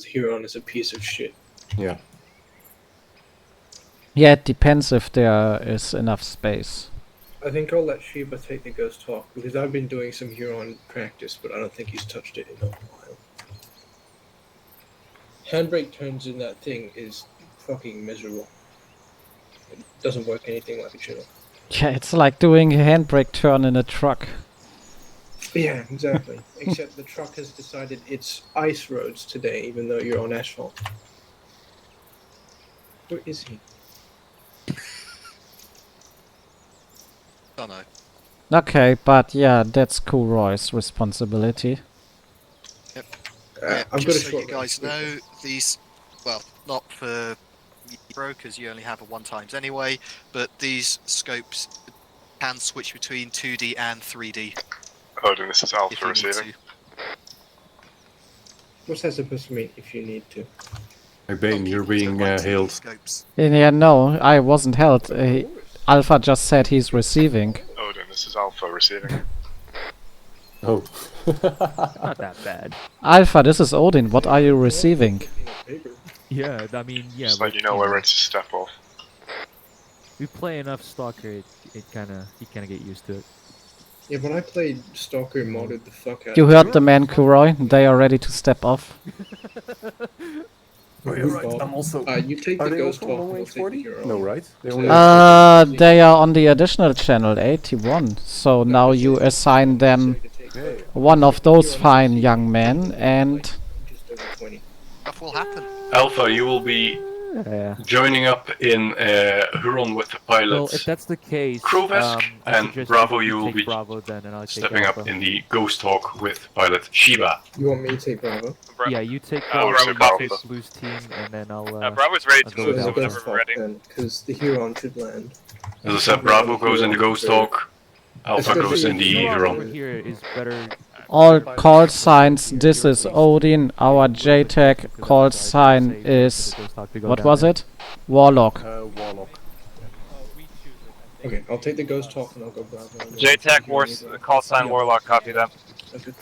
Huron is a piece of shit. Yeah. Yeah, it depends if there is enough space. I think I'll let Sheba take the ghost talk because I've been doing some Huron practice, but I don't think he's touched it in a while. Handbrake turns in that thing is fucking miserable. It doesn't work anything like it should. Yeah, it's like doing a handbrake turn in a truck. Yeah, exactly. Except the truck has decided it's ice roads today, even though you're on asphalt. Where is he? Oh no. Okay, but yeah, that's Roy's responsibility. Yep. I'm Just gonna so you guys know, these, well, not for brokers, you only have a 1x anyway, but these scopes can switch between 2D and 3D. Odin, this is Alpha receiving. What's that supposed to mean if you need to? Hey Bane, you're being hailed. Scopes. Yeah, no, I wasn't held. Alpha just said he's receiving. Odin, this is Alpha receiving. Oh. Not that bad. Alpha, this is Odin. What are you receiving? Yeah, I mean, yeah. Just let you know we're ready to step off. We play enough Stalker, you kinda get used to it. Yeah, when I played Stalker, modded the fuck out. You heard the man, Kuroy. They are ready to step off. Oh, yeah, right. I'm also. You take Are the they ghost also on talk. range I'll 40? take the Huron. No, right? They only They are on the additional channel, 81. So now you assign them Okay. one of those fine young men, and Just over 20. Stuff will happen. Alpha, you will be joining up in Huron with the pilot. Well, if that's the case, Krovesk, I and suggest Bravo, you you will take be Bravo then, and I'll take stepping up Alpha. in the Ghost Talk with pilot Sheba. You want me to take Bravo? Yeah, you take we're Bravo, with you Alpha. take Blue's team, and then I'll. Bravo's ready I'll to go So with there's a Alpha. whenever ghost we're talk ready. then, because the Huron should land. As I said, Bravo goes in the Ghost Talk, Alpha goes in the Over Huron. here is better. all call signs. This is Odin. Our JTAG call sign is, what was it? Warlock. Warlock. Okay, I'll take the ghost talk and I'll go Bravo. JTAC call sign Warlock, copy that. Okay.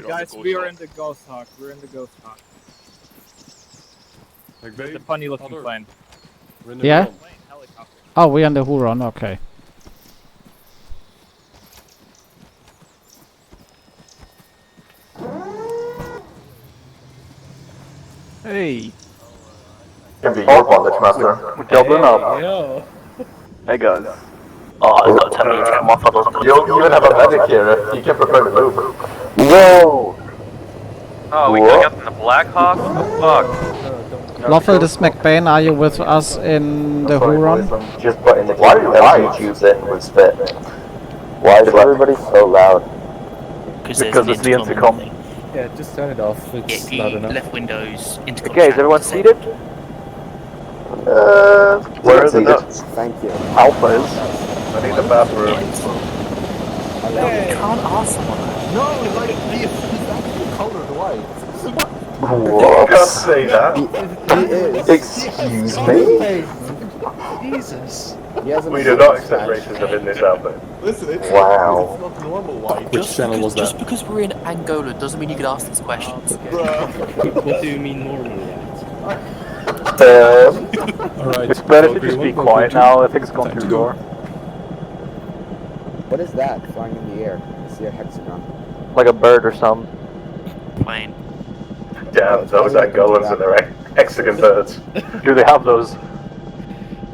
Guys, we are in the ghost talk. We're in the ghost talk. It's a funny looking plane. Yeah? Plane, helicopter. Oh, we're on the Huron, okay. Hey. Can be your bondage master. We're doubling up. Yo. Hey guys. Oh, it's not telling me to come off of those. You even have a medic here if you can prepare to move. Whoa! Oh, we got in the Black Hawk? What the fuck? Lawful, this McBain, are you with us in the Huron? Just put in the why did you choose it with spit? Why is everybody so loud? Because it's the intercom. Yeah, just turn it off. It's Yeah, you left windows into Okay, is everyone seated? Where are the nuts? Thank you. Alpha is. I need the bathroom. No, you can't ask someone that. No, like, he's actually colored white. What? You can't say that. He is. Excuse me? Jesus. We do not accept racism in this outfit. Listen, it's Wow. not normal white. Which channel was Just that? because we're in Angola doesn't mean you can ask these questions. What do you mean normal white? Alright. It's better to just be quiet now. I think it's gone through the door. What is that flying in the air? I see a hexagon. Like a bird or something. Plane. Damn, those Angolans and their hexagon birds. Do they have those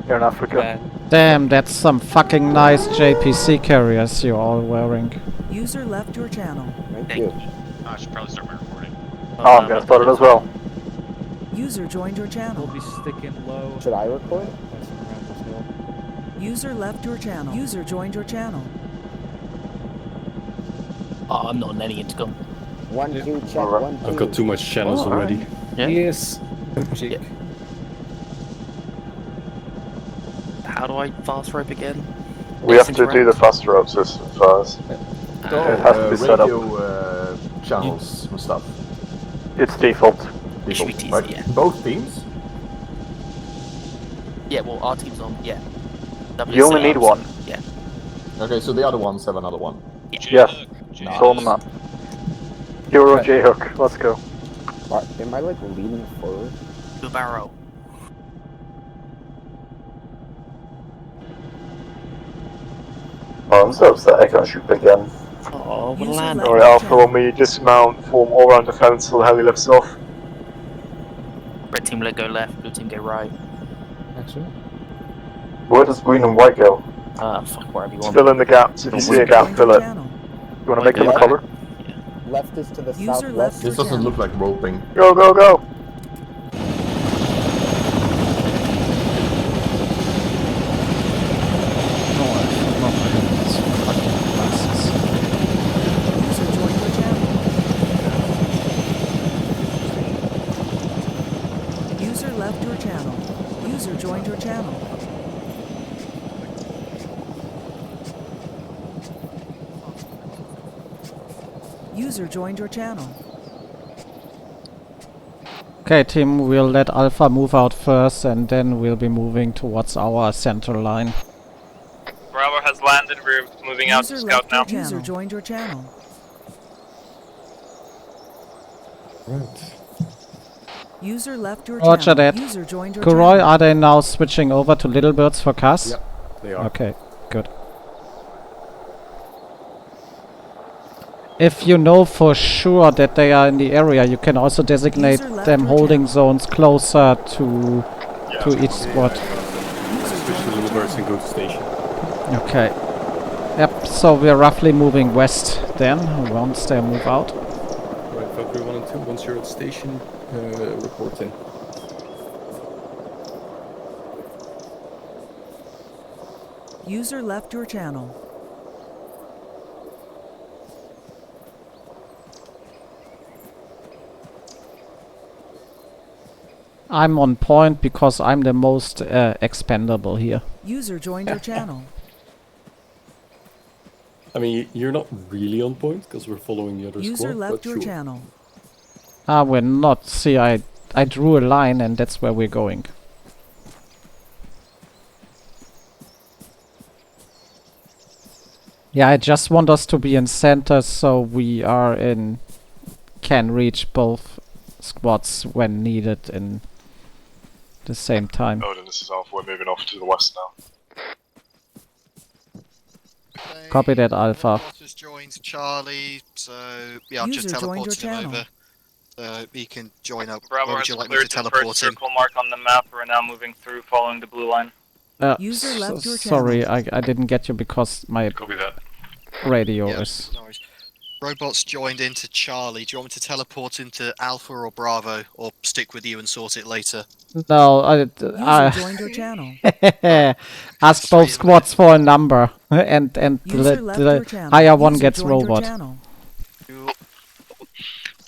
here in Africa? Damn, that's some fucking nice JPC carriers you're all wearing. User left your channel. Thank you. I should probably start my recording. Oh, I'm gonna start it as well. User joined your channel. We'll be sticking low. Should I record? Passing around this hill. User left your channel. User joined your channel. Oh, I'm not on any intercom. 1, 2, check, 1, 2. I've got too much channels already. Yeah? Yes. Yeah. How do I fast rope again? We have to do the fast ropes first. It has to be set up. Channels and stuff. It's default. It should be easy, yeah. Both teams? Yeah, well, our team's on, yeah. You only need one. Yeah. Okay, so the other ones have another one. Yes. It's on the map. Euro J-hook, let's go. Am I like leaning forward? Blue barrow. So that Echo shoot again. Oh, we're User landing. left Alright, your Alpha, channel. when we dismount, form all round defense till the heli lifts off. Red team let go left, blue team go right. Actually. Where does green and white go? Fuck, wherever you want. Fill in the gaps. If you see a gap, fill it. Channel. You want to make them White colour? Left is to the User southwest. left your This doesn't channel. look like roping. Go, go, go! User joined your channel. User left your channel. User joined your channel. User joined your channel. Okay, team, we'll let Alpha move out first, and then we'll be moving towards our center line. Bravo has landed. We're moving out to User scout left your now. channel. User joined your channel. Right. User left your Roger channel. that. User joined your Kuroy, channel. are they now switching over to Little Birds for CAS? Yep, they are. Okay, good. If you know for sure that they are in the area, you can also designate User left them your holding channel. zones closer to each squad. Switch to Little Birds and go to station. Okay. Yep, so we're roughly moving west then, once they move out. Right, Valkyrie 1 and 2, once you're at station, report in. User left your channel. I'm on point because I'm the most expendable here. User joined your channel. I mean, you're not really on point, because we're following the other User squad, left but your sure. channel. We're not. See, I drew a line and that's where we're going. Yeah, I just want us to be in center so we can reach both squads when needed in the same time. Odin, this is Alpha. We're moving off to the west now. Copy that, Alpha. Just joined Charlie, so yeah, I've User just joined your teleported him channel. over. So he can join up. Bravo Where has would you like me cleared to the first teleport him? circle mark on the map. We're now moving through, following the blue line. User left your Sorry, I didn't get you because my Copy that. radio Yeah, is... no worries. Robots joined into Charlie. Do you want me to teleport into Alpha or Bravo, or stick with you and sort it later? No, User joined your channel. ask both squads for a number, and User left your the channel. higher one User gets joined your robot. channel.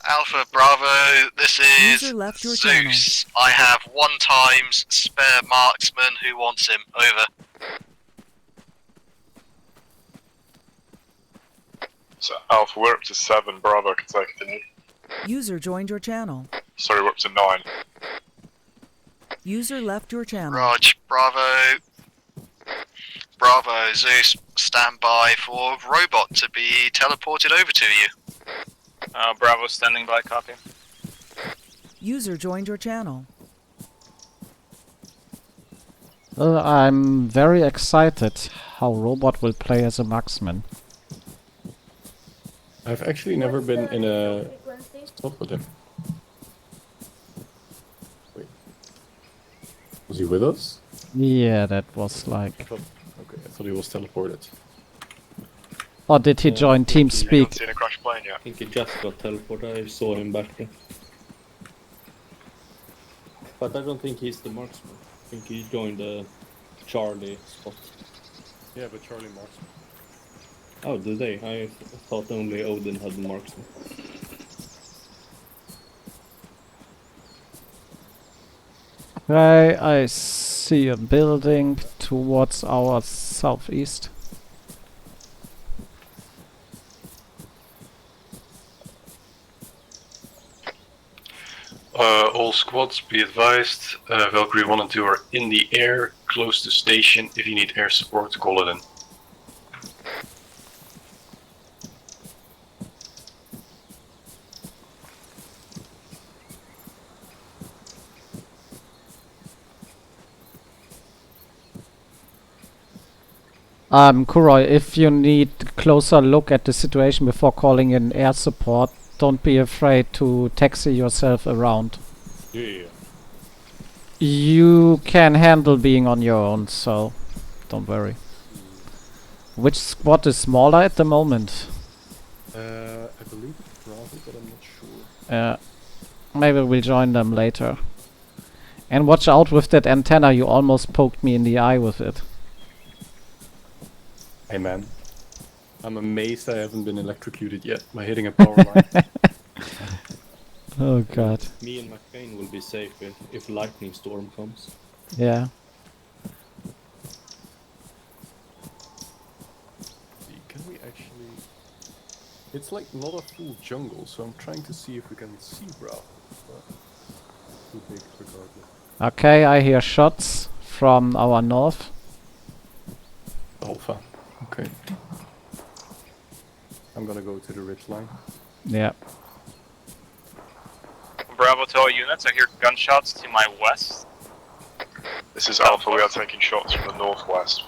Alpha, Bravo, this is User left your channel. Zeus. I have 1 times spare marksman who wants him. Over. So Alpha, we're up to 7. Bravo can take it, didn't you? User joined your channel. Sorry, we're up to 9. User left your channel. Raj, Bravo. Bravo, Zeus, stand by for robot to be teleported over to you. Bravo standing by, copy. User joined your channel. I'm very excited how Robot will play as a marksman. I've actually never been in a stop with him. Wait. Was he with us? Yeah, that was like... Okay, I thought he was teleported. Or did he join You haven't TeamSpeak? seen a crash plane yet? I think he just got teleported. I saw him back there. But I don't think he's the marksman. I think he joined the Charlie spot. Yeah, but Charlie marksman. Oh, did they? I thought only Odin had the marksman. Okay, I see a building towards our southeast. All squads, be advised. Valkyrie 1 and 2 are in the air, close to station. If you need air support, call it in. Kuroi, if you need a closer look at the situation before calling in air support, don't be afraid to taxi yourself around. Yeah. You can handle being on your own, so don't worry. Which squad is smaller at the moment? I believe it's Bravo, but I'm not sure. Maybe we'll join them later. And watch out with that antenna, you almost poked me in the eye with it. Hey man, I'm amazed I haven't been electrocuted yet by hitting a power line. Oh god. Me and McCain will be safe if lightning storm comes. Yeah. Can we actually... It's like not a full jungle, so I'm trying to see if we can see Bravo. But too big regardless. Okay, I hear shots from our north. Alpha. Okay. I'm gonna go to the ridge line. Yeah. Bravo to all units, I hear gunshots to my west. This is Alpha, we are taking shots from the northwest.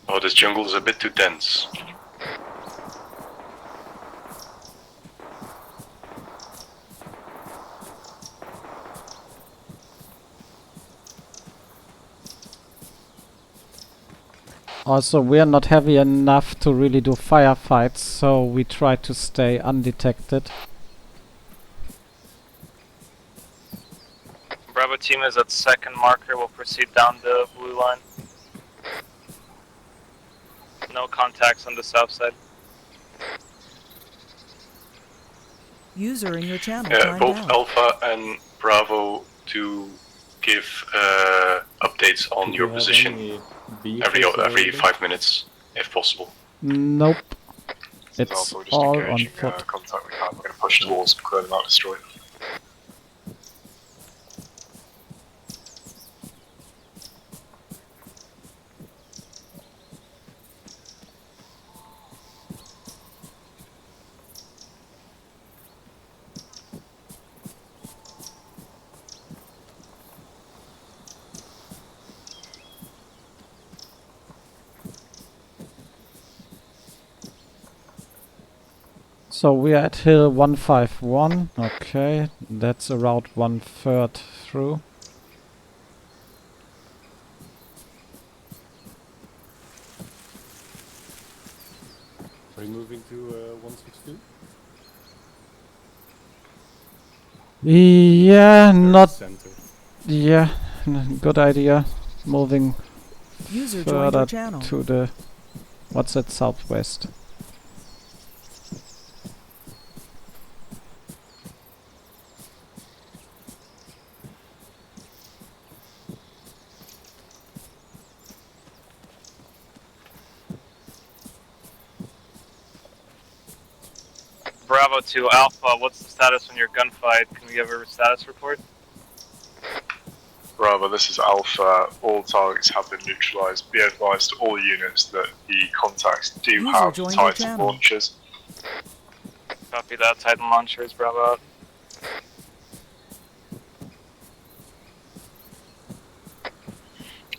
Oh, this jungle is a bit too dense. Also, we're not heavy enough to really do firefights, so we try to stay undetected. Bravo team is at second marker, we'll proceed down the blue line. No contacts on the south side. User in your channel Yeah, timed both out. Alpha and Bravo to give updates on Do your you have position any every vehicles 5 minutes, if possible. Nope. It's Alpha, we're just all on engaging foot. contact we have. We're going to push towards and clear them out, destroy them. So we are at hill 151. Okay, that's around 1/3 through. Are you moving to 162? Yeah, not. Center. Yeah, good idea. Moving User joined your further channel. to the. What's that, southwest? Bravo to Alpha, what's the status on your gunfight? Can we have a status report? Bravo, this is Alpha. All targets have been neutralized. Be advised to all units that the contacts do User have joined your Titan channel. launchers. Copy that, Titan launchers, Bravo out.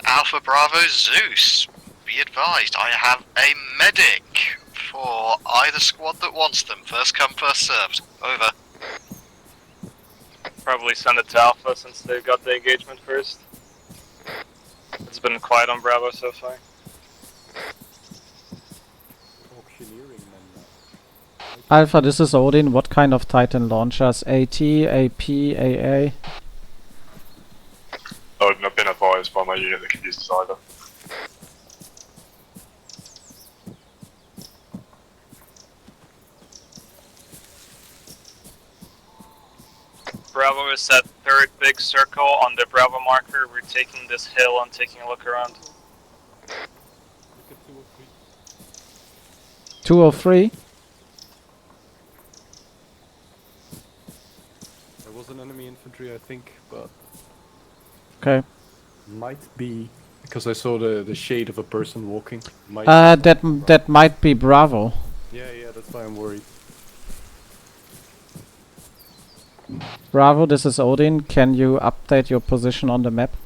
Alpha Bravo Zeus, be advised, I have a medic for either squad that wants them. First come, first served. Over. Probably send it to Alpha since they got the engagement first. It's been quiet on Bravo so far. Auctioneering them. Alpha, this is Odin. What kind of Titan launchers? AT, AP, AA? I've not been advised by my unit that can use this either. Bravo is at third big circle on the Bravo marker. We're taking this hill and taking a look around. 203? infantry, I think, but Okay. might be because I saw the shade of a person walking. Might That might be Bravo. yeah, that's why I'm worried. Bravo, this is Odin. Can you update your position on the map?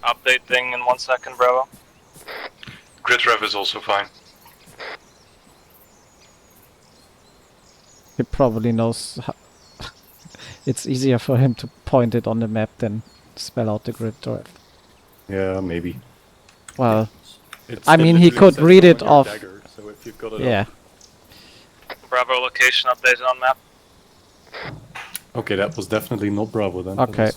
Update thing in 1 second, Bravo. Grid rev is also fine. He probably knows. It's easier for him to point it on the map than spell out the grid drive. Yeah, maybe. Well, It's I mean, he literally could says read on it your off. dagger, so if you've got it Yeah. Bravo location updated on map. Okay, that was definitely not Bravo then. Okay.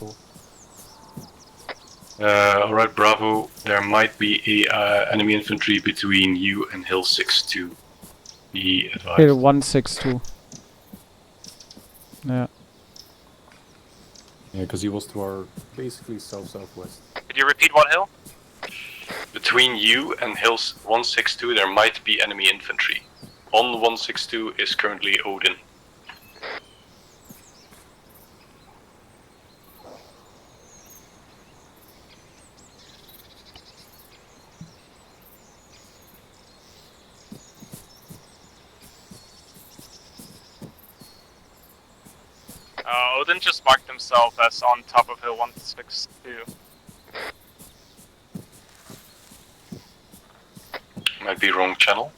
Alright, Bravo, there might be a enemy infantry between you and Hill 6-2. Be advised. Hill 162. Yeah. Yeah, because he was to our basically southwest. Could you repeat what hill? Between you and Hills 162 there might be enemy infantry. On 162 is currently Odin. Odin just marked himself as on top of hill 162. Might be wrong channel.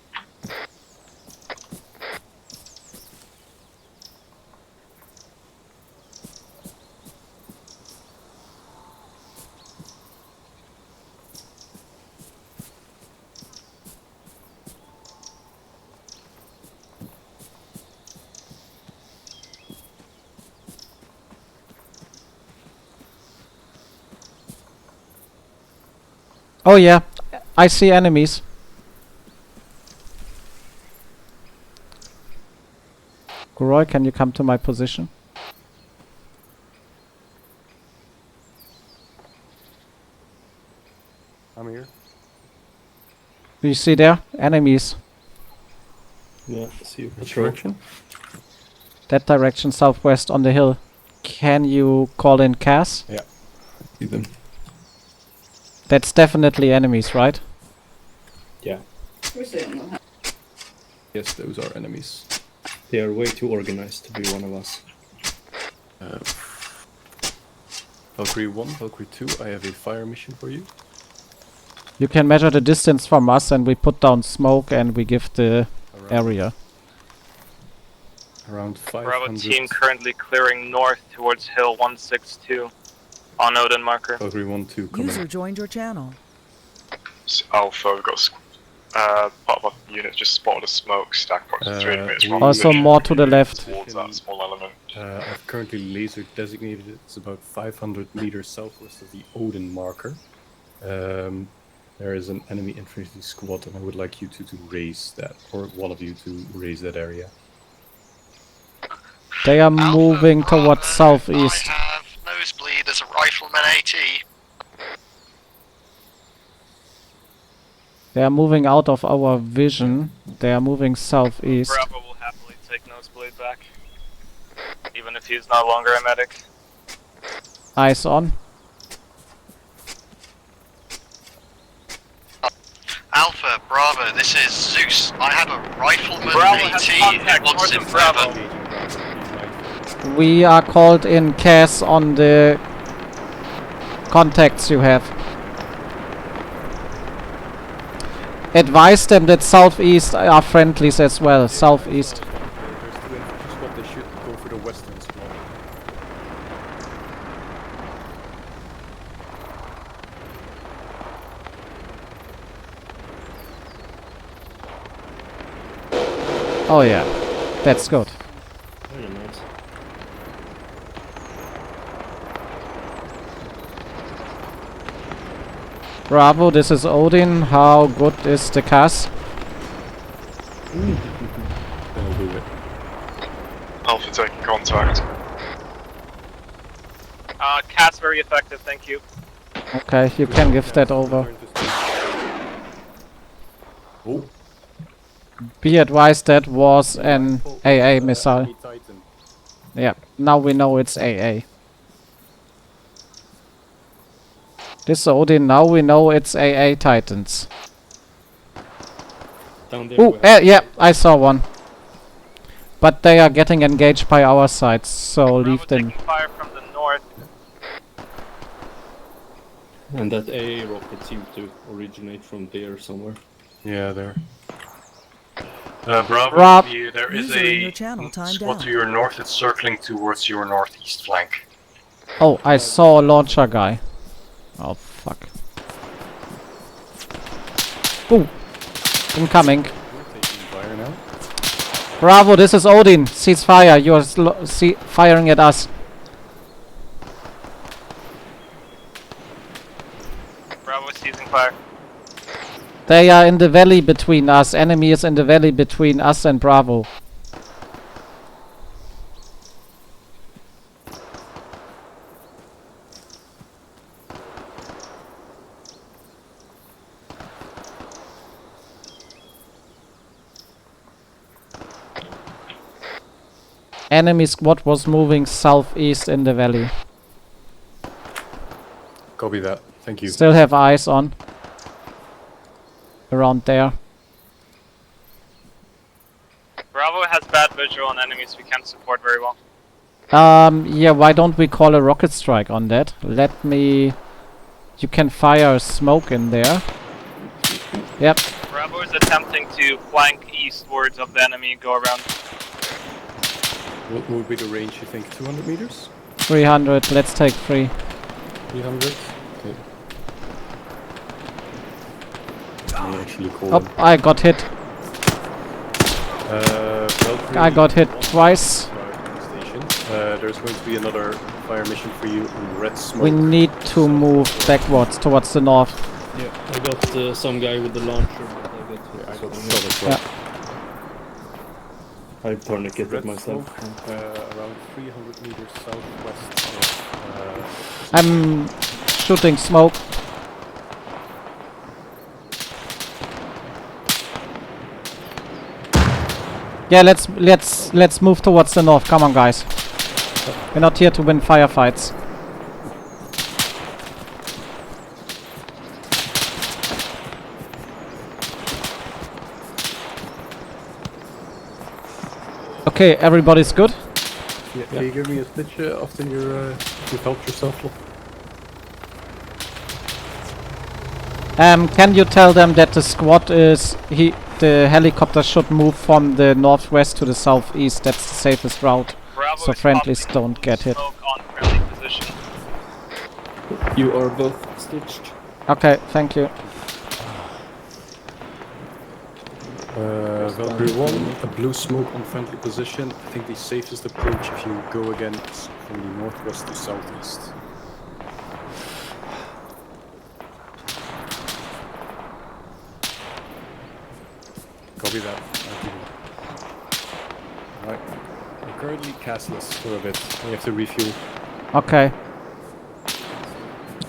Oh yeah, I see enemies. Goroy, can you come to my position? I'm here. Do you see there? Enemies. Yeah, see you. Which direction? That direction, southwest on the hill. Can you call in Cass? Yeah. See them. That's definitely enemies, right? Yeah. Yes, those are enemies. They are way too organized to be one of us. Valkyrie 1, Valkyrie 2, I have a fire mission for you. You can measure the distance from us and we put down smoke and we give the area. Around 500. Bravo team currently clearing north towards hill 162 on Odin marker. Valkyrie 1, 2, coming. User joined your channel. Alpha, we've got part of our unit just spotted a smoke stack approximately 300 meters from Also more to the left. towards that small element. I've currently laser designated it. It's about 500 meters southwest of the Odin marker. There is an enemy infantry squad and I would like you to raise that, or one of you to raise that area. They are moving towards southeast. I have nosebleed, there's a rifleman AT. They are moving out of our vision. They are moving southeast. Bravo will happily take nosebleed back, even if he's no longer a medic. Eyes on. Alpha, Bravo, this is Zeus. I have a rifleman Bravo AT has who contact wants north him of Bravo. forever. We are called in Cass on the contacts you have. Advise them that southeast are friendlies as well. Southeast. There's two infantry squad, they should go for the western squad. Oh yeah, that's good. Very nice. Bravo, this is Odin. How good is the Cass? That'll do it. Alpha taking contact. Cat's very effective, thank you. Okay, you can give that over. Oh. Be advised that was an AA missile. Titan. Yeah. Now we know it's AA. This Odin, now we know it's AA Titans. Down there. Ooh, yeah, I saw one. But they are getting engaged by our side, so leave them. Taking fire from the north. And that AA rocket seemed to originate from there somewhere. Yeah, there. Bravo, there is User in a your channel timed squad out. to your north. It's circling towards your northeast flank. Oh, I saw a launcher guy. Oh, fuck. Ooh. Incoming. We're taking fire now. Bravo, this is Odin. Cease fire. You are firing at us. Bravo is seizing fire. They are in the valley between us. Enemy is in the valley between us and Bravo. Enemy squad was moving southeast in the valley. Copy that. Thank you. Still have eyes on. Around there. Bravo has bad visual on enemies we can't support very well. Yeah, why don't we call a rocket strike on that? Let me... You can fire smoke in there. Yep. Bravo is attempting to flank eastwards of the enemy and go around. What would be the range, you think? 200 meters? 300, let's take 3. 300? Okay. I actually call Oh, I got hit. Valkyrie, I got hit twice. Station. There's going to be another fire mission for you in red smoke. We need to move backwards towards the north. Yeah, I got some guy with the launcher. But I got shot as well. Yeah. I tourniqueted Red myself. smoke, around 300 meters southwest of... I'm shooting smoke. Yeah, let's move towards the north. Come on, guys. We're not here to win firefights. Okay, everybody's good? Yeah, can you give me a snitch often you've helped yourself? Can you tell them that the squad is... The helicopter should move from the northwest to the southeast. That's the safest route. Bravo So is friendlies popping don't get hit. smoke on friendly position. You are both stitched. Okay, thank you. Valkyrie 1, a blue smoke on friendly position. I think the safest approach if you go again is from the northwest to southeast. Copy that. Right. We're currently castless for a bit. We have to refuel. Okay.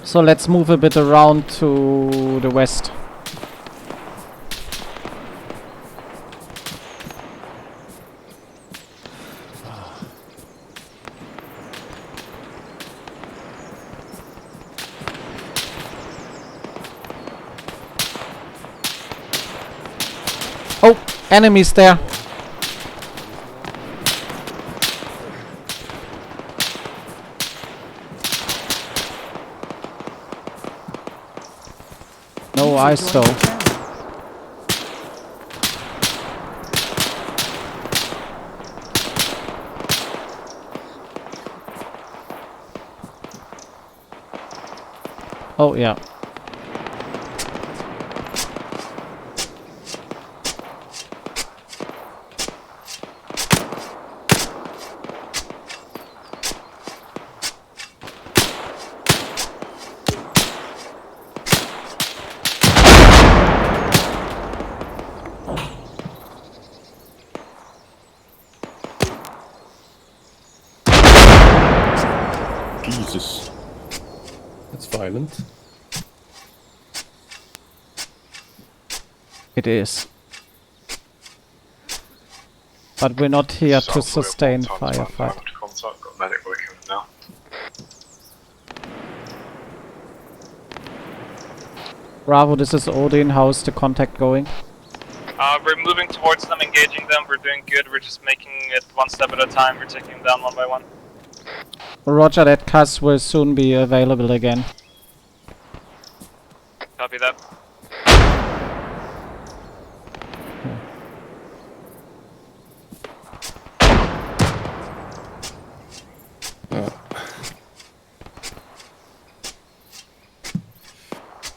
So let's move a bit around to the west. Oh, enemies there. No ice though. Oh yeah. Jesus. That's violent. It is. But we're not here to sustain firefight. Contact, got Bravo, this is Odin. How's the contact going? We're moving towards them, engaging them. We're doing good. We're just making it one step at a time. We're taking them down one by one. Roger that. CAS will soon be available again. Copy that.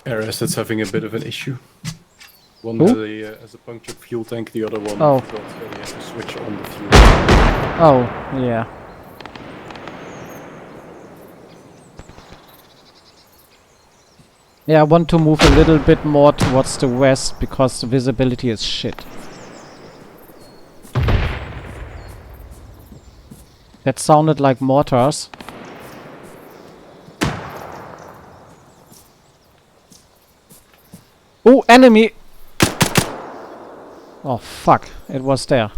Air assets having a bit of an issue. One Who? has a punctured fuel tank, the other one Oh. forgot that he has to switch on the fuel. Oh, yeah. Yeah, I want to move a little bit more towards the west because the visibility is shit. That sounded like mortars. Oh, enemy! Oh, fuck. It was there.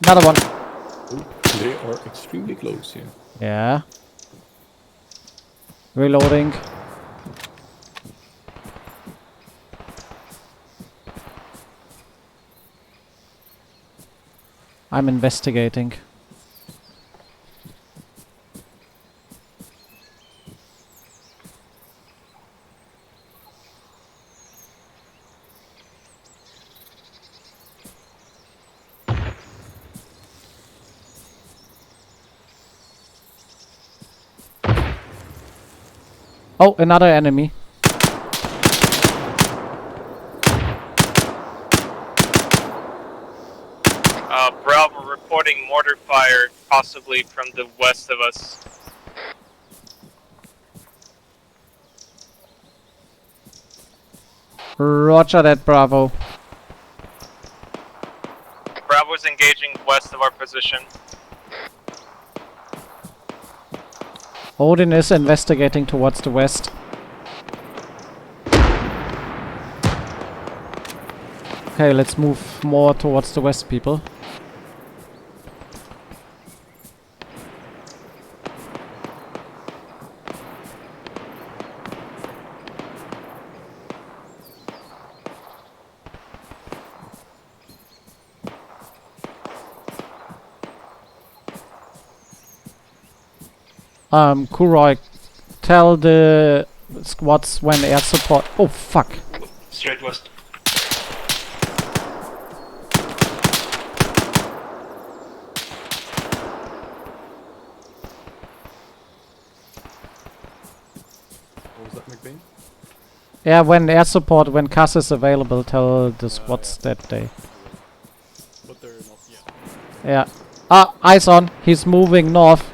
Another one. They are extremely close here. Yeah. Reloading. I'm investigating. Oh, another enemy. Bravo reporting mortar fire, possibly from the west of us. Roger that, Bravo. Bravo's engaging west of our position. Odin is investigating towards the west. Okay, let's move more towards the west, people. Kuroi, tell the squads when air support. Oh, fuck. Straight west. What was that, McBain? Yeah, when air support, when CAS is available, tell the squads that they. But they're not yet. Yeah. Ah, eyes on. He's moving north.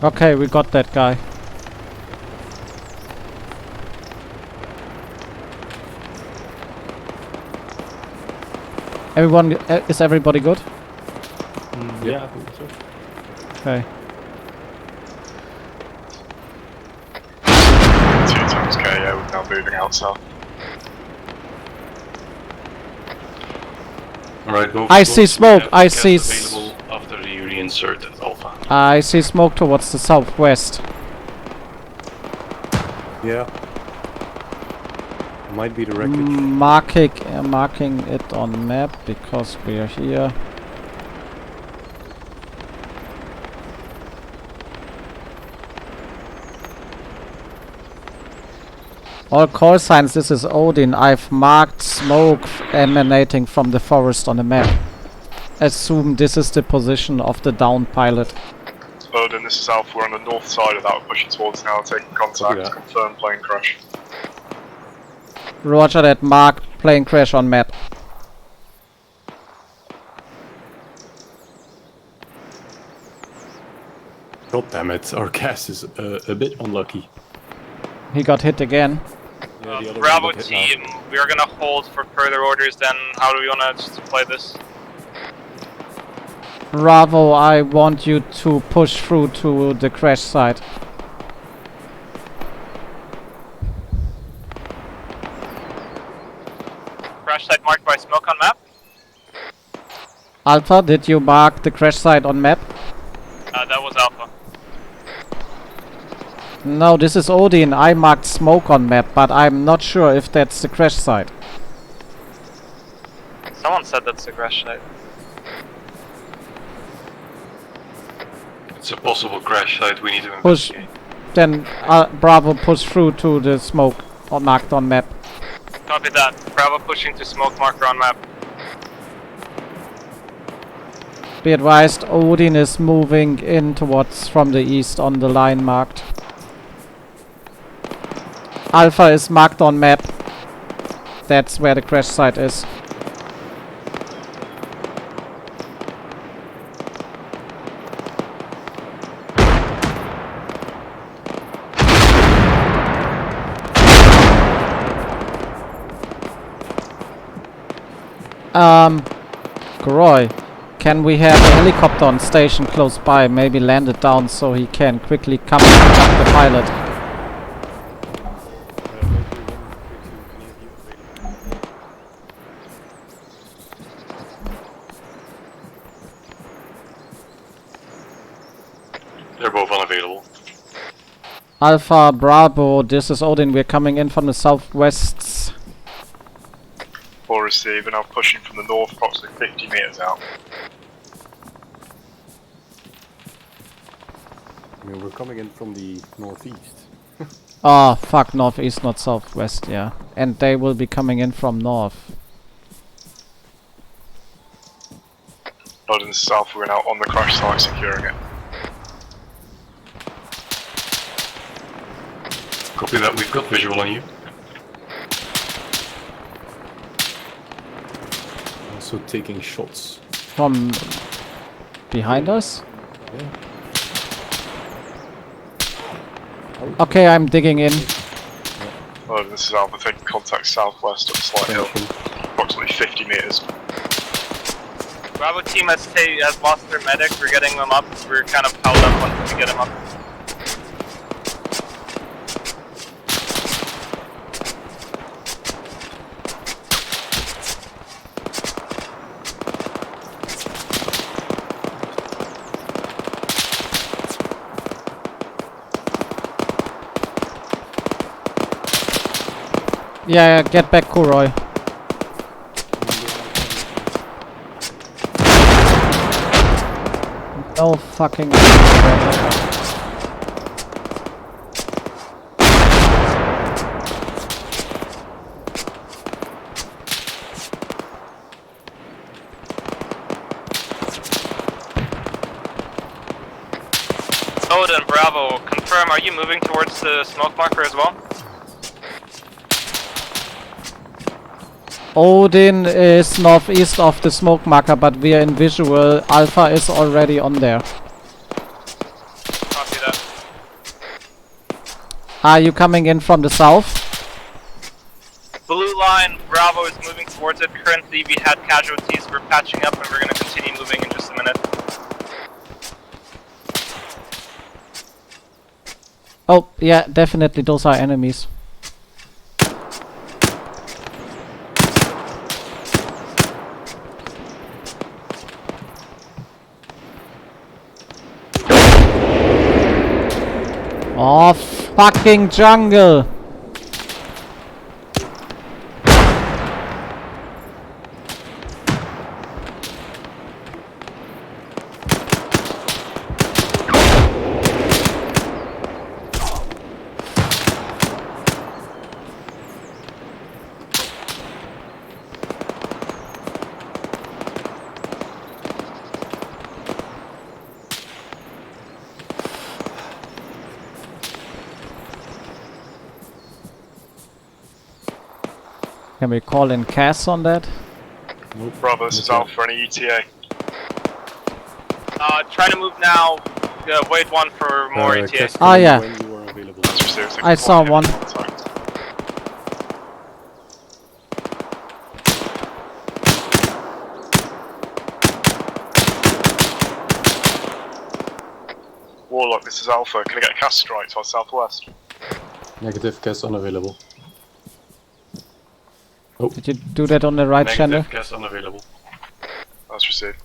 Okay, we got that guy. Everyone, is everybody good? Yeah, I think so. Okay. 2 times K, yeah, we're now moving out south. Alright, go. I see smoke. I see. Available after you reinsert at Alpha. I see smoke towards the southwest. Yeah. Might be the wreckage. Marking it on map because we are here. All call signs, this is Odin. I've marked smoke emanating from the forest on the map. assume this is the position of the downed pilot. Odin, this is Alpha. We're on the north side of that. We're pushing towards now. Taking contact. Confirm plane crash. Roger that. Mark. Plane crash on map. God damn it, our gas is a bit unlucky. He got hit again. Yeah, the other Bravo one got hit team, we are gonna hold for further orders. Then how do we wanna just play this? Bravo, I want you to push through to the crash site. Crash site marked by smoke on map. Alpha, did you mark the crash site on map? That was Alpha. No, this is Odin. I marked smoke on map, but I'm not sure if that's the crash site. Someone said that's the crash site. It's a possible crash site. We need to Push. investigate. Then Bravo, push through to the smoke marked on map. Copy that. Bravo pushing to smoke marker on map. Be advised, Odin is moving in towards from the east on the line marked. Alpha is marked on map. That's where the crash site is. Groy, can we have a helicopter on station close by? Maybe land it down so he can quickly come and pick up the pilot. They're both unavailable. Alpha, Bravo, this is Odin. We're coming in from the southwest. All received, and I'm pushing from the north, approximately 50 meters out. I mean, we're coming in from the northeast. Oh, fuck, northeast, not southwest, yeah. And they will be coming in from north. Odin, this is Alpha. We're now on the crash site, securing it. Copy that. We've got visual on you. Also taking shots. From behind us? Yeah. Okay, I'm digging in. Odin, this is Alpha. Taking contact southwest of the slight hill, approximately 50 meters. Bravo team has lost their medic. We're getting them up. We're kind of held up once we get them up. Yeah, get back, Kuroy. No fucking. Odin, Bravo, confirm, are you moving towards the smoke marker as well? Odin is northeast of the smoke marker, but we are in visual. Alpha is already on there. Copy that. Are you coming in from the south? Blue line, Bravo is moving towards it. Currently we had casualties. We're patching up and we're going to continue moving in just a minute. Oh, yeah, definitely those are enemies. Oh, fucking jungle! Can we call in Cass on that? Bravo, this is Alpha, any ETA? Try to move now. Wait one for more ETA. Ah, yeah. When you are available. I saw one. Warlock, this is Alpha. Can I get a cast strike to our southwest? Negative, Cass unavailable. Did you do that on the right channel? Negative, Cass unavailable. That's received.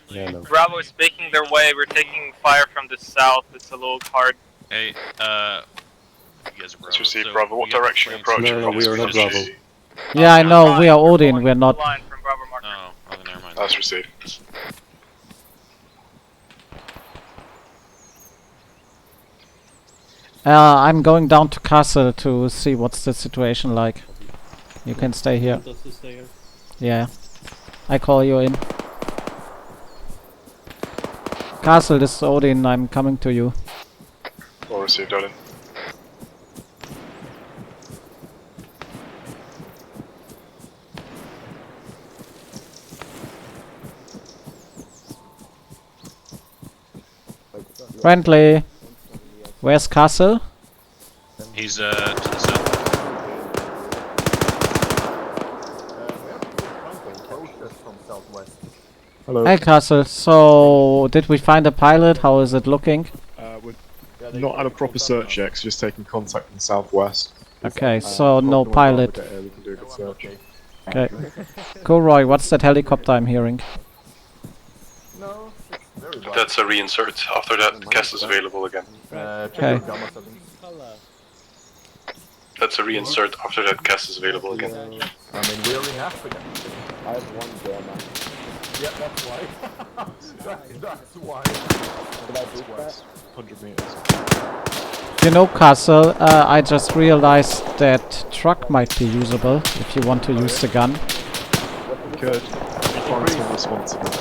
Yeah, no. Bravo is making their way. We're taking fire from the south. It's a little hard. Hey, you guys are Bravo. Let's receive Bravo. What direction are you approaching? No, we are not Bravo. Yeah, I know. We are Odin. We're not. Line from Bravo marker. Oh, never mind. That's received. I'm going down to Castle to see what's the situation like. You can stay here. Does this stay here? Yeah. I call you in. Castle, this is Odin. I'm coming to you. Well received, Odin. Friendly. Where's Castle? He's to the south. Hello. Hey Castle, so did we find a pilot? How is it looking? We're not had a proper search yet, so just taking contact from the southwest. Okay, so no pilot. We can do a good search. Okay. Cool, Roy, what's that helicopter I'm hearing? That's a reinsert. After that, Cass is available again. Okay. That's a reinsert. After that, Cass is available again. I mean, we only have to get. I have one gamma. Yeah, that's why. That's why. Did I do that? 100 meters. You know, Castle, I just realized that truck might be usable if you want to use the gun. We could. Far more responsible.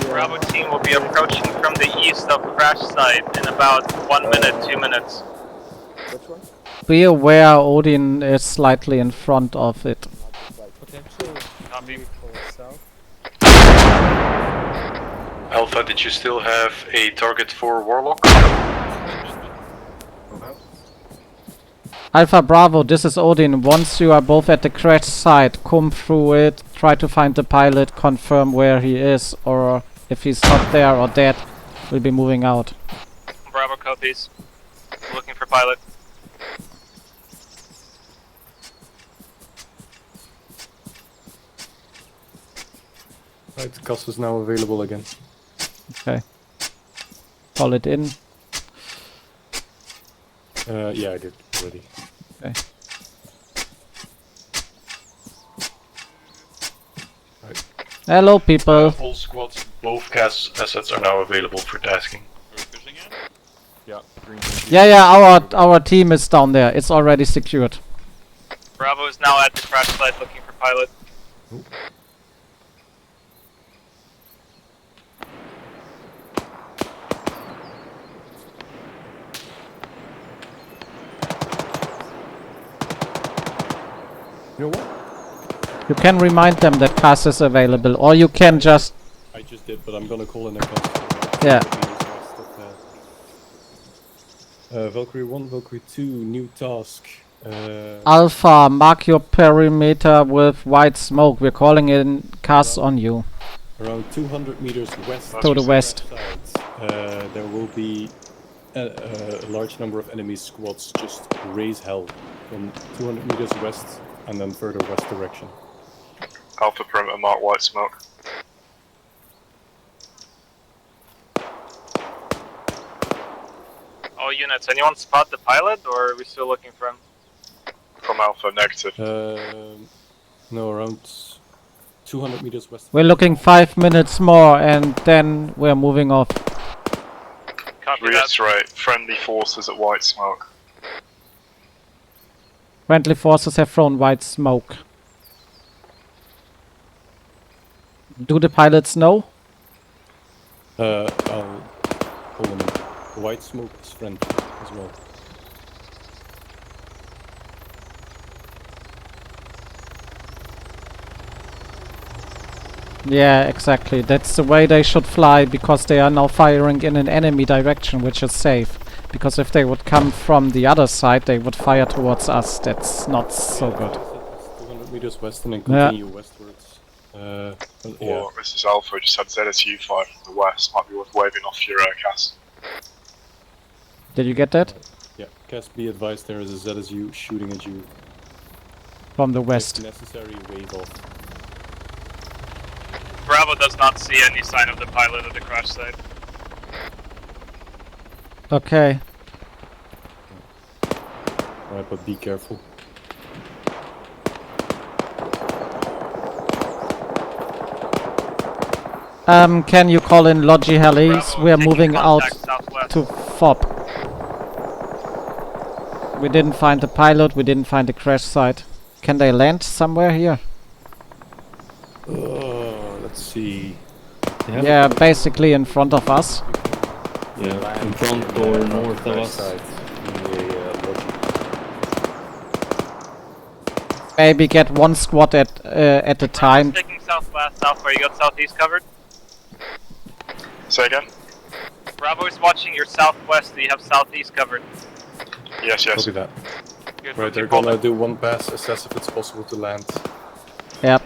Bravo team will be approaching from the east of crash site in about 1 minute, 2 minutes. Be aware Odin is slightly in front of it. Copy. Alpha, did you still have a target for Warlock? Alpha Bravo, this is Odin. Once you are both at the crash site, comb through it, try to find the pilot, confirm where he is, or if he's not there or dead, we'll be moving out. Bravo copies. Looking for pilot. Right, Cass is now available again. Okay. Call it in. Yeah, I did already. Okay. Right. Hello, people. All squads, both Cass assets are now available for tasking. Yeah, green. Yeah, our team is down there. It's already secured. Bravo is now at the crash site looking for pilot. Ooh. You know what? You can remind them that Cass is available, or you can just... I just did, but I'm gonna call in a Cass. Yeah. Valkyrie 1, Valkyrie 2, new task. Alpha, mark your perimeter with white smoke. We're calling in Cass on you. Around 200 meters west. To the west. There will be a large number of enemy squads. Just raise hell from 200 meters west and then further west direction. Alpha perimeter mark white smoke. All units, anyone spot the pilot, or are we still looking for him? From Alpha, negative. No, around 200 meters west. We're looking 5 minutes more and then we're moving off. Copy Reiterate, friendly forces at white smoke. Friendly forces have thrown white smoke. Do the pilots know? I'll hold them in. White smoke is friendly as well. Yeah, exactly. That's the way they should fly, because they are now firing in an enemy direction, which is safe. Because if they would come from the other side, they would fire towards us. That's not so good. 200 meters west and then continue westwards. Or this is Alpha, just had ZSU 5 from the west. Might be worth waving off your Cass. Did you get that? Yeah, Cass, be advised there is a ZSU shooting at you. From the west. If necessary, wave off. Bravo does not see any sign of the pilot at the crash site. Okay. Alright, but be careful. Can you call in Logi Helis? Bravo, We are taking moving out contact southwest. to FOB. We didn't find the pilot, we didn't find the crash site. Can they land somewhere here? Let's see. Yeah, basically in front of us. Yeah, in front or north of us. Maybe get one squad at a time. Taking southwest, Alpha, you got southeast covered? Say again? Bravo is watching your southwest, do you have southeast covered? Yes, yes. Copy that. Good, Right, they're gonna do one pass, assess if it's possible to land. Yep.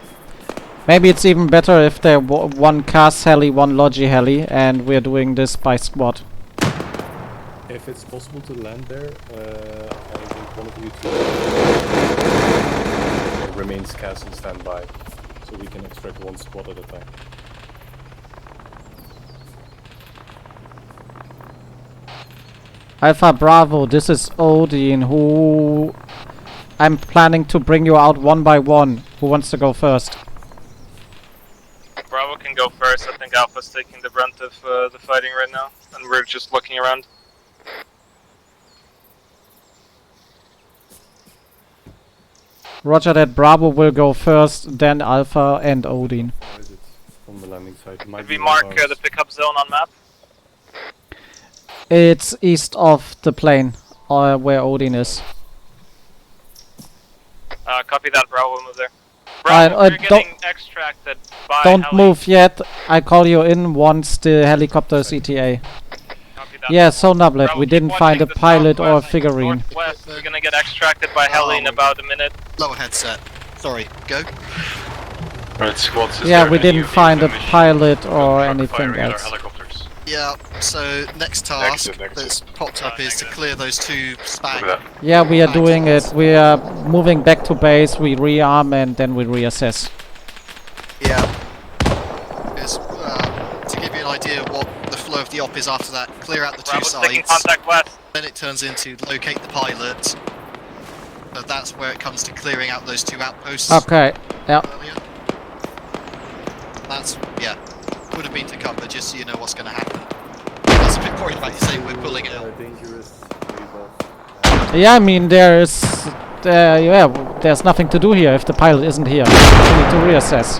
Maybe it's even better if they're one CAS heli, one Logi heli, and we're doing this by squad. If it's possible to land there, I think one of you two remains cast and standby, so we can extract one squad at a time. Alpha Bravo, this is Odin, who... I'm planning to bring you out one by one. Who wants to go first? Bravo can go first, I think Alpha's taking the brunt of the fighting right now, and we're just looking around. Roger that. Bravo will go first, then Alpha and Odin. Where is it? From the landing site. Could we mark the pickup zone on map? It's east of the plane, where Odin is. Copy that, Bravo, we'll move there. Bravo, we're getting extracted by Don't heli. move yet. I call you in once the helicopter is ETA. Yeah, so Nablet, Bravo, we keep didn't find a watching the pilot or a southwest, figurine. Northwest, we're gonna get extracted by heli in about a minute. Lower headset. Sorry, go. Right, squads, is Yeah, there we any didn't of these find a emissions pilot or truck anything firing at our else. helicopters? Yeah, so next task Negative. that's popped up is to clear those two spag. Yeah, we are doing it. We are moving back to base, we rearm and then we reassess. Yeah. Because, to give you an idea of what the flow of the op is after that, clear out the two Bravo's taking sides. contact west. Then it turns into locate the pilot. So that's where it comes to clearing out those two outposts. Okay, yeah. Earlier. That's, yeah, would have been to come, but just so you know what's going to happen. That's a bit worried about you saying we're pulling it out. Yeah, I mean, there's nothing to do here if the pilot isn't here. We need to reassess.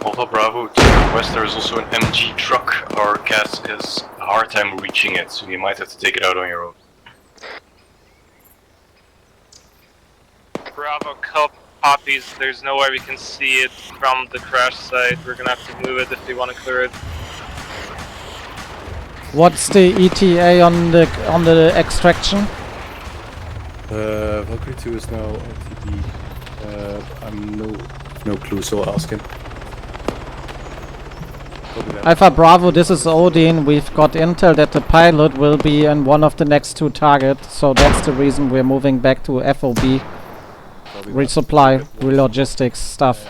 Alpha Bravo, to the west there is also an MG truck. Our CAS is a hard time reaching it, so you might have to take it out on your own. Bravo copies, there's no way we can see it from the crash site. We're gonna have to move it if they want to clear it. What's the ETA on the extraction? Valkyrie 2 is now LTD. I'm no clue, so I'll ask him. Alpha Bravo, this is Odin. We've got intel that the pilot will be in one of the next two targets, so that's the reason we're moving back to FOB. Resupply, relogistics stuff.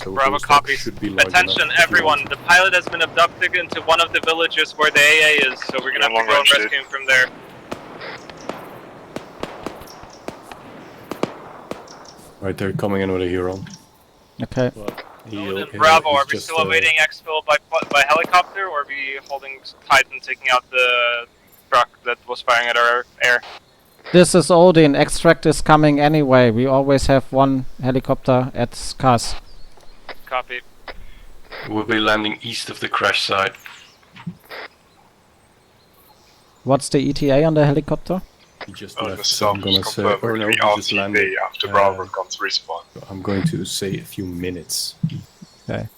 Bravo copies. Attention everyone, the pilot has been abducted into one of the villages where the AA is, so we're gonna have to go and rescue him from there. Right, they're coming in with a hero. Okay. Bravo, are we still awaiting exfil by helicopter, or are we holding tight and taking out the truck that was firing at our air? This is Odin. Extract is coming anyway. We always have one helicopter at Scars. Copy. We'll be landing east of the crash site. What's the ETA on the helicopter? He just Oh, left, Mr. so I'm gonna Self, say, confirm or we're no, going he to just be landed. RTB after Bravo have gone to resupply. I'm going to say a few minutes. Okay.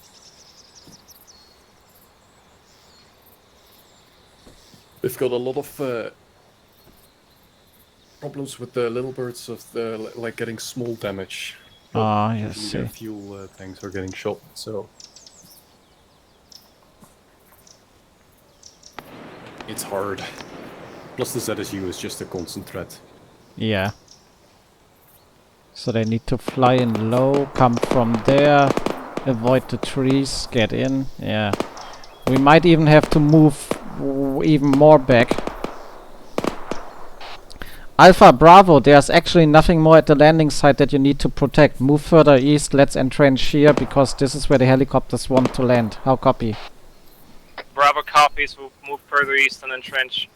We've got a lot of problems with the little birds of the like getting small damage. Ah, yes. Usually their fuel tanks are getting shot, so it's hard. Plus the ZSU is just a constant threat. Yeah. So they need to fly in low, come from there, avoid the trees, get in. Yeah. We might even have to move even more back. Alpha Bravo, there's actually nothing more at the landing site that you need to protect. Move further east, let's entrench here, because this is where the helicopters want to land. How copy? Bravo copies. We'll move further east and entrench.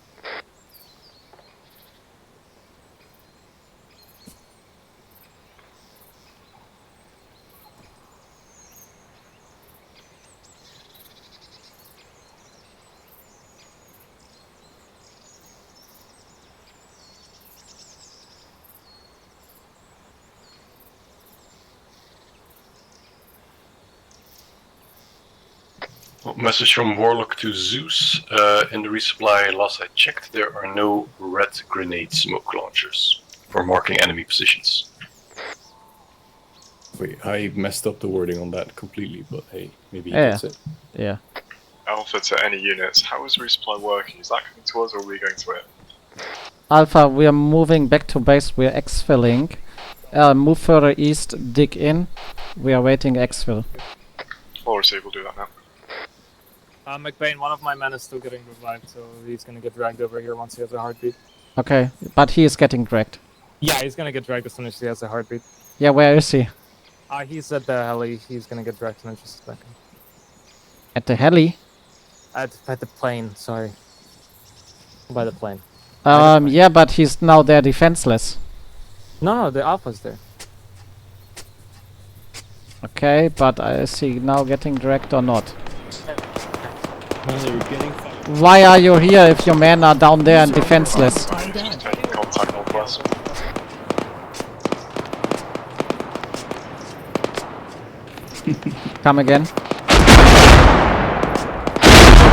Well, message from Warlock to Zeus. In the resupply, last I checked, there are no red grenade smoke launchers for marking enemy positions. Wait, I messed up the wording on that completely, but hey, maybe he Yeah. gets it. Yeah. Alpha to any units, how is resupply working? Is that coming to us or are we going to it? Alpha, we are moving back to base. We are exfilling. Move further east, dig in. We are waiting exfil. We'll receive, we'll do that now. McBain, one of my men is still getting revived, so he's gonna get dragged over here once he has a heartbeat. Okay, but he is getting dragged. Yeah, he's gonna get dragged as soon as he has a heartbeat. Yeah, where is he? He's at the heli. He's gonna get dragged in just a second. At the heli? At the plane, sorry. By the plane. Yeah, but he's now there defenseless. No, the Alpha's there. Okay, but is he now getting dragged or not? Why are you here if your men are down there and defenseless? Just taking contact northwest. Come again.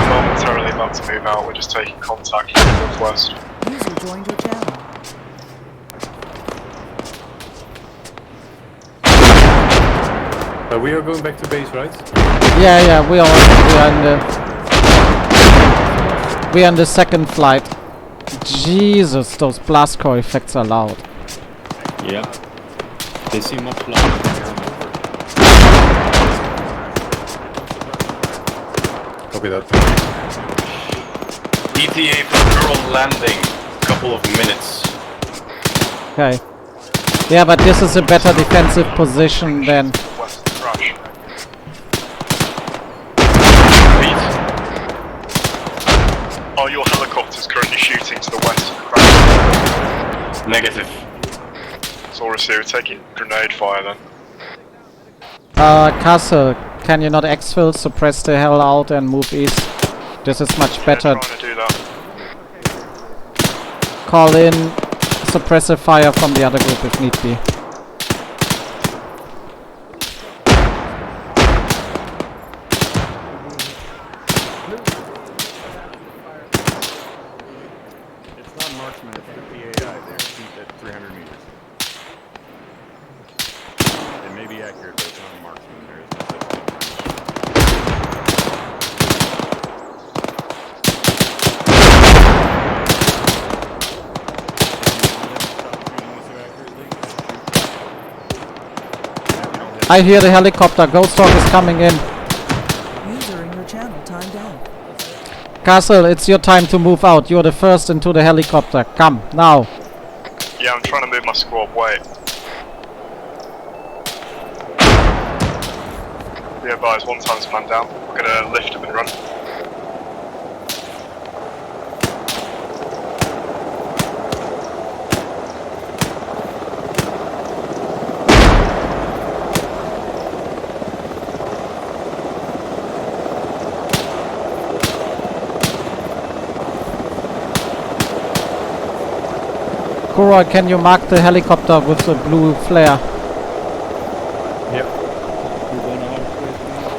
Momentarily about to move out, we're just taking contact from the northwest. User joined your channel. We are going back to base, right? Yeah, we are in the second flight. Jesus, those blast core effects are loud. Yeah. They seem much louder. Copy that. ETA for Pearl landing, couple of minutes. Okay. Yeah, but this is a better defensive position than... West of the crash. Are your helicopters currently shooting to the west of the crash? Negative. So we're taking grenade fire then. Castle, can you not exfil, suppress the hell out and move east? This is much better. Trying to do that. Call in suppressive fire from the other group if need be. It's not marksman, it's the PAI. They're shoot at 300 meters. It may be accurate, but it's not a marksman. There is no such thing. I hear the helicopter. Ghost Hawk is coming in. User in your channel timed out. Castle, it's your time to move out. You're the first into the helicopter. Come, now. Yeah, I'm trying to move my squad. Wait. Be advised, one time's man down. We're gonna lift him and run. Kura, can you mark the helicopter with the blue flare? Yep.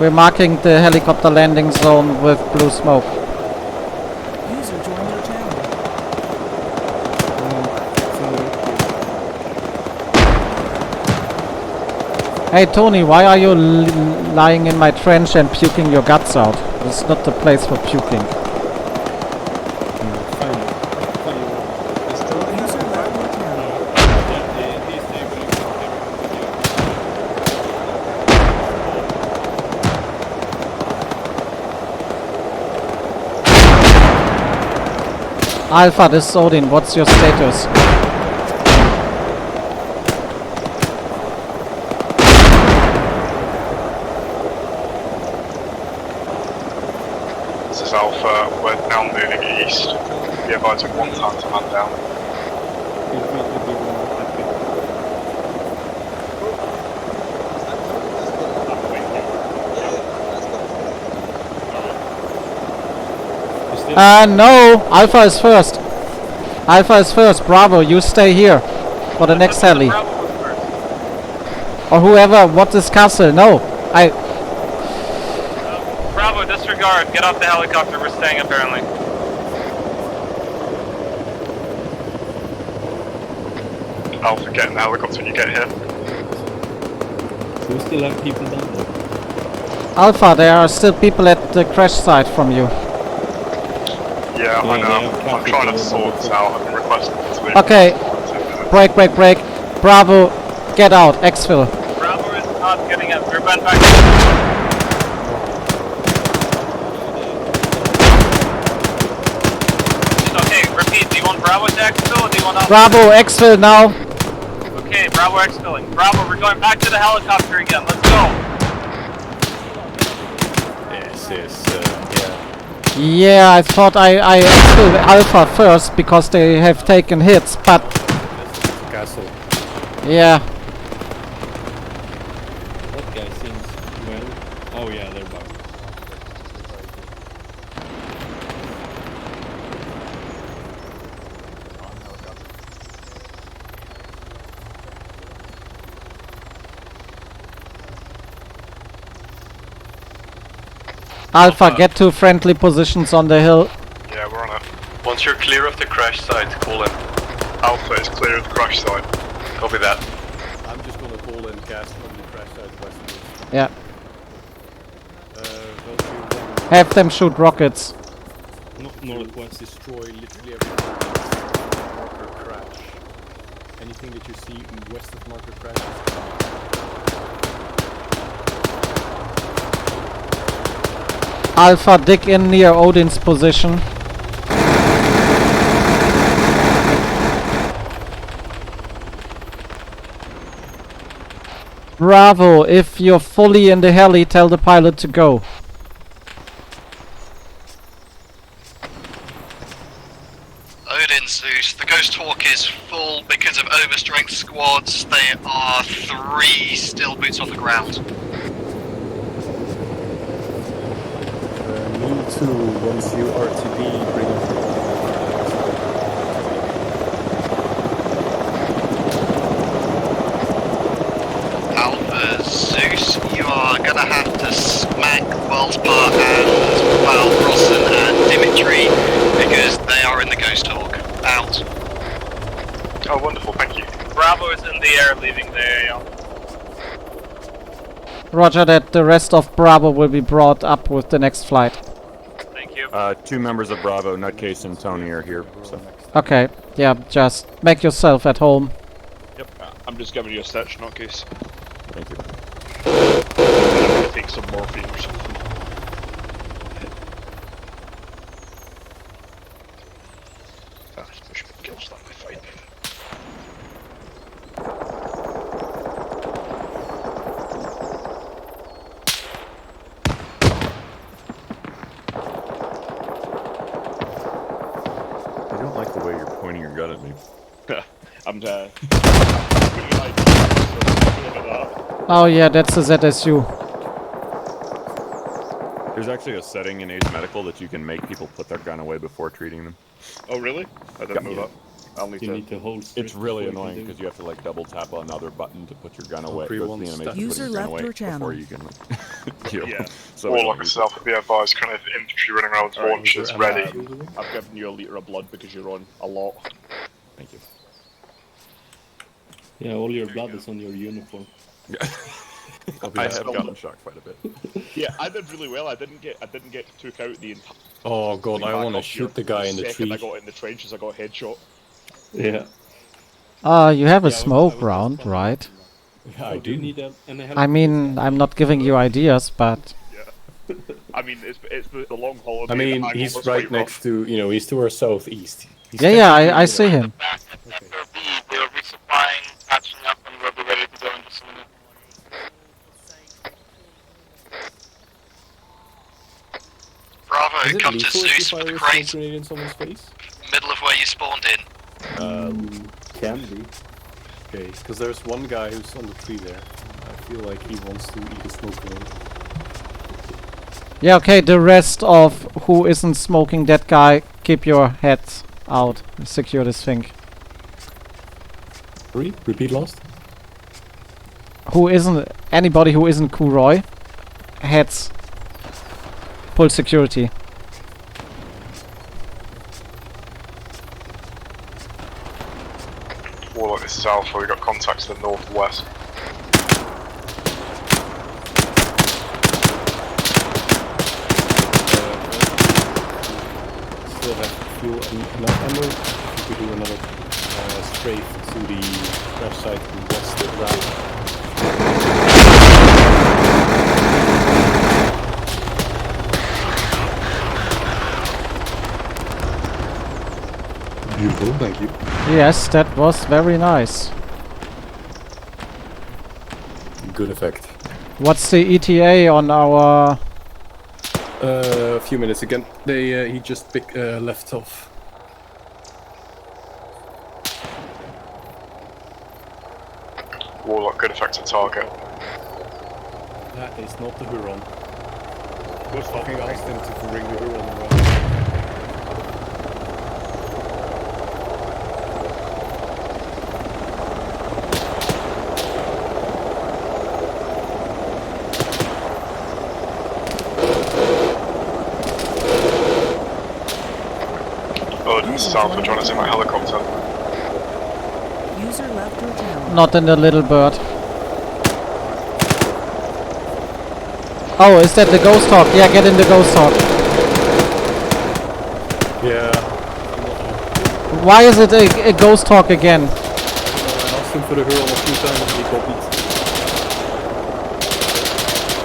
We're marking the helicopter landing zone with blue smoke. User joined your channel. Hey Tony, why are you lying in my trench and puking your guts out? This is not the place for puking. Alpha, this is Odin. What's your status? This is Alpha, we're now moving east. Be advised of 1 time to man down. No! Alpha is first. Alpha is first. Bravo, you stay here for the next heli. Or whoever, what is castle? No, Bravo, disregard. Get off the helicopter. We're staying apparently. Alpha, get in the helicopter when you get here. Do we still have people down there? Alpha, there are still people at the crash site from you. Yeah, I know. I'm trying to sort this out. I've been requesting to leave. Okay, break. Bravo, get out, exfil. Bravo is not getting up. We're back. Okay, repeat. Do you want Bravo to exfil or do you want Alpha? Bravo, exfil now. Okay, Bravo exfilling. Bravo, we're going back to the helicopter again. Let's go. Yes, Yeah, I thought I exfilled Alpha first because they have taken hits, but Castle. yeah. That guy seems well. Oh yeah, they're back. Alpha, get to friendly positions on the hill. Yeah, we're on it. Once you're clear of the crash site, call in. Alpha is clear of the crash site. Copy that. I'm just gonna call in Castle on the crash site west. Yeah. Valkyrie 1. Have them shoot rockets. Northwest. Destroy literally everything marker crash. Anything that you see west of marker crash is Alpha, dig in near Odin's position. Bravo, if you're fully in the heli, tell the pilot to go. Odin, Zeus, the Ghost Hawk is full because of overstrength squads. There are 3 still boots on the ground. Mule 2, once you RTB, bring up Alpha, Zeus, you are gonna have to smack Wellspar and Valbrossen and Dimitri because they are in the Ghost Hawk. Out. Oh, wonderful, thank you. Bravo is in the air, leaving the AO. Roger that, the rest of Bravo will be brought up with the next flight. Thank you. 2 members of Bravo, Nutcase and Tony are here. So. Okay, yeah, just make yourself at home. Yep, I'm just giving you a stitch, not case. Thank you. I'm gonna take some morphine or something. Push my kills down my fight. I don't like the way you're pointing your gun at me. I'm Oh yeah, that's a ZSU. There's actually a setting in Age Medical that you can make people put their gun away before treating them. Oh really? I didn't know that. I'll need You need to hold It's shift really before you annoying can do because you have to like double tap on another button to put your gun away. Go to the animation to put User your gun left away your channel. before you can. You know, Yeah. so Warlock itself, be advised, kind of infantry running around with launchers ready. I've given you a litre of blood because you're on a lot. Thank you. Yeah, all your blood is on your uniform. I have gotten shocked quite a bit. Yeah, I did really well. I didn't get took out the entire. Oh god, I want to shoot the guy in the tree. I got in the trenches, I got a headshot. Yeah. You have a smoke round, right? Yeah, I do. I mean, I'm not giving you ideas, but... Yeah. I mean, it's the long holiday. I mean, he's right next to, you know, he's to our southeast. He's Yeah, I see him. They're resupplying, patching up, and we'll be ready to go into some. Bravo, Is it come to lethal if you Zeus with fire the a crate. smoke grenade in someone's face? Middle of where you spawned in. Can be. Okay, because there's one guy who's on the tree there. I feel like he wants to eat a smoke grenade. Yeah, okay, the rest of who isn't smoking that guy, keep your heads out. Secure this thing. Repeat last? Anybody who isn't Kuroi, heads. Full security. Warlock, this is Alpha, we got contacts to the northwest. Still have fuel and enough ammo. If we do another strafe to the crash site and west the ground. Beautiful, thank you. Yes, that was very nice. Good effect. What's the ETA on our... A few minutes again. He just left off. Warlock, good effect to target. That is not the Huron. Who's fucking asked him to bring the Huron around? This is Alpha, join us in my helicopter. User left your channel. Not in the little bird. Oh, is that the Ghost Hawk? Yeah, get in the Ghost Hawk. Yeah. Why is it a Ghost Hawk again? I asked him for the Huron a few times and he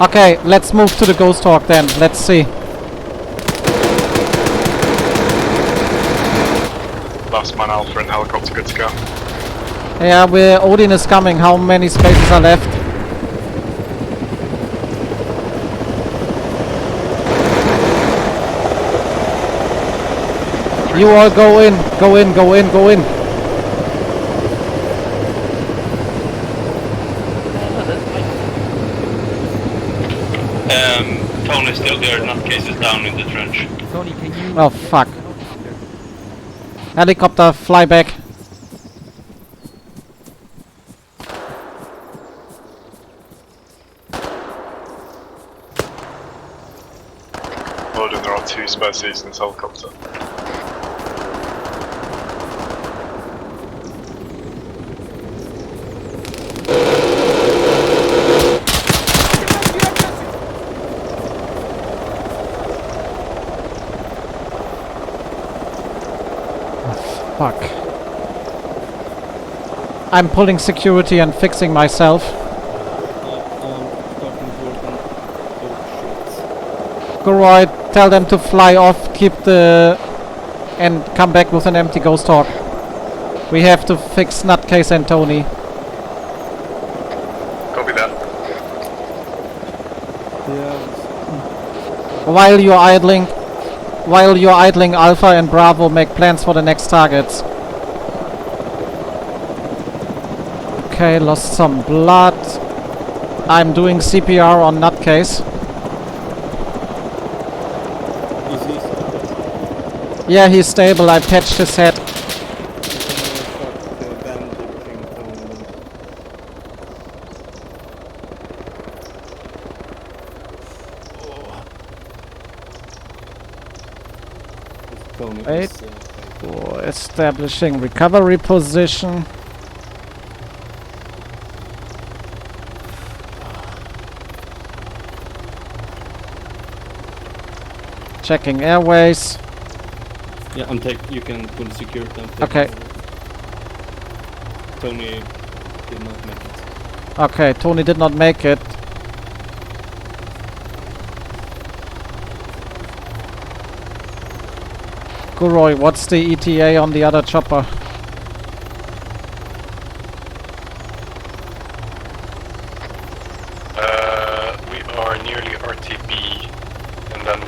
copied. Okay, let's move to the Ghost Hawk then. Let's see. Last man Alpha in helicopter, good to go. Yeah, Odin is coming. How many spaces are left? You all go in, go in, go in, go in. Tony's still there, nutcase is down in the trench. Tony, can you... Oh, fuck. Helicopter, fly back. Odin, there are 2 spare seats in this helicopter. Fuck. I'm pulling security and fixing myself. Goroid, tell them to fly off, keep the... and come back with an empty Ghost Hawk. We have to fix Nutcase and Tony. Copy that. While you're idling, Alpha and Bravo make plans for the next targets. Okay, lost some blood. I'm doing CPR on Nutcase. Yeah, he's stable. I patched his head. Tony Wait. is, Establishing recovery position. Checking airways. Yeah, you can full secure them. Okay. Tony did not make it. Okay, Tony did not make it. Guroi, what's the ETA on the other chopper? We are nearly RTB, and then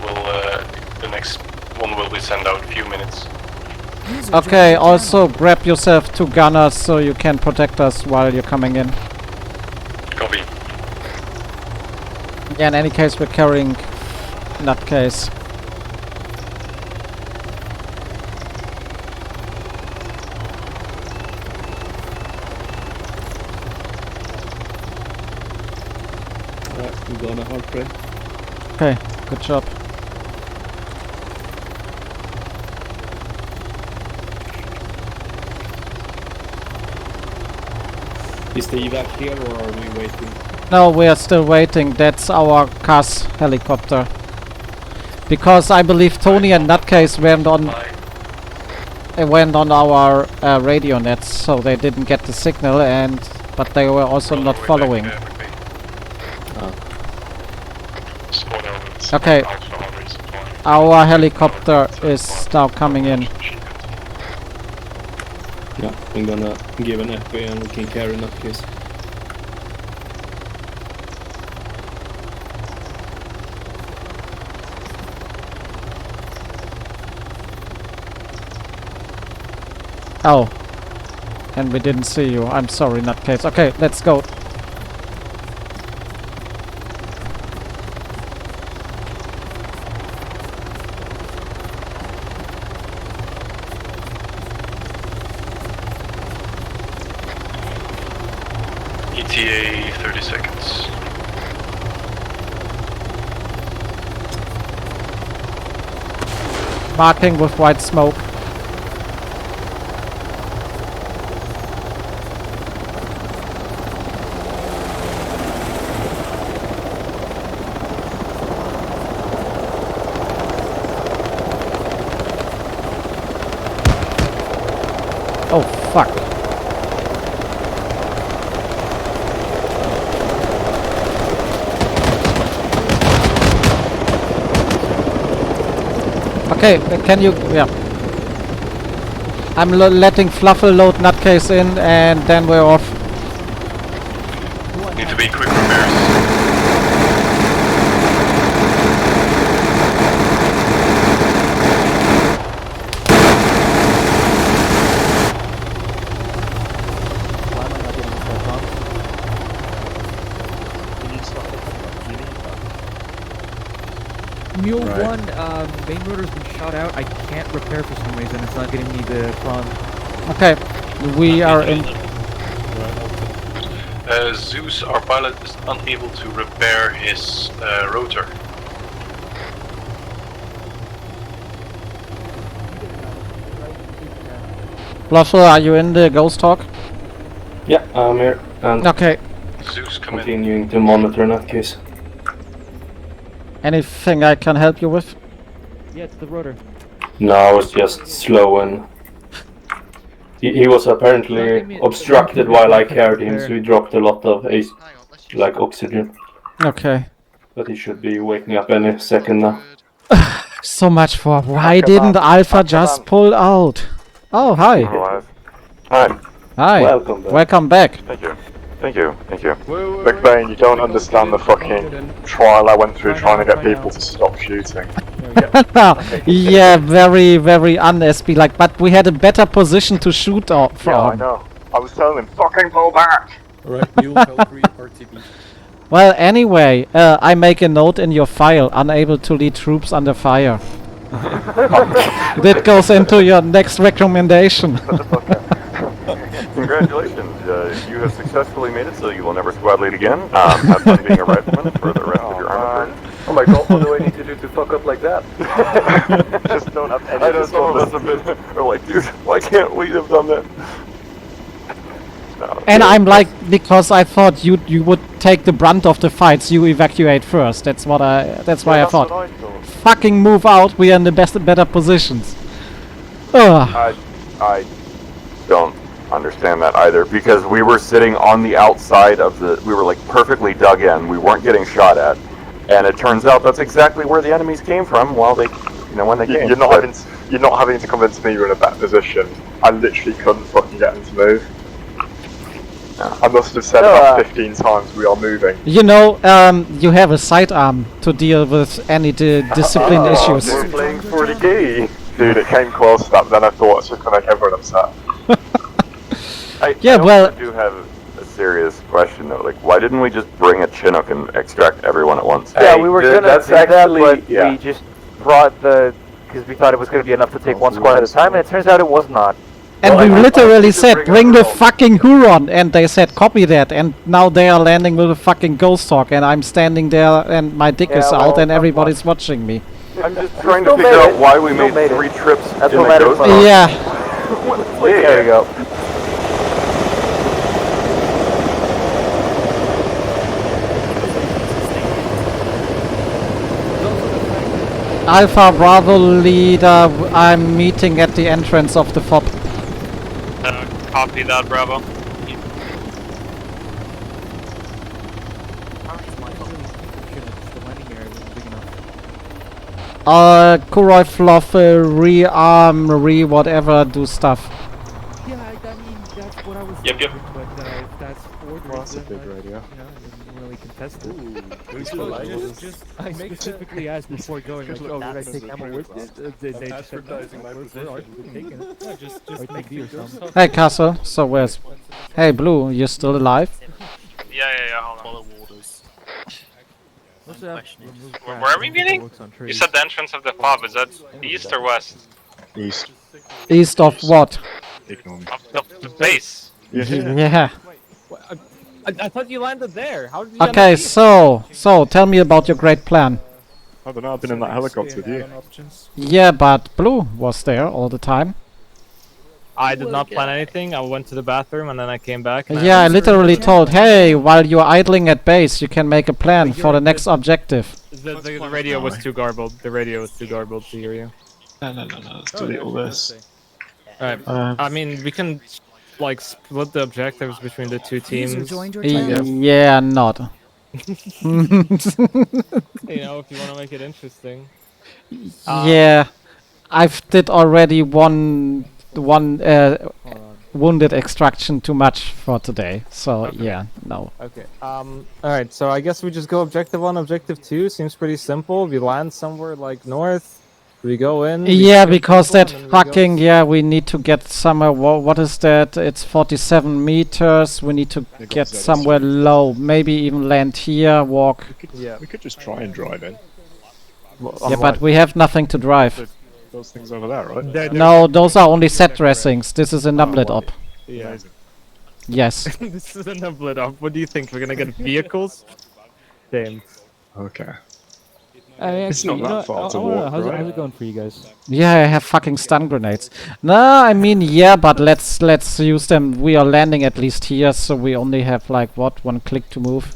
the next one will be sent out in a few minutes. Okay, also grab yourself 2 gunners so you can protect us while you're coming in. Copy. Yeah, in any case, we're carrying Nutcase. Alright, we're gonna hard prey. Okay, good job. Is the evac here or are we waiting? No, we are still waiting. That's our CAS helicopter. Because I believe Tony and Nutcase went on our radio nets, so they didn't get the signal, but they were also not following. Okay, our helicopter is now coming in. Yeah, I'm gonna give an FP and we can carry Nutcase. Oh. And we didn't see you. I'm sorry, Nutcase. Okay, let's go. ETA 30 seconds. Marking with white smoke. Oh, fuck. Okay, can you... yeah. I'm letting Fluffle load Nutcase in and then we're off. Need to be quick repairs. Mule 1, main rotor's been shot out. I can't repair for some reason. It's not getting me the prong. Okay, we are in... Zeus, our pilot, is unable to repair his rotor. Fluffle, are you in the ghost talk? Yeah, I'm here. And okay. Zeus, come continuing to monitor Nutcase. Anything I can help you with? Yeah, it's the rotor. No, I was just slow and... He was apparently obstructed while I carried him, so he dropped a lot of oxygen. Okay. But he should be waking up any second now. So much for why didn't Alpha just pull out? Oh, hi. Hi. Hi. Welcome back. Welcome back. Thank you. Thank you. Thank you. Big Bane, you don't understand the fucking trial I went through trying to get people to stop shooting. Yeah, very, very un-SB like, but we had a better position to shoot from. Yeah, I know. I was telling him, fucking pull back! Alright, Mule, Valkyrie, RTB. Well, anyway, I make a note in your file, unable to lead troops under fire. That goes into your next recommendation. Congratulations, you have successfully made it so you will never squad lead again. Have fun being a rifleman for the rest of your armor. Oh my god, what do I need to do to fuck up like that? Just don't have any can't we have done that? No, And I'm like, because I thought you would take the brunt of the fights, you evacuate first. That's why I thought. What I thought. Fucking move out, we are in the better positions. Ugh. I don't understand that either, because we were sitting on the outside of we were like perfectly dug in, we weren't getting shot at, and it turns out that's exactly where the enemies came from while they, when they came. You're not having to convince me you're in a bad position. I literally couldn't fucking get him to move. I must have said about 15 times we are moving. You have a sidearm to deal with any discipline issues. We're playing 40k. Dude, it came close to that, but then I thought it's just gonna make everyone upset. I do have a serious question though. Like, why didn't we just bring a Chinook and extract everyone at once? Yeah, we were gonna say that, but we just brought because we thought it was gonna be enough to take one squad at a time, and it turns out it was not. And we literally said, bring the fucking Huron, and they said, copy that, and now they are landing with a fucking Ghost Hawk, and I'm standing there, and my dick is out, and everybody's watching me. I'm just trying to figure out why we made 3 trips That's in what a matters Ghost most. Hawk. Yeah. There you go. Alpha Bravo leader, I'm meeting at the entrance of the FOB. Copy that, Bravo. Kuroi Fluff, rearm, whatever, do stuff. Yeah, I mean, that's what I was Yep. but if that's ordered, That's a then big idea. I didn't really contest it. I Make specifically asked before going, like, oh, did I take ammo with it? They just said, advertising my position. taking it. Yeah, just make B or something. Hey Castle, so where's... Hey Blue, you still alive? Yeah, hold on. Follow orders. Where are we meeting? You said the entrance of the FOB. Is that east or west? East. East of what? Of the base. Yeah. I thought you landed there. How did you Okay, so tell me about your great plan. I don't know, I've been in that helicopter with you. Yeah, but Blue was there all the time. I did not plan anything. I went to the bathroom and then I came back. And Yeah, I literally told, hey, while you're idling at base, you can make a plan for the next objective. The radio was too garbled. The radio was too garbled to hear you. No. Let's delete all this. Alright. I mean, we can like split the objectives between the two teams. Yeah, not. You know, if you want to make it interesting. Yeah, I've did already one wounded extraction too much for today. So Okay. yeah, no. Okay. Alright, so I guess we just go objective 1, objective 2. Seems pretty simple. We land somewhere like north. We go in. we Yeah, kill because people, that and then we fucking go. we need to get somewhere. What is that? It's 47 meters. We need to get somewhere low. Maybe even land here. Walk. We could just try and drive in. Yeah, but we have nothing to drive. Those things over there, right? No, those are only set dressings. This is a numblet op. Yeah. Yes. This is a numblet up. What do you think? We're gonna get vehicles? Damn. Okay. It's not that far to walk, how's right? it going for you guys? Yeah, I have fucking stun grenades. No, I mean yeah, but let's use them. We are landing at least here, so we only have like what, 1 click to move.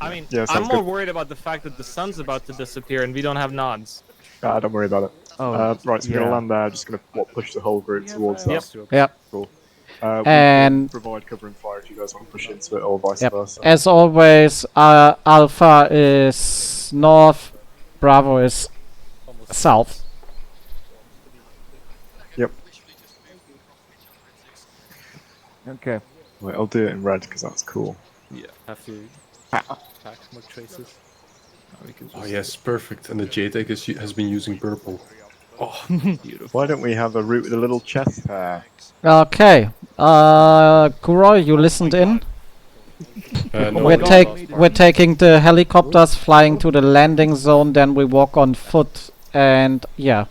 I mean, Yeah, I'm sounds more good. worried about the fact that the sun's about to disappear and we don't have nods. Don't worry about it. Right, so we're gonna yeah. land there, just gonna push the whole group towards that. Yep. Cool. And provide cover and fire if you guys want to push into it, or vice Yep. versa. As always, Alpha is north, Bravo is south. Yep. Okay. Wait, I'll do it in red because that's cool. Yeah, have to attack smoke traces. Oh yes, perfect. And the JTAG has been using purple. Oh, beautiful. Why don't we have a route with a little chest there? Okay. Kuroi, you listened in? No, We're taking the helicopters, flying to the landing zone, then we walk on foot, and yeah.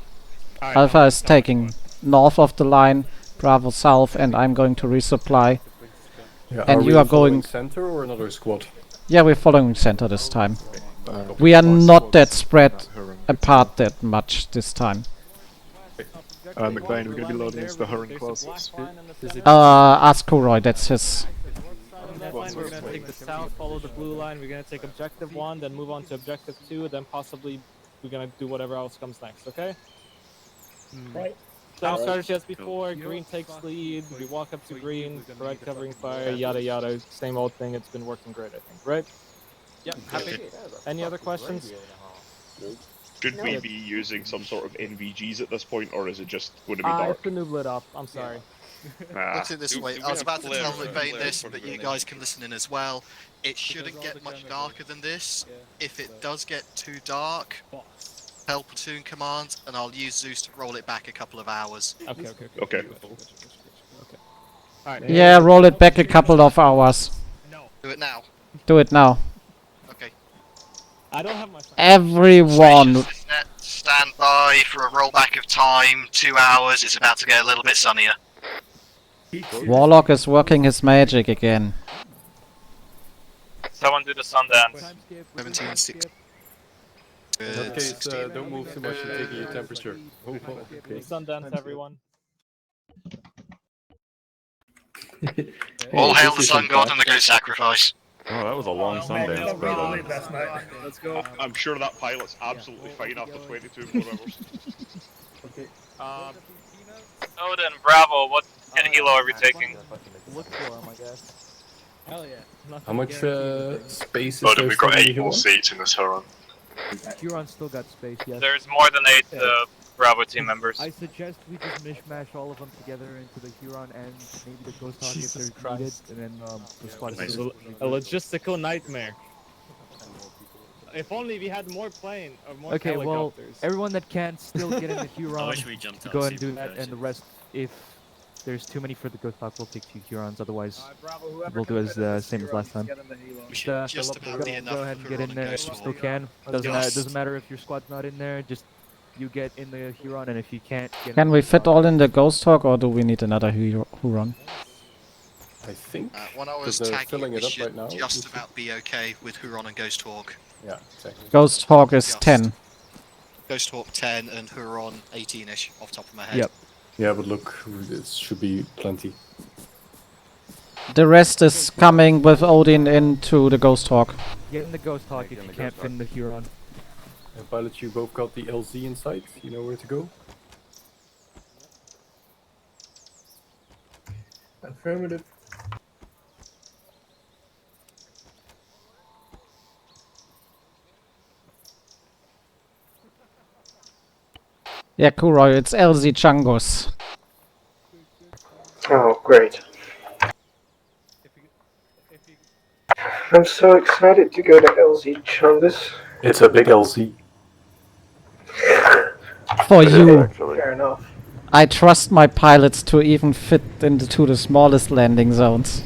Alpha is taking north of the line, Bravo south, and I'm going to resupply. Yeah, And we you are following going... center or another squad? Yeah, we're following center this time. We are not that spread apart that much this time. McLean, we're gonna be loading into the Huron closest. Ask Kuroy, that's his. That's fine. We're gonna take the south, follow the blue line. We're gonna take objective 1, then move on to objective 2, then possibly we're gonna do whatever else comes next. Okay? Right. Same strategy as before. Green takes lead. We walk up to green, provide covering fire, yada yada. Same old thing. It's been working great, I think. Right? Yeah. Happy. Any other questions? Should we be using some sort of NVGs at this point, or is it just going to be dark? It's the noob lit up. I'm sorry. Put it this way, I was about to tell McVeigh this, but you guys can listen in as well. It shouldn't get much darker than this. If it does get too dark, tell platoon command, and I'll use Zeus to roll it back a couple of hours. Okay. Alright. Yeah, roll it back a couple of hours. Do it now. Do it now. Okay. I don't have my. Everyone. Stand by for a rollback of time. 2 hours. It's about to get a little bit sunnier. Warlock is working his magic again. Someone do the Sundance. 17:16. In that case, don't move too much. You're taking your temperature. Oh, okay. Sundance, everyone. All hail the sun god and the goat sacrifice. Oh, that was a long Sundance, brother. Let's go. I'm sure that pilot's absolutely fine after 22 more hours. Okay. Odin, Bravo, what helo are we taking? Look for him, I guess. Hell yeah. How much space is But there we've got still in 8 the more Huron? seats in this Huron. Huron still got space, yes. There's more than 8 Bravo team members. I suggest we just mishmash all of them together into the Huron and maybe the Ghost Hawk if there's needed, and then the squad is A logistical nightmare. If only we had more plane or more Okay, well, helicopters. everyone that can still get in the Huron, wish we jumped go out ahead and do and that, and the rest, if there's too many for the Ghost Hawk, we'll take 2 Hurons, otherwise we'll do as same as last time. We should just about be enough Go ahead and get Huron in there if Ghost you still Hawk. can. Doesn't matter if your squad's not in there, just you get in the Huron, and if you can't get Can we fit all in the Ghost Hawk, or do we need another Huron? I think. When I was Because they're tagging, filling we it up should right now. just about be okay with Huron and Ghost Hawk. Yeah, exactly. Ghost Hawk is Just. 10. Ghost Hawk 10 and Huron 18-ish off the top of my head. Yep. Yeah, but look, this should be plenty. The rest is coming with Odin into the Ghost Hawk. Get in the Ghost Hawk if you can't fit in the Huron. And pilot, you both got the LZ in sight? You know where to go? Affirmative. Yeah, Kuroy, it's LZ Changos. Oh, great. I'm so excited to go to LZ Chungus. It's a big LZ. For you. Fair enough. I trust my pilots to even fit into the smallest landing zones.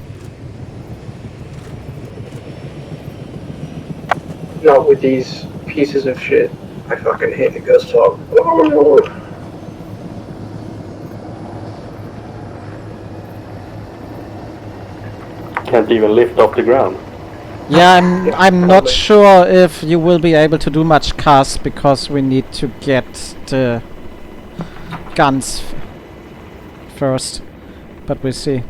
Not with these pieces of shit. I fucking hate the Ghost Hawk. Can't even lift off the ground. Yeah, I'm not sure if you will be able to do much cast because we need to get the guns first, but we'll see.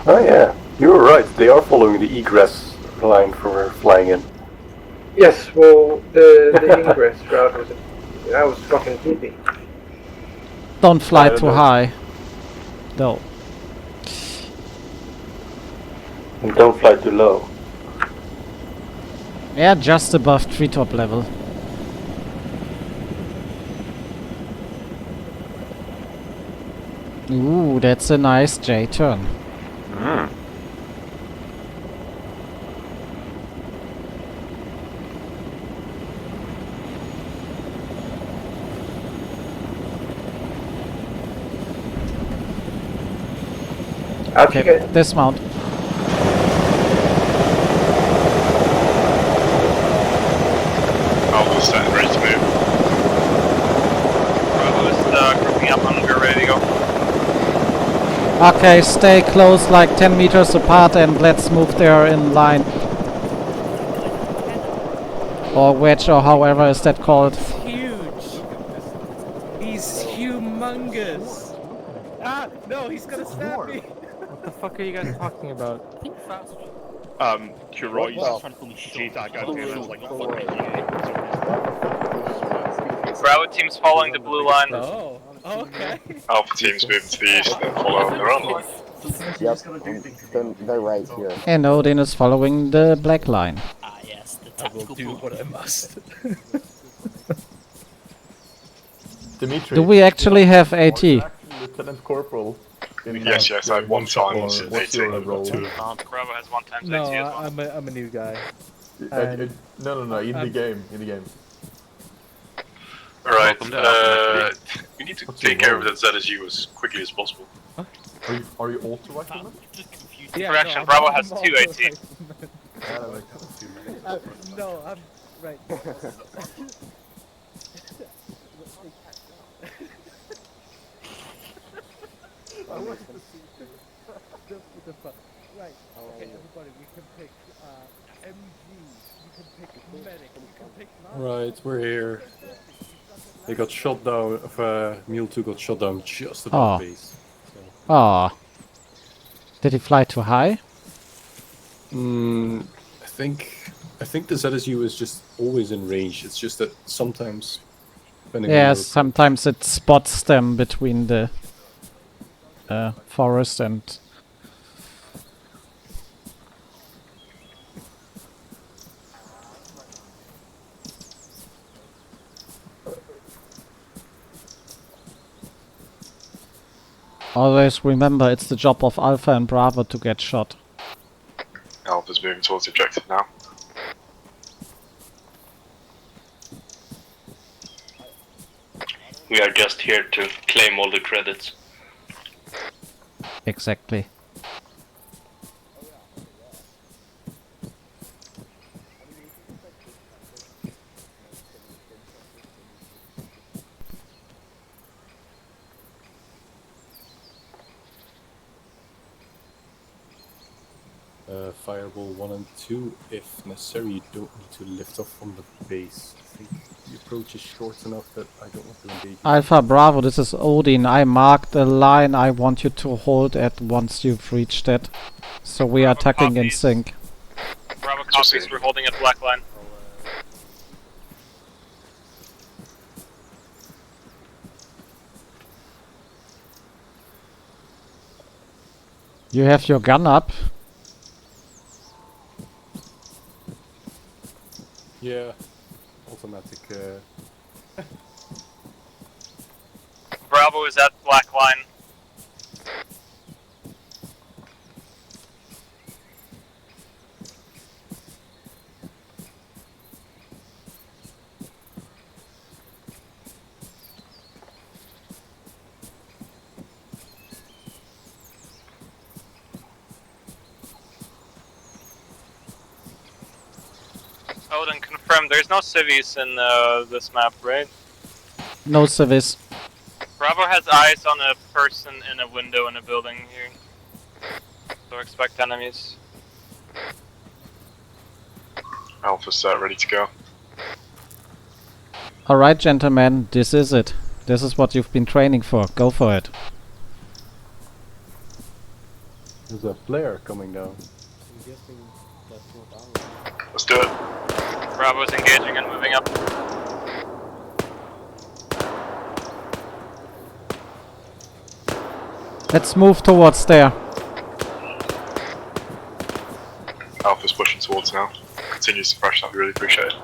Oh yeah, you were right. They are following the egress line from where we're flying in. Yes, well, the ingress route was that was fucking creepy. Don't fly too high. No. And don't fly too low. Yeah, just above treetop level. Ooh, that's a nice J-turn. Okay, dismount. Almost set, ready to move. Bravo is Okay, stay close, like 10 meters apart, and let's move there in line. Or wedge, or however is that called. Huge. He's humongous. Ah, no, he's gonna stab me. What the fuck are you guys talking about? Think fast. Kuroi's What JTAG antenna is like a fucking Bravo team's following the blue line. Oh, okay. Alpha team's moving to the east and follow their own line. Yep, they're right here. And Odin is following the black line. Ah, yes, the tactical do what I must. Dimitri. Do we actually have AT? Lieutenant Corporal. Yes, I had 1 times in What's 18. your role? Bravo has 1 times No, AT as well. I'm a new guy. No, in the game, Alright, Welcome to Alpha. we need to What's your take care of role? that ZSU as quickly as possible. Are you auto rifleman? Correction, Bravo has 2 AT. No, I'm right. Right. Okay, everybody, we can pick MG. You can pick medic. You can pick. Right, we're here. They got shot down. Mule 2 got shot down just above base. Ah. Did he fly too high? I think the ZSU is just always in range. It's just that sometimes. Yes, sometimes it spots them between the forest and. Always remember, it's the job of Alpha and Bravo to get shot. Alpha's moving towards the objective now. We are just here to claim all the credits. Exactly. Fireball 1 and 2, if necessary, you don't need to lift off from the base. I think the approach is short enough that I don't want to engage. Alpha Bravo, this is Odin. I marked a line I want you to hold at once you've reached it. So we are tucking in sync. Bravo copies, we're holding at black line. You have your gun up. Yeah, automatic. Bravo is at black line. Odin, confirm there's no civvies in this map, right? No civvies. Bravo has eyes on a person in a window in a building here. So expect enemies. Alpha's set, ready to go. Alright, gentlemen, this is it. This is what you've been training for. Go for it. There's a flare coming down. I'm guessing that's not ours. Let's do it. Bravo's engaging and moving up. Let's move towards there. Alpha's pushing towards now. Continue suppression, I'd really appreciate it.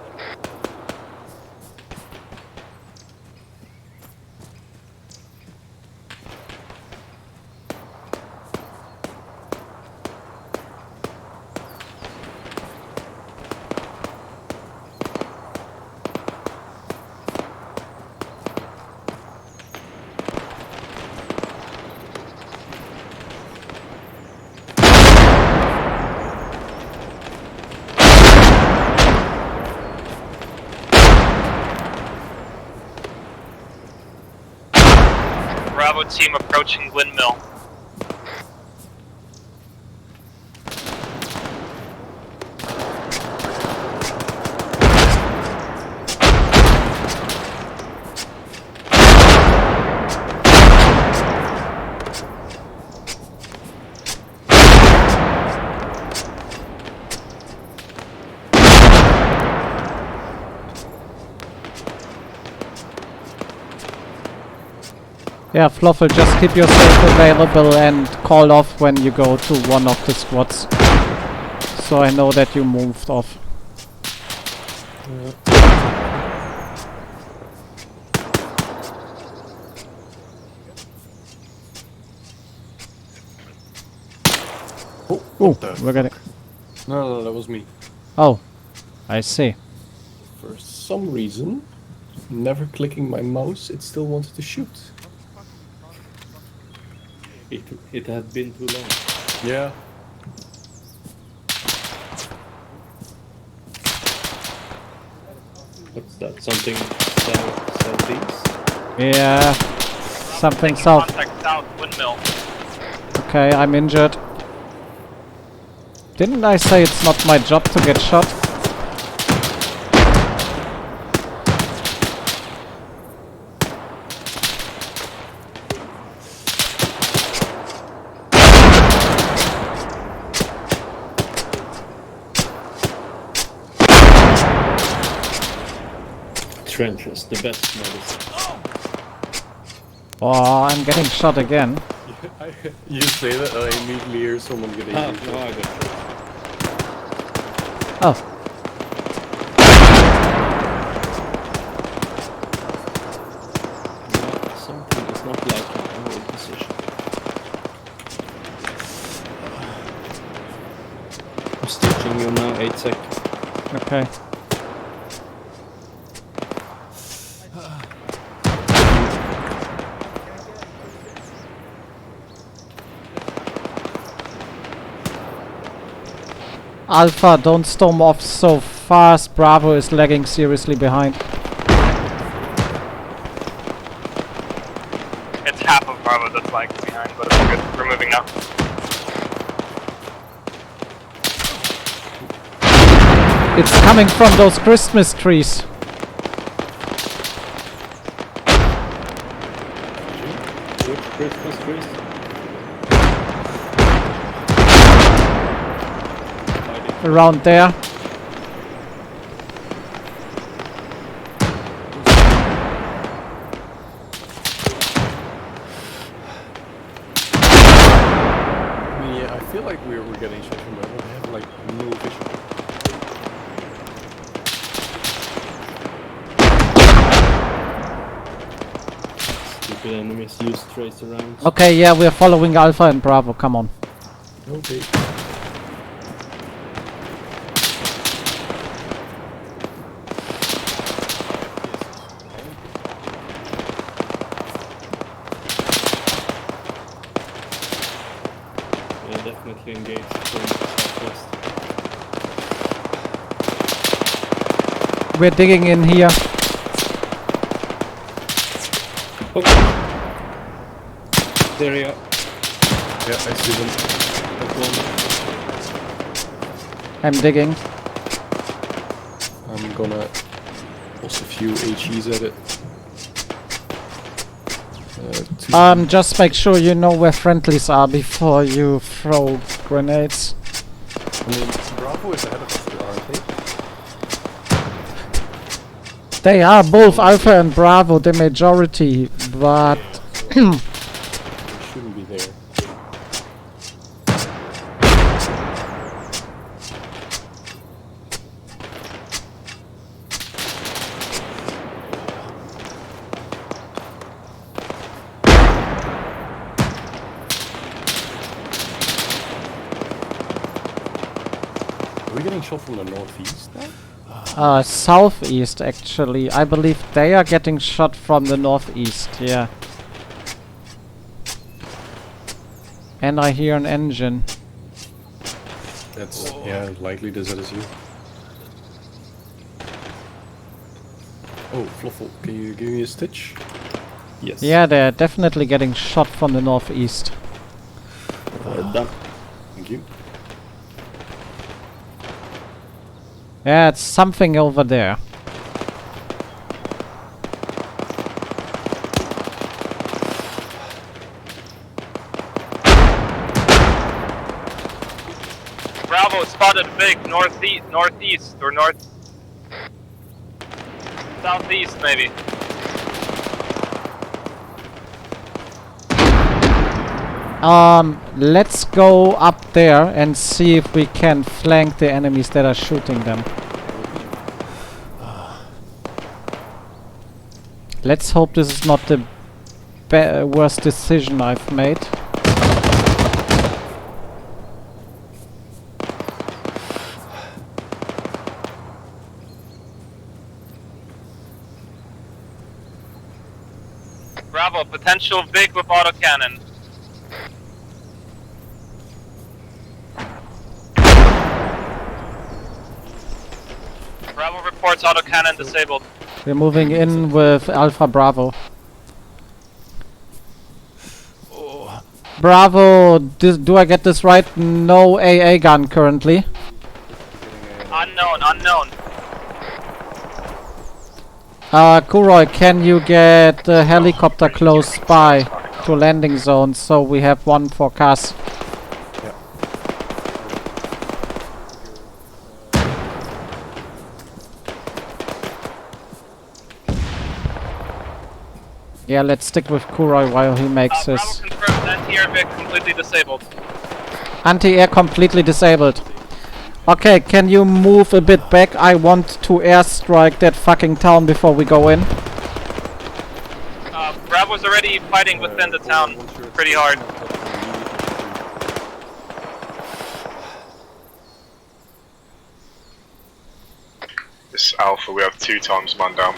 Bravo team approaching windmill. Yeah, Fluffle, just keep yourself available and call off when you go to one of the squads. So I know that you moved off. Oh, we're getting... No, that was me. Oh, I see. For some reason, never clicking my mouse, it still wanted to shoot. It had been too long. Yeah. What's that? Something southeast? Yeah, something south. Contact south windmill. Okay, I'm injured. Didn't I say it's not my job to get shot? Trenches, the best medicine. Oh, I'm getting shot again. You say that, I immediately hear someone getting no, I got shot. Oh. Something is not like my old position. I'm stitching you now, 8 seconds. Okay. Alpha, don't storm off so fast. Bravo is lagging seriously behind. It's half of Bravo that's lagging behind, but it's good. We're moving now. It's coming from those Christmas trees. Which Christmas trees? Around there. Yeah, I feel like we're getting shot from there, but I have like no vision. Stupid enemies use tracer rounds. Okay, yeah, we're following Alpha and Bravo. Come on. Okay. Yeah, definitely engaged from the southwest. We're digging in here. Okay. There you are. Yeah, I see them. I'm digging. I'm gonna toss a few HEs at it. Just make sure you know where friendlies are before you throw grenades. I mean, Bravo is ahead of us, aren't they? They are both Alpha and Bravo, the majority, but... They shouldn't be there. Are we getting shot from the northeast now? Southeast, actually. I believe they are getting shot from the northeast, yeah. And I hear an engine. That's, yeah, likely the ZSU. Oh, Fluffle, can you give me a stitch? Yes. Yeah, they're definitely getting shot from the northeast. Done. Thank you. Yeah, it's something over there. Bravo spotted big northeast or southeast maybe. Let's go up there and see if we can flank the enemies that are shooting them. Let's hope this is not the worst decision I've made. Bravo, potential big with autocannon. Bravo reports autocannon disabled. We're moving in with Alpha Bravo. Bravo, do I get this right? No AA gun currently. Unknown. Kuroi, can you get the helicopter close by to landing zone so we have one for CAS? Yeah, let's stick with Kuroi while he makes his... Bravo confirmed anti-air Vic completely disabled. Anti-air completely disabled. Okay, can you move a bit back? I want to airstrike that fucking town before we go in. Bravo's already fighting within the town pretty hard. This Alpha, we have 2 times man down.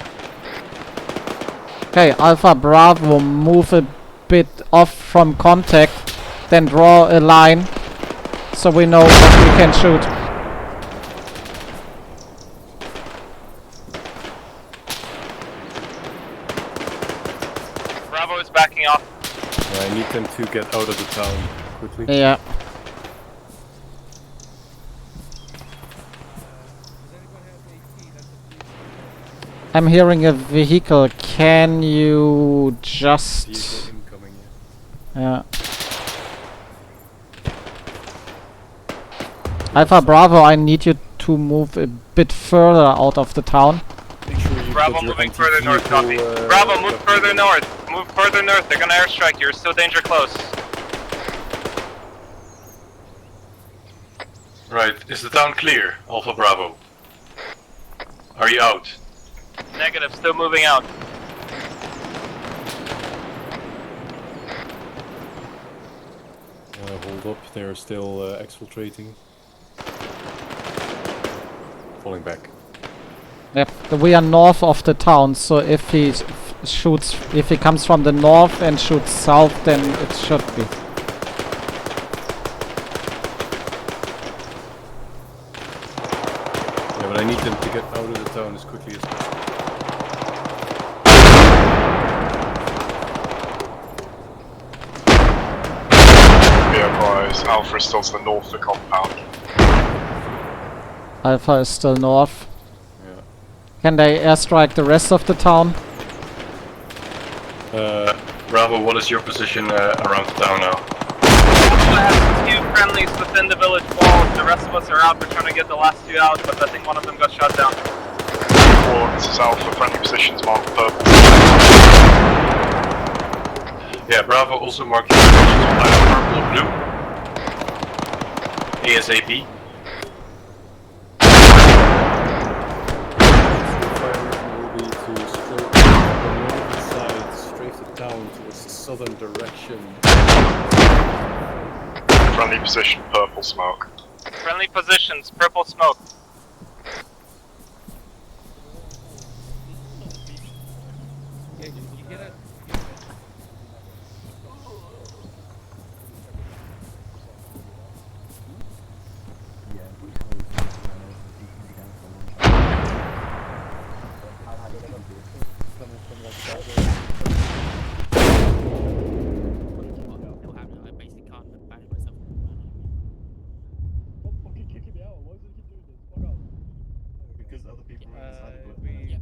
Okay, Alpha Bravo, move a bit off from contact, then draw a line so we know what we can shoot. Bravo is backing off. I need them to get out of the town quickly. Yeah. I'm hearing a vehicle. Can you just... Incoming, yeah. Alpha Bravo, I need you to move a bit further out of the town. Bravo moving further north, copy. Bravo, move further north. Move further north, they're gonna airstrike you, you're still danger close. Right, is the town clear, Alpha Bravo? Are you out? Negative, still moving out. Hold up, they're still exfiltrating. Falling back. Yep, we are north of the town, so if he shoots, if he comes from the north and shoots south, then it should be. Yeah, but I need them to get out of the town as quickly as possible. Be advised, Alpha is still to the north of the compound. Alpha is still north. Yeah. Can they airstrike the rest of the town? Bravo, what is your position around the town now? Alpha has 2 friendlies within the village walls. The rest of us are out. We're trying to get the last 2 out, but I think one of them got shot down. This is Alpha, friendly positions marked purple. Yeah, Bravo also marked your positions on either purple or blue. ASAP. Will be to stroke the northern side, straight down towards the southern direction. Friendly position, purple smoke. Friendly positions, purple smoke.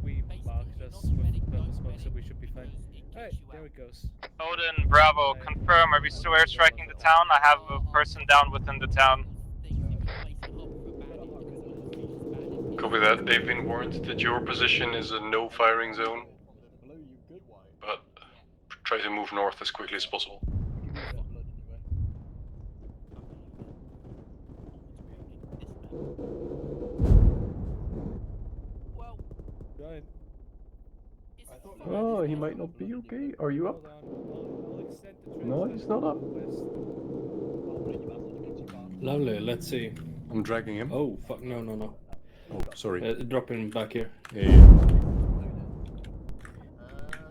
We marked us with purple smoke, so we should be fine. Alright, there it goes. Odin, Bravo, confirm. Are we still airstriking the town? I have a person down within the town. Copy that. They've been warned that your position is a no firing zone. But try to move north as quickly as possible. Oh, he might not be okay. Are you up? No, he's not up. Lovely, let's see. I'm dragging him. Oh, fuck, no. Oh, sorry. Drop him back here. Yeah.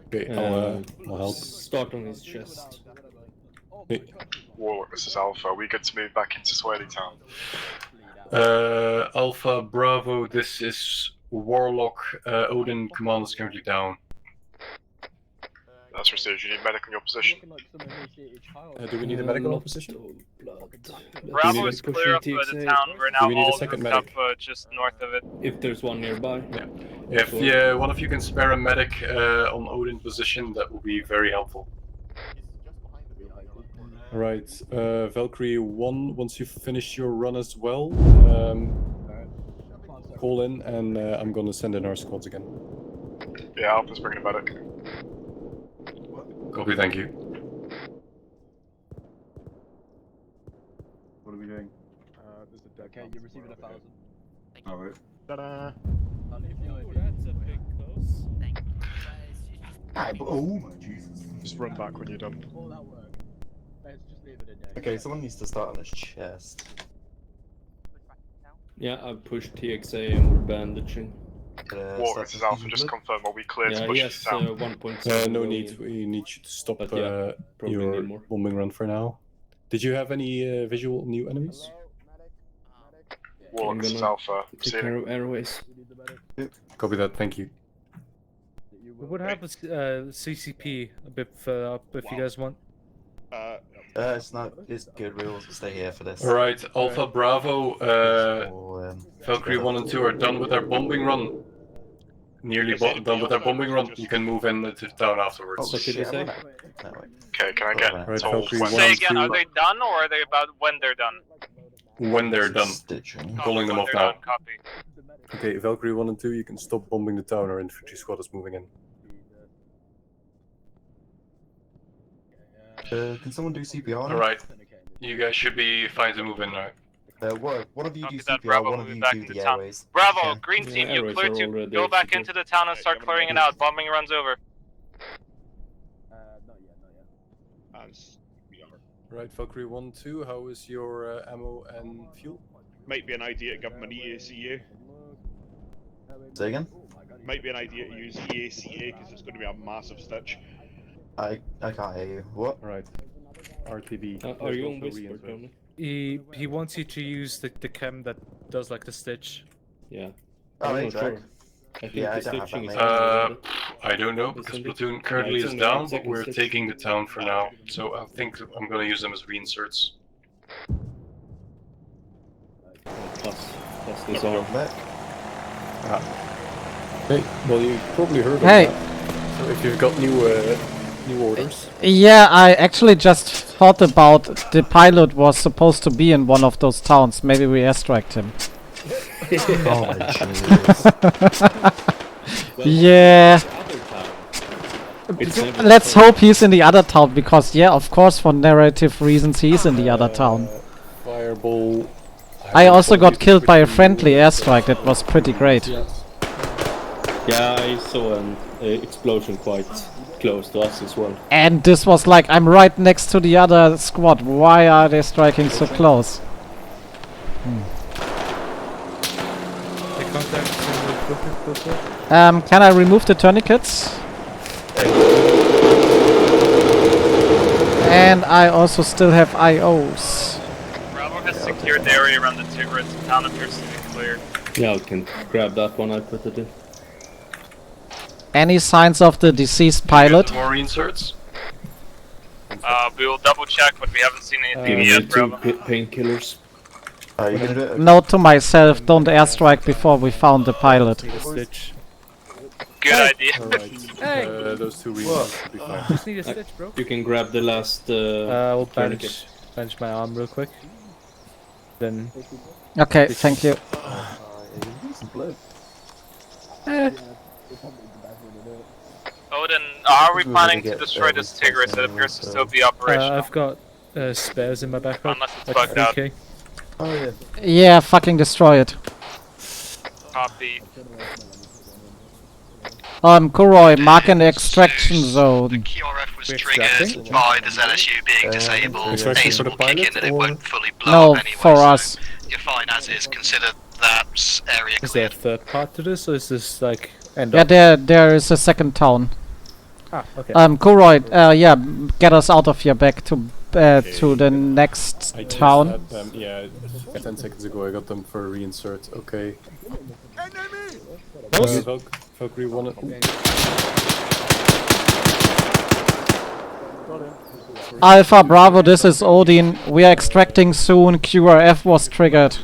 Okay, I'll help. Start on his chest. Hey. Warlock, this is Alpha. We good to move back into Swirly Town? Alpha Bravo, this is Warlock. Odin command is currently down. That's received. You need medic in your position. Do we need a medic in our position? Bravo is clear of the town. We're now all hooked up just north of it. If there's one nearby. Yeah. If one of you can spare a medic on Odin position, that will be very helpful. Right, Valkyrie 1, once you finish your run as well, call in and I'm gonna send in our squads again. Yeah, Alpha's bringing a medic. Copy, thank you. What are we doing? Okay, you're receiving 1,000. Alright. Ta-da! That's a big close. Oh my Jesus. Just run back when you're done. All that work. Let's just leave it in there. Okay, someone needs to start on his chest. Yeah, I've pushed TXA and we're bandaging. Warlock, this is Alpha. Just confirm, are we clear to push this out? 1.7 no need, we need you to stop yeah, your bombing run for now. Did you have any visual new enemies? Warlock, this is Alpha. Take care of airways. Copy that, thank you. We would have a CCP a bit further up if you guys want. It's not. It's good. We'll stay here for this. Alright, Alpha Bravo, Valkyrie 1 and 2 are done with their bombing run. Nearly done with their bombing run. You can move into town afterwards. What did you say? Okay, can I get Right, Valkyrie 1 Say and again, 2. are they done or are they about when they're done? When they're done. Calling them off now. Copy. Okay, Valkyrie 1 and 2, you can stop bombing the town. Our infantry squad is moving in. Can someone do CPR? Alright, you guys should be fine to move in now. One of you do that, CPR, Bravo, one of moving you back do into the town. airways. Bravo, Yeah. green team, you airways clear are to already go back secured. into the town and start clearing it out. Bombing runs over. Not yet. Right, Valkyrie 1 2, how is your ammo and fuel? Might be an idea to give him an EACA. Say again? Might be an idea to use EACA because it's going to be a massive stitch. I can't hear you. What? Right. RTB. Are you on Whisper, Tony? He wants you to use the chem that does like the stitch. Yeah. Oh, I'm hey, not Drag. sure. I think Yeah, I the don't have stitching that, is mate. I don't know, because Platoon currently is down, but we're taking the town for now. So I think I'm gonna use them as reinserts. Plus this arm. Hey, well you probably heard of Hey. that. So if you've got new orders. Yeah, I actually just thought about the pilot was supposed to be in one of those towns. Maybe we airstriked him. Oh my Jesus. Yeah. Let's hope he's in the other town, because yeah, of course, for narrative reasons, he's in the other town. Fireball. I also got killed by a friendly airstrike. That was pretty great. Yeah, I saw an explosion quite close to us as well. And this was like, I'm right next to the other squad. Why are they striking so close? Can I remove the tourniquets? And I also still have IOs. Bravo has secured the area around the Tigris. The town appears to be clear. Yeah, I can grab that one. I put it in. Any signs of the deceased pilot? More reinserts? We will double check, but we haven't seen anything yet, Two Bravo. painkillers. You gonna do it? Note to myself, don't airstrike before we found the pilot. Good idea. Hey! Those two reinserts should be fine. Just need a stitch, bro. You can grab the last. I'll tourniquet. bench my arm real quick. Then. Okay, thank you. Odin, how are we planning to destroy this Tigris? It appears to still be operational. I've got spares in my backpack. Unless it's like bugged out. 3K. Oh yeah. Yeah, fucking destroy it. Copy. Kuroi, mark an extraction zone. QRF was triggered by the ZSU being disabled. Extraction Ace for the will kick pilot, in and it or- won't fully blow No, up anyway, for so us. you're fine as is. Consider that area Is there a cleared. third part to this, or is this like end Yeah, up? there is a second town. Ah, okay. Kuroi, yeah, get us out of here back to the next I just town. had them, yeah, 10 seconds ago I got them for a reinsert, okay. Valkyrie wanted... Alpha Bravo, this is Odin. We are extracting soon. QRF was triggered.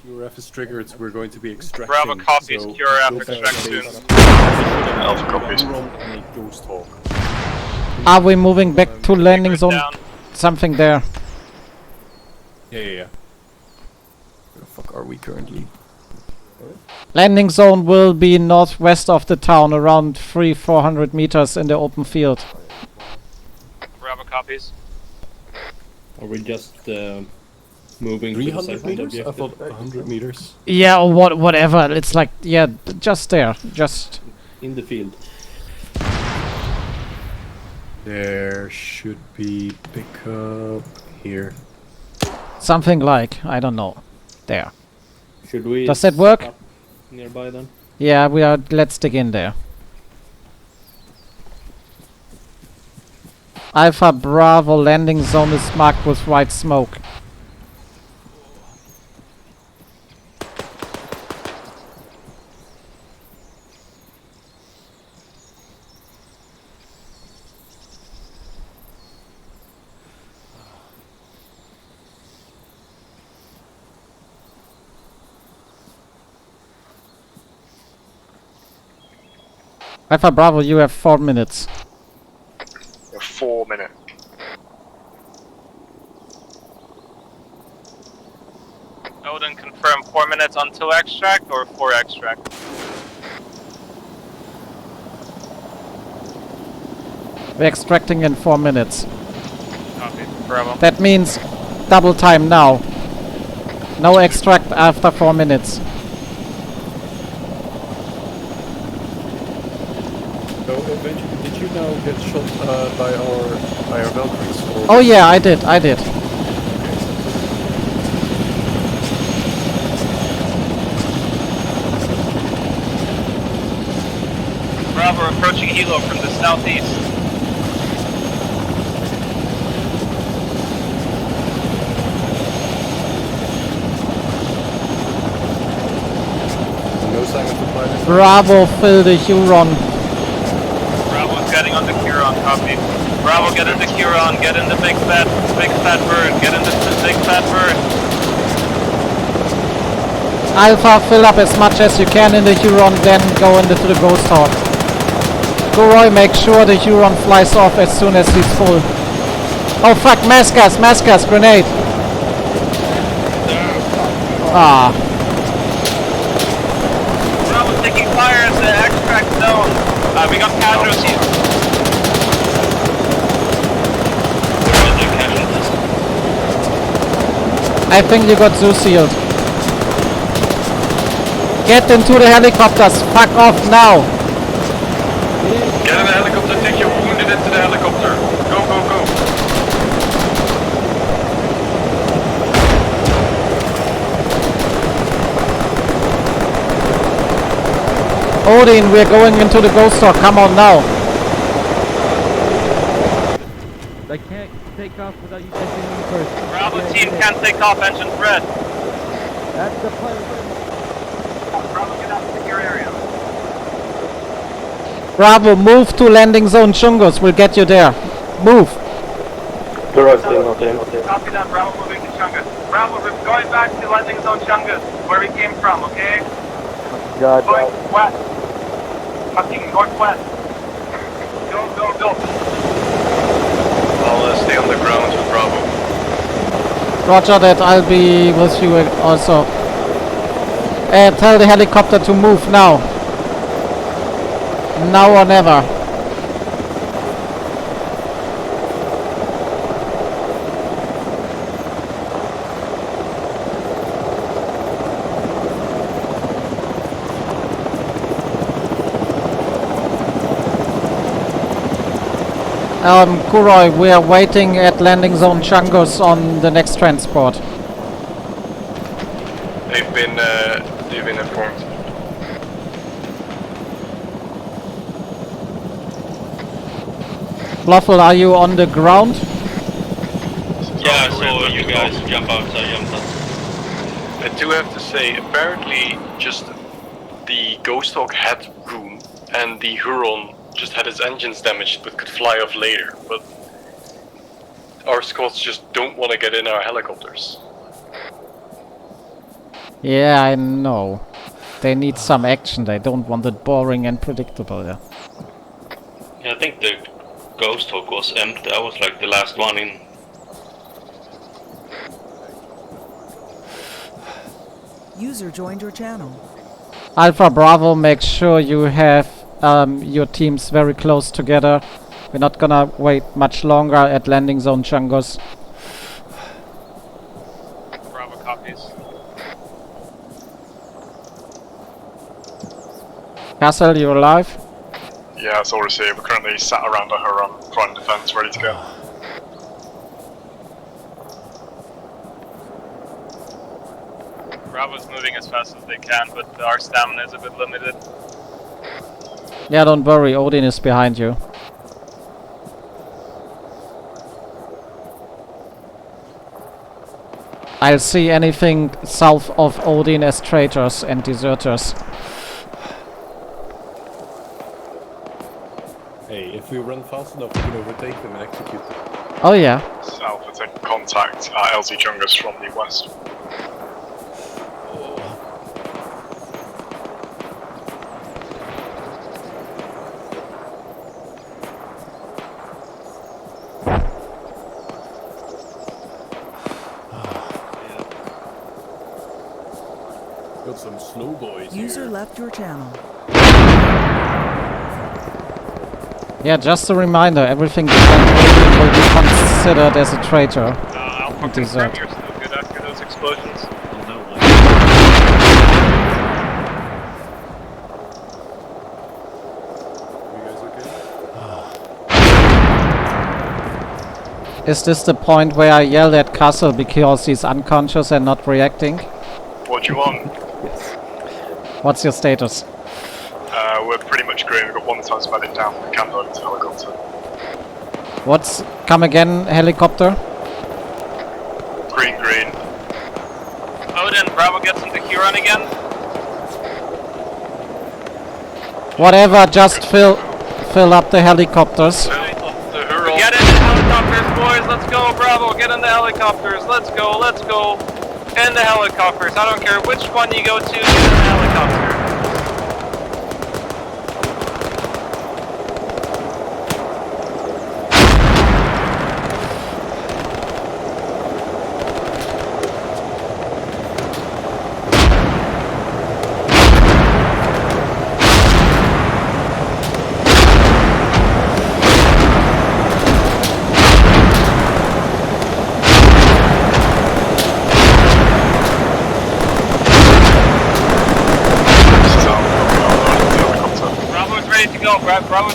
QRF is triggered, we're going to be extracting. Bravo copies, so QRF go back extract to soon. base. Alpha copies. Run on a ghost hawk. Are we moving back to landing zone? down. Something there. Yeah. Where the fuck are we currently? Landing zone will be northwest of the town, around 300-400 meters in the open field. Bravo copies. Are we just moving to the 300 second meters? I objective? thought 100 meters. Yeah, or whatever. It's like, yeah, just there. Just... In the field. There should be pickup here. Something like, I don't know. There. Should we Does that set work? up nearby then? Yeah, let's dig in there. Alpha Bravo landing zone is marked with white smoke. Alpha Bravo, you have 4 minutes. 4 minutes. Odin, confirm 4 minutes until extract or for extract? We're extracting in 4 minutes. Copy. Bravo. That means double time now. No extract after 4 minutes. So eventually, did you now get shot by our Valkyries? Or Oh yeah, I did. Bravo, approaching helo from the southeast. No sign of the pilot? Bravo, fill the Huron. Bravo's getting on the Huron, copy. Bravo, get into Huron, get in the big fat bird, get into the big fat bird. Alpha, fill up as much as you can in the Huron, then go into the Ghost Hawk. Kuroi, make sure the Huron flies off as soon as he's full. Oh fuck, mass gas, grenade. Ah. Bravo's taking fire at the extract zone. We got casualties. I think you got zoo sealed. Get into the helicopters, fuck off now. Get in the helicopter, take your wounded into the helicopter. Go, go, go. Odin, we're going into the Ghost Hawk, come on now. I can't take off without you guys getting me first. Bravo team can't take off, engine threat. That's the plan. Bravo, get out to your area. Bravo, move to landing zone Chungos, we'll get you there. Move. Still not in. Copy that, Bravo moving to Chungus. Bravo, we're going back to landing zone Chungus, where we came from, okay? God, Going west. Fucking northwest. Go, go, go. I'll stay on the ground with Bravo. Roger that, I'll be with you also. Tell the helicopter to move now. Now or never. Kuroi, we are waiting at landing zone Changos on the next transport. They've been informed. Fluffle, are you on the ground? Yeah, I saw you guys jump out, so I jumped out. I do have to say, apparently just the Ghost Hawk had room and the Huron just had its engines damaged but could fly off later, but our squads just don't want to get in our helicopters. Yeah, I know. They need some action, they don't want it boring and predictable, yeah. Yeah, I think the Ghost Hawk was empty. I was like the last one in. User joined your channel. Alpha Bravo, make sure you have your teams very close together. We're not gonna wait much longer at landing zone Changos. Bravo copies. Castle, you alive? Yeah, it's all received. We're currently sat around a Huron front defense, ready to go. Bravo's moving as fast as they can, but our stamina is a bit limited. Yeah, don't worry, Odin is behind you. I'll see anything south of Odin as traitors and deserters. Hey, if we run fast enough, we can overtake them and execute them. Oh yeah. Alpha, take contact at LZ Chungus from the west. Got some slow boys User here. left your channel. Yeah, just a reminder, everything will be considered as a traitor. Alpha, confirm you're still good after those explosions. Is this the point where I yelled at Castle because he's unconscious and not reacting? What do you want? What's your status? We're pretty much green. We've got one times medic down. We can load into helicopter. What's... come again, helicopter? Green, green. Odin, Bravo gets into Huron again. Whatever, just fill up the helicopters. Get in the helicopters, boys. Let's go, Bravo. Get in the helicopters. Let's go. Let's go. In the helicopters. I don't care which one you go to. Get in the helicopter.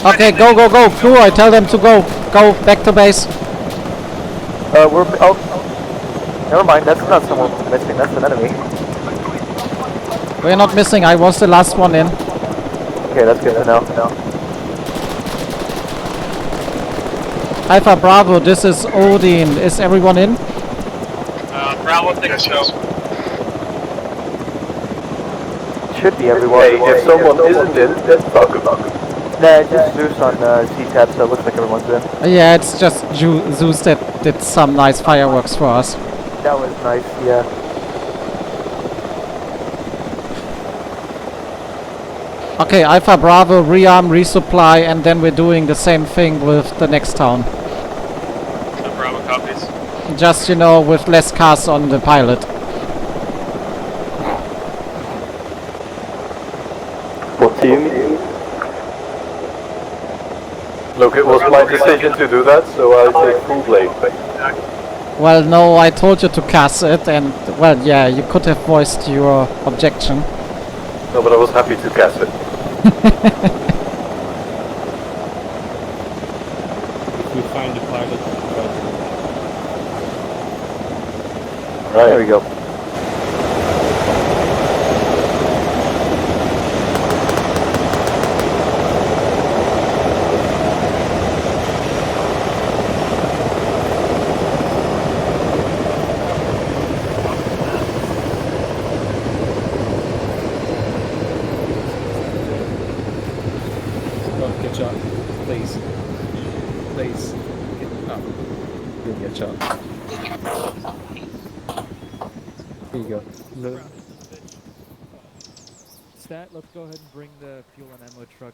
Okay, go, go, go! Crew, I tell them to go! Go, back to base! We're... oh... Never mind, that's not someone missing, that's an enemy. We're not missing, I was the last one in. Okay, that's good to know. Alpha Bravo, this is Odin. Is everyone in? Bravo thinks so. Should be everyone. Hey, if someone isn't in, then talk about it. Nah, just Zeus on C-Tab, so it looks like everyone's in. Yeah, it's just Zeus that did some nice fireworks for us. That was nice, yeah. Okay, Alpha Bravo, rearm, resupply, and then we're doing the same thing with the next town. Bravo copies. Just, you know, with less cars on the pilot. What do you mean? Look, it was my decision to do that, so I take full blame. Well, no, I told you to cast it, and, well, yeah, you could have voiced your objection. No, but I was happy to cast it. If we pilot. Right. There we go. Oh, get shot. Please. Please. Get up. You'll get shot. Here you go. Stat, let's go ahead and bring the fuel and ammo truck.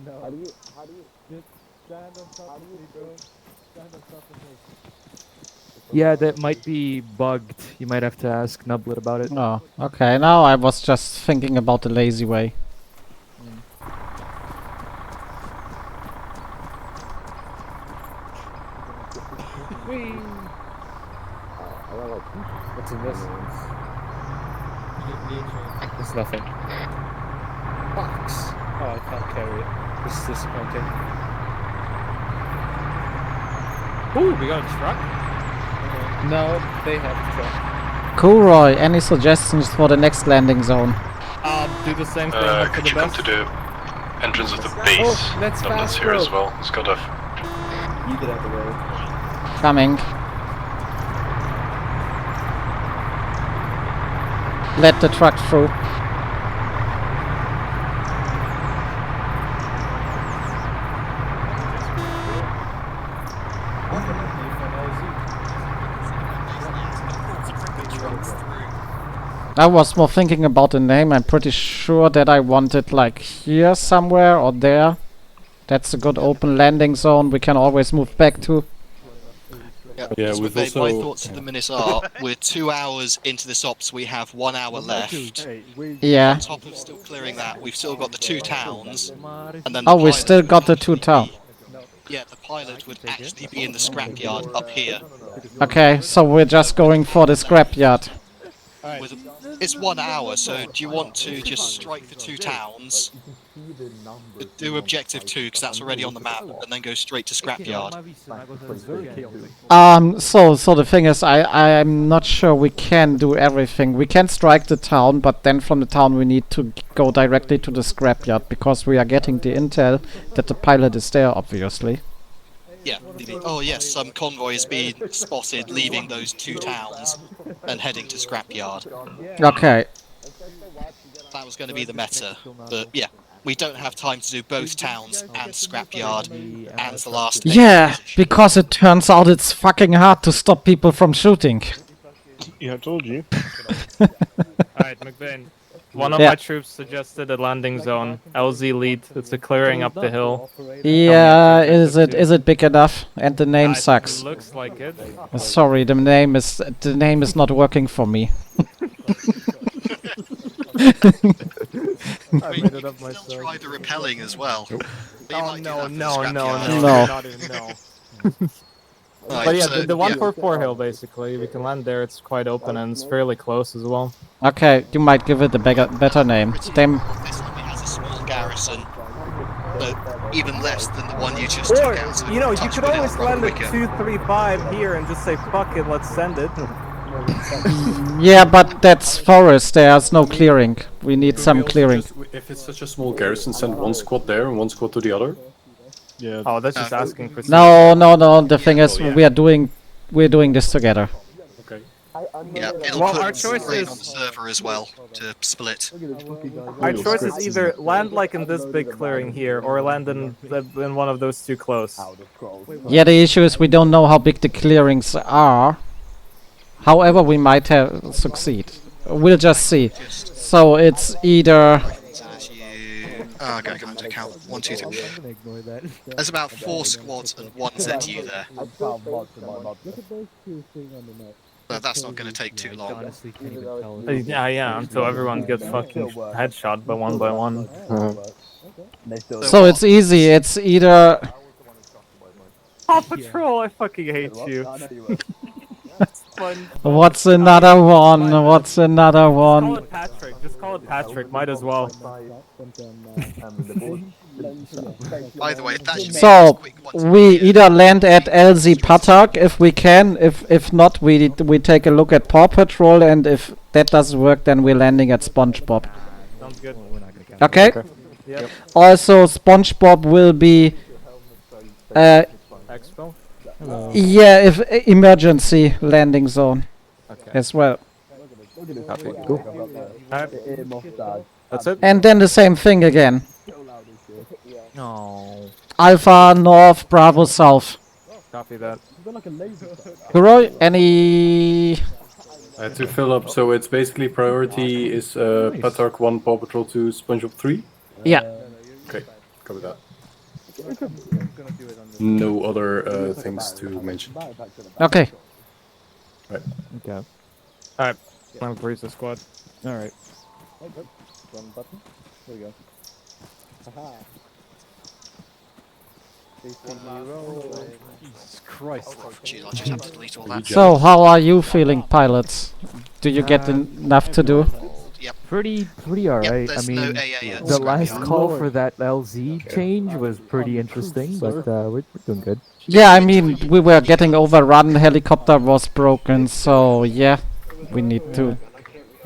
No. How do you just stand on top of me, bro. Stand on top of me. Yeah, that might be bugged. You might have to ask Nublet about it. Oh, okay. Now I was just thinking about the lazy way. What's in this? It's nothing. Box. Oh, I can't carry it. This is disappointing. Ooh, we got a truck? No, they have the truck. Cool, Roy. Any suggestions for the next landing zone? Do the same thing for Could the you come best. to the entrance of the base? Oh, that's Nublet's fast, here as bro. well. He's got a... You get out the way. Coming. Let the truck through. I was more thinking about the name. I'm pretty sure that I want it like here somewhere or there. That's a good open landing zone we can always move back to. Yeah, we've my also- thoughts at the minute are we're 2 hours into this ops, we have 1 hour left. Yeah. On top of still clearing that, we've still got the 2 towns, and then Oh, the we pilot still would got the actually 2 town. Yeah, the pilot would actually be in the scrapyard up here. Okay, so we're just going for the scrapyard. It's 1 hour, so do you want to just strike the 2 towns, do objective 2 because that's already on the map, and then go straight to scrapyard? So the thing is, I'm not sure we can do everything. We can strike the town, but then from the town we need to go directly to the scrapyard because we are getting the intel that the pilot is there, obviously. Yeah. Oh yes, some convoy has been spotted leaving those 2 towns and heading to scrapyard. Okay. That was going to be the meta, but yeah, we don't have time to do both towns and scrapyard and the last. Yeah, because it turns out it's fucking hard to stop people from shooting. Yeah, I told you. Alright, McBain. One of Yeah. my troops suggested a landing zone. LZ lead. It's a clearing up the hill. Yeah, is it big enough? And the name sucks. Looks like it. Sorry, the name is not working for me. I made it up myself. Try the repelling as well. Oh no, No. not even no. Right, But yeah, so, the 144 hill basically, we can land there, it's quite open and it's fairly close as well. Okay, you might give it a better name. Damn. This only has a small garrison, but even less than the one you just took out. So You know, you touch could wood, always it'll run land a quicker. 235 here and just say, fuck it, let's send it. Yeah, but that's forest. There's no clearing. We need some clearing. If it's such a small garrison, send one squad there and one squad to the other. Yeah. Oh, that's just asking for. No. The thing is, we're doing this together. Okay. Yeah, it'll Well, put our choice rain is- on the server as well to split. Our choice is either land like in this big clearing here, or land in one of those 2 close. Yeah, the issue is we don't know how big the clearings are. However, we might have succeed. We'll just see. So it's either. I'm going to go into account. 1, 2, 3. There's about 4 squads and 1 ZU there. So that's not going to take too long. Yeah, until everyone gets fucking headshot by one. So it's easy. It's either. Paw Patrol, I fucking hate you. That's fun. What's another one? What's another Call one? it Patrick. Just call followed Patrick. Might as well. By the way, that should be a So quick one. we either land at LZ Patak if we can. If not, we take a look at Paw Patrol, and if that doesn't work, then we're landing at SpongeBob. Sounds good. Okay. Yep. Also, SpongeBob will be. Expo. Yeah, if emergency landing zone as well. Okay, cool. That's it. And then the same thing again. No. Alpha North, Bravo South. Copy that. Hero, any? To fill up, so it's basically priority is Patark 1, Paw Patrol 2, SpongeBob 3? Yeah. Okay, cover that. No other things to mention. Okay. Right. Okay. Alright. I'm freeze the squad. Alright. One button. There we go. Haha. Jesus Christ. Jeez, I'll just have to delete all that. So, how are you feeling, pilots? Do you get enough to do? Yep. Pretty alright. I mean, the last call for that LZ change was pretty interesting, but we're doing good. Yeah, I mean, we were getting overrun, helicopter was broken, so yeah, we need to...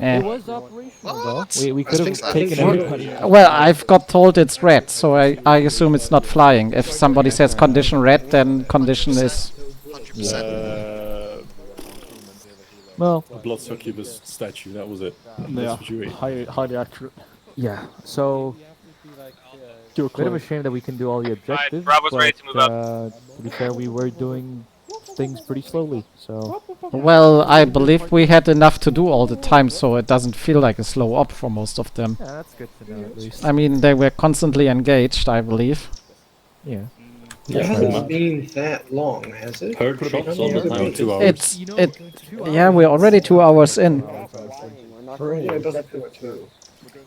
It was operational though. We could have taken everybody out. Well, I've got told it's red, so I assume it's not flying. If somebody says condition red, then condition is... Well, the blood succubus statue, that was it. That's Yeah, what you ate. highly accurate. Yeah, so... Bit of a shame that we can do all the objectives, Bravo's but ready to move up. to be fair, we were doing things pretty slowly, so... Well, I believe we had enough to do all the time, so it doesn't feel like a slow op for most of them. Yeah, that's good to know at least. I mean, they were constantly engaged, I believe. Yeah. It hasn't been that long, has it? Heard shots all the time. 2 hours. Yeah, we're already 2 hours in. It doesn't feel like 2.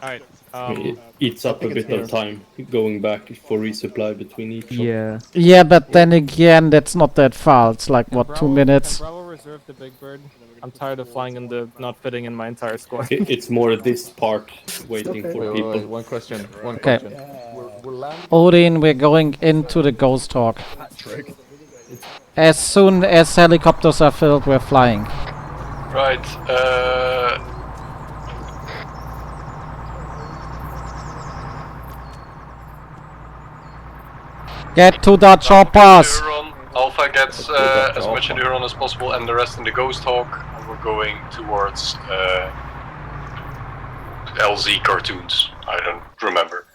Alright. It eats up a bit of time going back for resupply between each. Yeah. Yeah, but then again, that's not that far. It's like, what, 2 minutes? Bravo reserve the big bird. I'm tired of flying in the not fitting in my entire squad. It's more this part waiting for people. One question. Okay. Odin, we're going into the Ghost Hawk. As soon as helicopters are filled, we're flying. Right, Get to the choppers! Huron, Alpha gets as much in the Huron as possible and the rest in the Ghost Hawk. And we're going towards LZ cartoons. I don't remember.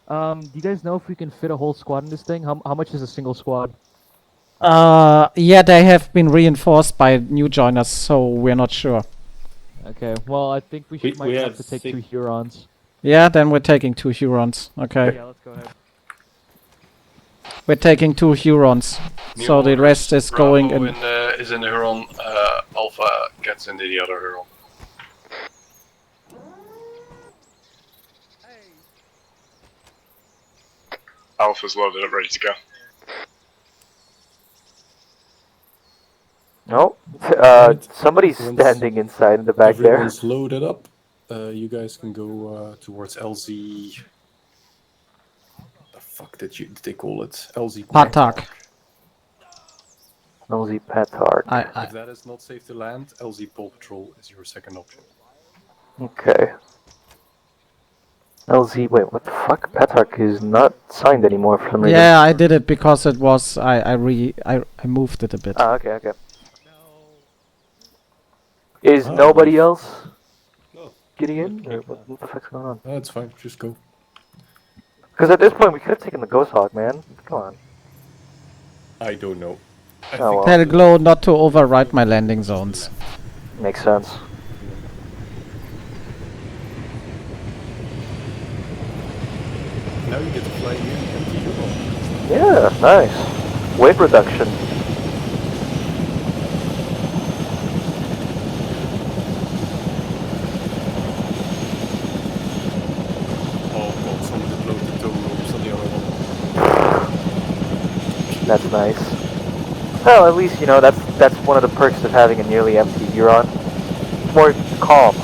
Do you guys know if we can fit a whole squad in this thing? How much is a single squad? Yeah, they have been reinforced by new joiners, so we're not sure. Okay, well, I think we might have to take 2 Hurons. Yeah, then we're taking 2 Hurons. Okay. Yeah, let's go ahead. We're taking 2 Hurons. So the rest is going in. Is in the Huron. Alpha gets into the other Huron. Alpha's loaded up, ready to go. No, somebody's standing inside in the back there. Everyone's loaded up. You guys can go towards LZ. The fuck did they call it? LZ Patak. LZ Patak. If that is not safe to land, LZ Paw Patrol is your second option. Okay. LZ, wait, what the fuck? Patak is not signed anymore for some reason. Yeah, I did it because it was I moved it a bit. Ah, okay. Is nobody else getting in? Or what the fuck's going on? That's fine, just go. Because at this point we could have taken the Ghost Hawk, man. Come on. I don't know. Tell Glow not to override my landing zones. Makes sense. Now you get to fly in. Yeah, nice. Weight reduction. the tow ropes on the other one. That's nice. Well, at least, you know, that's one of the perks of having a nearly empty Huron. More calm.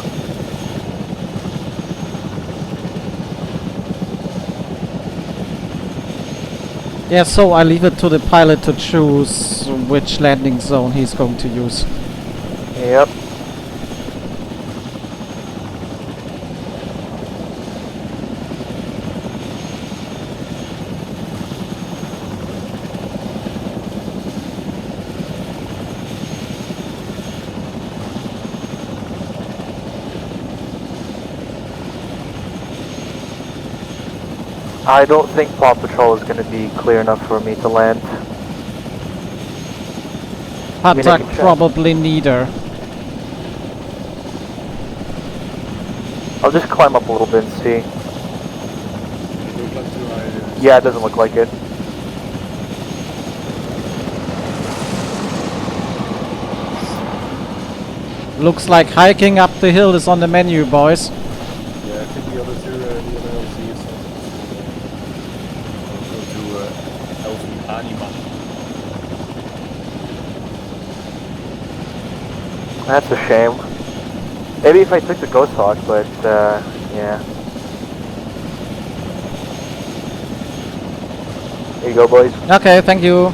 Yeah, so I leave it to the pilot to choose which landing zone he's going to use. Yep. I don't think Paw Patrol is going to be clear enough for me to land. Attack probably neither. I'll just climb up a little bit and see. Yeah, it doesn't look like it. Looks like hiking up the hill is on the menu, boys. Yeah, I think the other two, the other LZ is I'll go to LZ ArmA. That's a shame. Maybe if I took the Ghost Hawk, but yeah. Here you go, boys. Okay, thank you.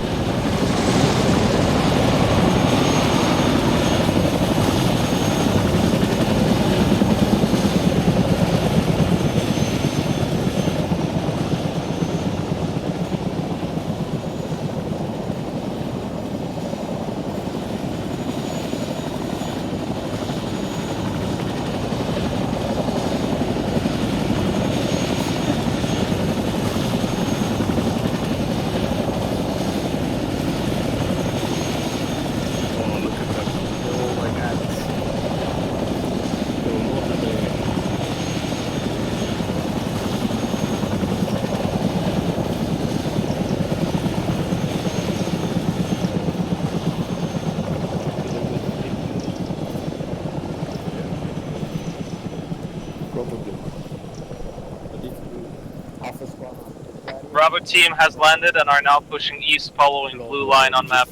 Bravo team has landed and are now pushing east following blue line on map.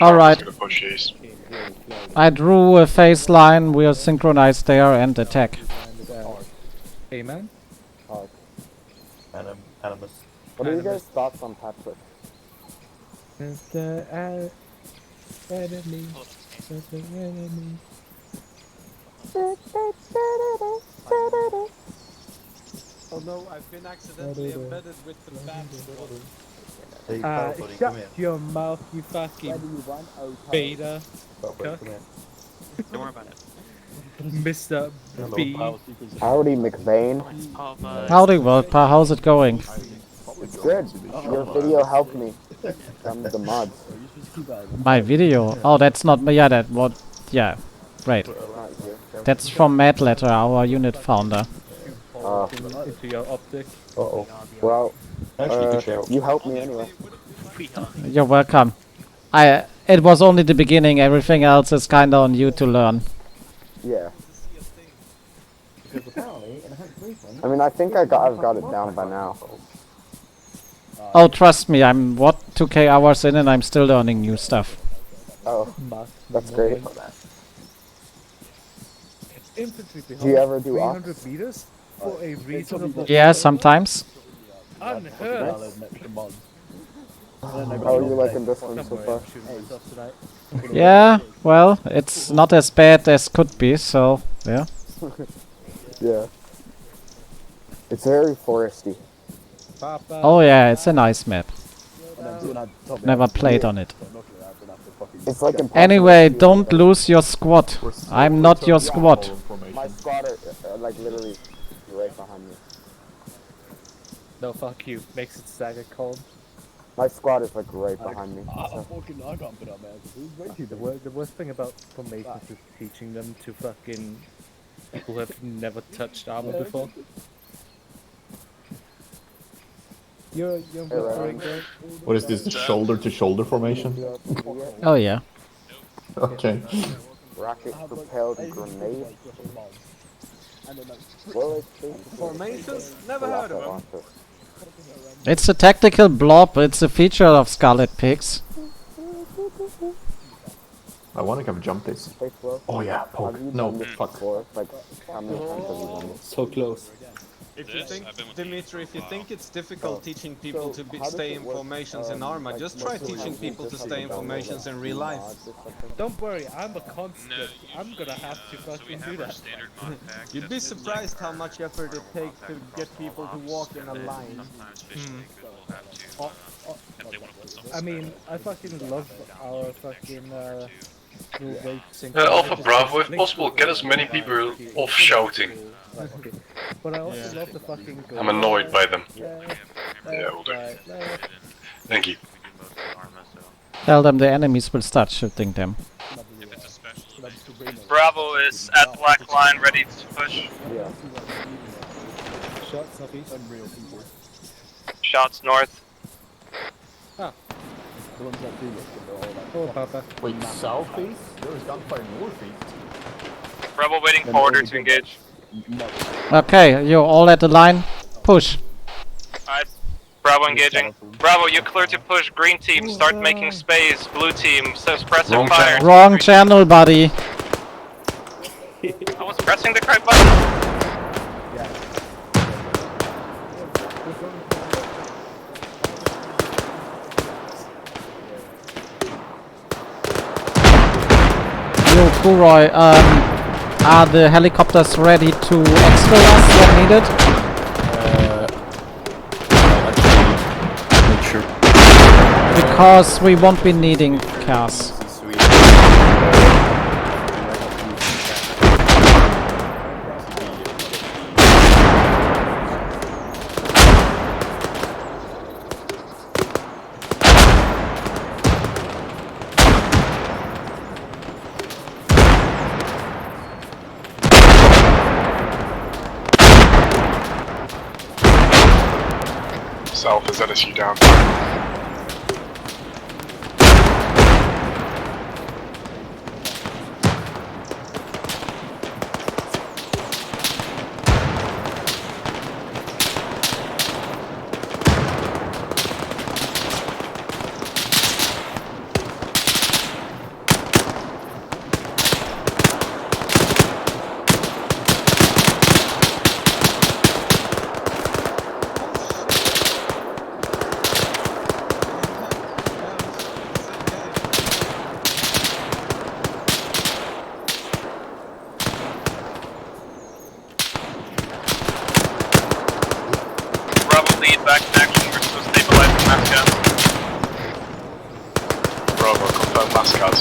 Alright. I drew a phase line, we are synchronized there and attack. Amen. Animus. What are you guys' thoughts on Patrick? The enemy. The enemy. Oh no, I've been accidentally embedded with the BAM squad. Shut your mouth, you fucking beta. Don't worry about it. Mr. B. Howdy, McVeigh. Howdy, Wolpa, how's it going? It's good. Your video helped me from the mods. My video? Oh, that's not me. Yeah, that what? Yeah, right. That's from Mad Letter, our unit founder. Into your optic. Uh-oh. Well, you helped me anyway. You're welcome. It was only the beginning. Everything else is kinda on you to learn. Yeah. I mean, I think I've got it down by now. Oh, trust me, I'm 2k hours in and I'm still learning new stuff. Oh, that's great. Infantry behind Do you ever do 300 ops? meters for a reasonable... Yeah, sometimes. Unheard of. How are you liking this one so far? Yeah, well, it's not as bad as could be, so, yeah. Yeah. It's very foresty. Oh yeah, it's a nice map. Never played on it. It's like impossible. Anyway, don't lose your squad. I'm not your squad. My squad are like literally right behind me. No, fuck you. Makes it stagger cold. My squad is like right behind me. The worst thing about formations is teaching them to fucking people who have never touched ArmA before. You're What is this, the shoulder-to-shoulder formation? Oh yeah. Okay. Rocket propelled grenade. Formations? Never heard of them. It's a tactical blob, it's a feature of Scarlet Pigs. I want to have jump this. Oh yeah, poke. No, fuck. So close. If you think, Dimitri, if you think it's difficult teaching people to stay in formations in ArmA, just try teaching people to stay in formations in real life. Don't worry, I'm a constant. I'm gonna have to fucking do that. You'd be surprised how much effort it takes to get people to walk in a line. I mean, I fucking love our fucking Alpha Bravo, if possible, get as many people off shouting. But I also love the fucking I'm annoyed by them. Yeah, we'll do. Thank you. Tell them the enemies will start shooting them. Bravo is at black line, ready to push. Shots northeast. Unreal people. Shots north. Ah. The ones that do look good, they're all like... Oh, Papa. Wait, southeast? There was gunfire northeast. Rebel waiting for order to engage. Okay, you're all at the line. Push. Alright, Bravo engaging. Bravo, you're clear to push. Green team, start making space. Blue team, suppressive fire. Wrong channel, buddy. I was pressing the correct button. Yo, Kuroy, are the helicopters ready to exfil us when needed? Make sure. Because we won't be needing cars. South is LSU down. Back in action, we're still stabilizing Mascot. Bravo, confirm Mascot.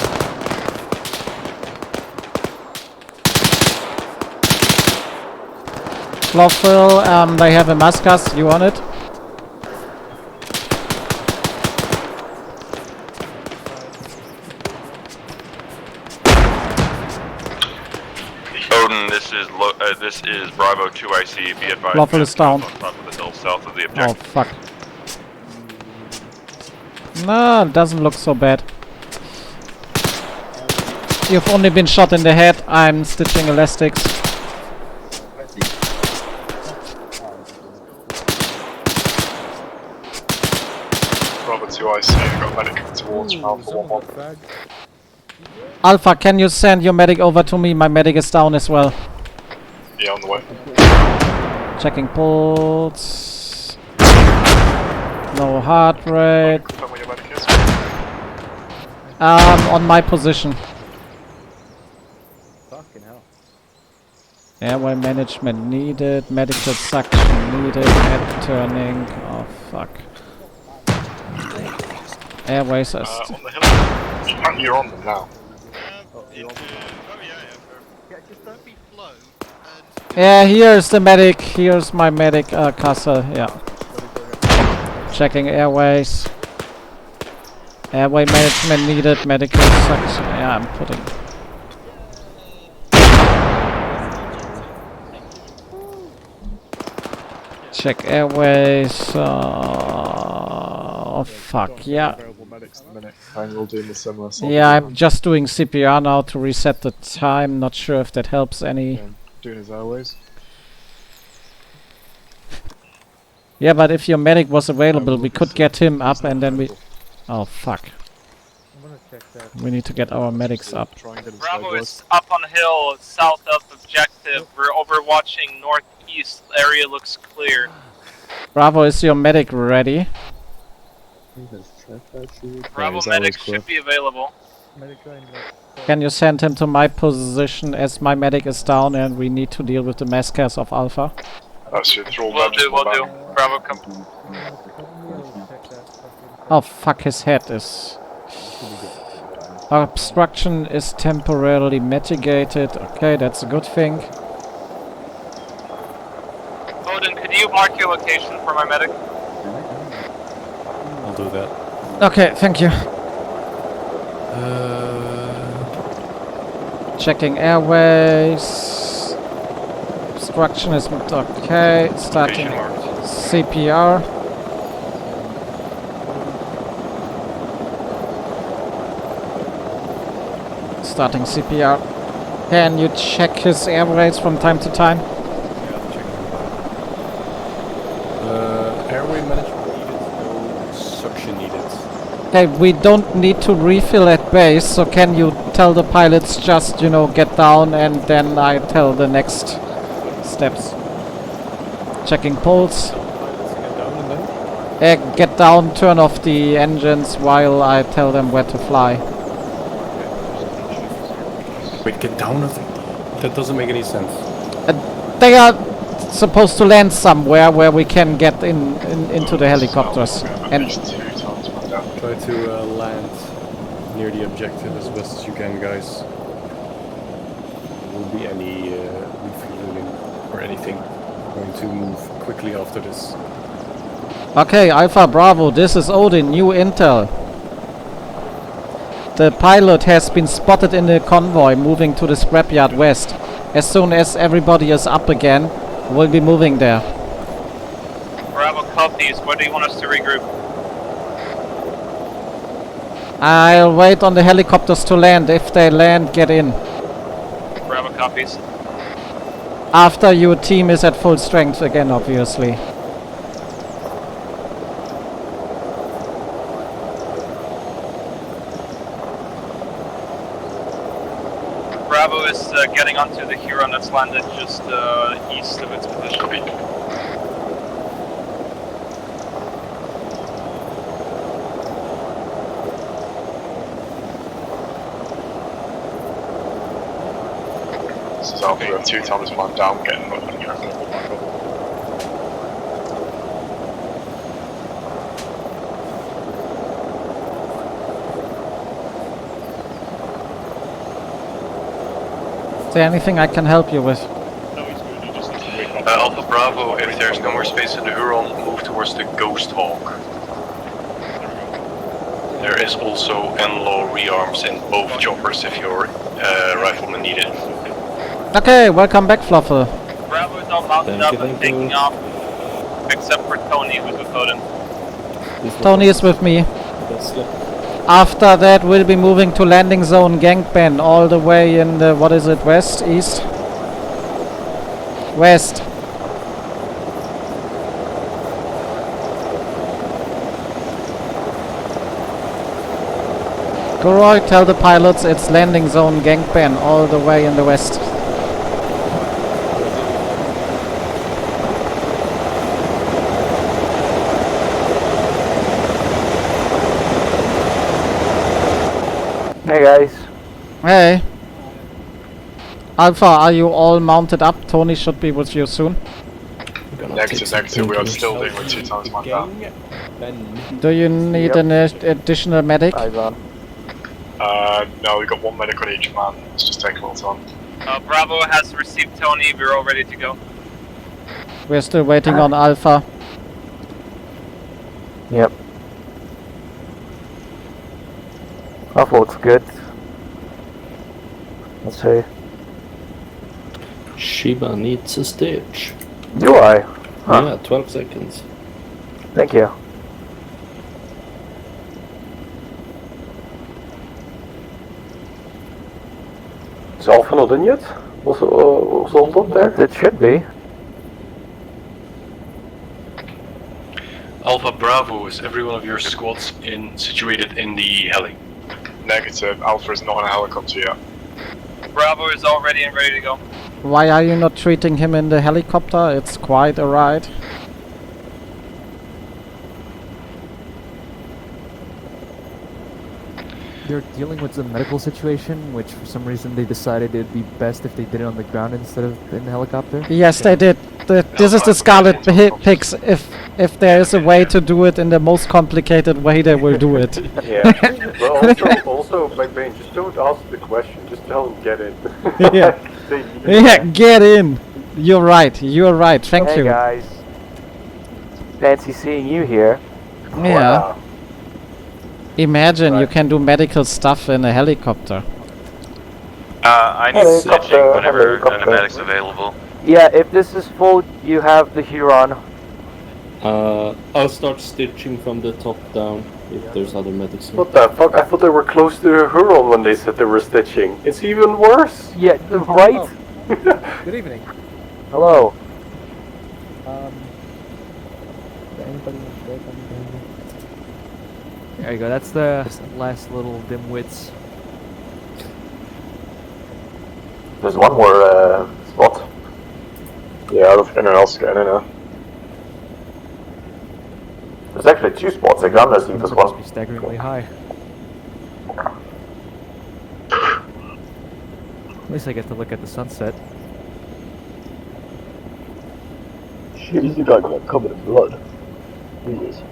Clothville, they have a Mascas, you want it? Odin, this is Bravo 2 IC. Be advised. Clothville is down. On top of the hill south of the Oh objective. fuck. No, it doesn't look so bad. You've only been shot in the head. I'm stitching elastics. Bravo 2 IC, got medic towards from Alpha 1-1. Alpha, can you send your medic over to me? My medic is down as well. Yeah, on the way. Checking pulse. No heart rate. Confirm where your medic is. On my position. Fucking hell. Airway management needed. Medical suction needed. Head turning. Oh fuck. Airways are On the hill. You're on them now. Yeah, here's the medic. Here's my medic, Castle. Yeah. Checking airways. Airway management needed. Medical suction. Yeah, I'm putting. Check airways. Oh fuck, yeah. Yeah, I'm just doing CPR now to reset the time. Not sure if that helps any. Doing his airways. Yeah, but if your medic was available, we could get him up and then we... Oh fuck. We need to get our medics up. Bravo is up on hill, south of objective. We're overwatching northeast. Area looks clear. Bravo, is your medic ready? Bravo medic should be available. Can you send him to my position as my medic is down and we need to deal with the massacres of Alpha? Will do. Bravo, come. Oh fuck, his head is... Obstruction is temporarily mitigated. Okay, that's a good thing. Odin, could you mark your location for my medic? I'll do that. Okay, thank you. Checking airways. Obstruction is okay. Starting CPR. Starting CPR. Can you check his airways from time to time? Airway management needed, no suction needed. Okay, we don't need to refill at base, so can you tell the pilots just, you know, get down and then I tell the next steps. Checking pulse. Get down, turn off the engines while I tell them where to fly. Wait, get down? That doesn't make any sense. They are supposed to land somewhere where we can get into the helicopters. And try to land near the objective as best as you can, guys. There won't be any refueling or anything. I'm going to move quickly after this. okay, Alpha Bravo, this is Odin, new intel. The pilot has been spotted in the convoy moving to the scrapyard west. As soon as everybody is up again, we'll be moving there. Bravo copies. Where do you want us to regroup? I'll wait on the helicopters to land. If they land, get in. Bravo copies. After your team is at full strength again, obviously. Bravo is getting onto the Huron that's landed just east of its position. Copy. This is Alpha, we have 2 Thomas man down, getting up and back up. Is there anything I can help you with? Alpha Bravo, if there's no more space in the Huron, move towards the Ghost Hawk. There is also NLAW rearms in both choppers if your riflemen need it. Okay, welcome back, Fluffer. Bravo is all mounted up and taking off, except for Tony, who's with Odin. Tony is with me. After that, we'll be moving to landing zone Gangpen, all the way in the, what is it, west, east? West. Goroy, tell the pilots it's landing zone Gangpen, all the way in the west. Hey guys. Hey. Alpha, are you all mounted up? Tony should be with you soon. Negative, we are still dealing with 2 Thomas man down. Do you need an additional medic? No, we've got 1 medic on each man, it's just taking a little time. Bravo has received Tony, we're all ready to go. We're still waiting on Alpha. Yep. Alpha looks good. Let's see. Shiba needs a stitch. Do I? Huh. Yeah, 12 seconds. Thank you. Is Alpha not in yet? Was hold up there? It should be. Alpha Bravo, is every one of your squads situated in the heli? Negative. Alpha is not on a helicopter yet. Bravo is all ready and ready to go. Why are you not treating him in the helicopter? It's quite a ride. They're dealing with a medical situation, which for some reason they decided it'd be best if they did it on the ground instead of in the helicopter. Yes, they did. This is the Scarlet picks. If there is a way to do it in the most complicated way, they will do it. Yeah. But also, McBain, just don't ask the question. Just tell them get in. Yeah. Yeah, get in. You're right. You're right. Thank Hey you. guys. Fancy seeing you here. Yeah. Imagine you can do medical stuff in a helicopter. I need stitching whenever the medic's available. Yeah, if this is full, you have the Huron. I'll start stitching from the top down if there's other medics. What the fuck? I thought they were close to the Huron when they said they were stitching. It's even worse. Yeah, right? Good evening. Hello. Anybody There you go. That's the last little dimwits. There's one more spot. Yeah, I don't think anyone else is getting in there. There's actually 2 spots. I got this as well. Be staggeringly high. At least I get to look at the sunset. Shit, you guy got covered in blood. Jesus.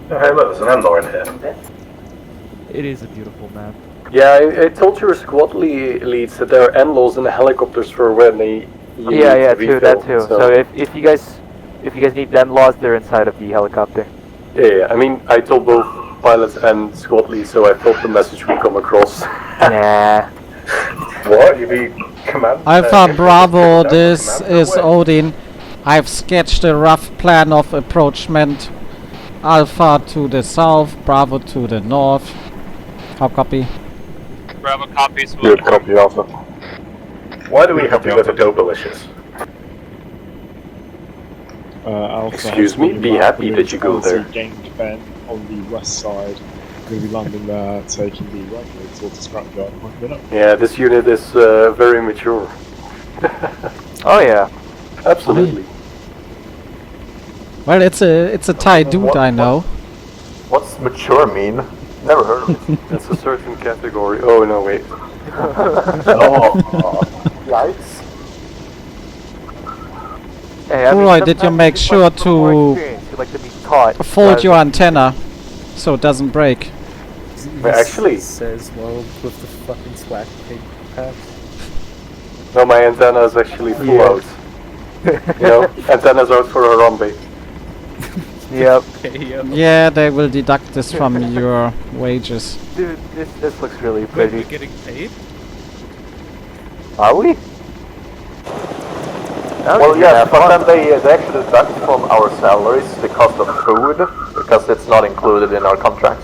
Hey, look, there's an Endor in here. It is a beautiful map. Yeah, I told your squad leads that there are Enlos in the helicopters for when they. Yeah, that too. So if you guys need them laws, they're inside of the helicopter. Yeah, I mean, I told both pilots and squad leads, so I thought the message would come across. Nah. What? You be command? Alpha Bravo, this is Odin. I've sketched a rough plan of approachment. Alpha to the south, Bravo to the north. How copy? Bravo copies. Good copy, Alpha. Why do we have to go to Dobelicious? Alpha. Excuse me, be happy that you go there. Gained Ben on the west side. Going to be landing there, taking the right road towards the scrapyard and hooking it up. Yeah, this unit is very mature. Oh yeah. Absolutely. Well, it's a Thai dude, I know. What's mature mean? Never heard of it. It's a certain category. Oh no, wait. Yikes. Hey, I mean, Roy, did you make sure to fold your antenna so it doesn't break? Wait, actually, says well with the fucking slack pig pack. no, my antenna is actually full out. You know, antennas out for Harambe. Yep. Yeah, they will deduct this from your wages. Dude, this looks really pretty. Wait, we're getting paid? Are we? Well, yes, but then they actually deduct from our salaries the cost of food, because it's not included in our contract.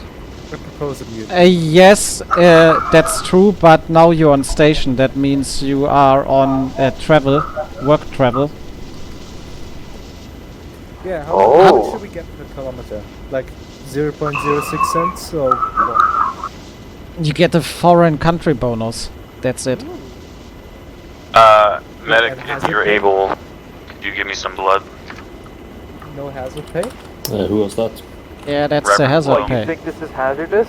Yes, that's true, but now you're on station. That means you are on work travel. Yeah, how much should we get per kilometer? Like 0.06 cents or what? You get a foreign country bonus. That's it. Medic, if you're able, could you give me some blood? No hazard pay? Who was that? Yeah, that's the hazard You pay. think this is hazardous?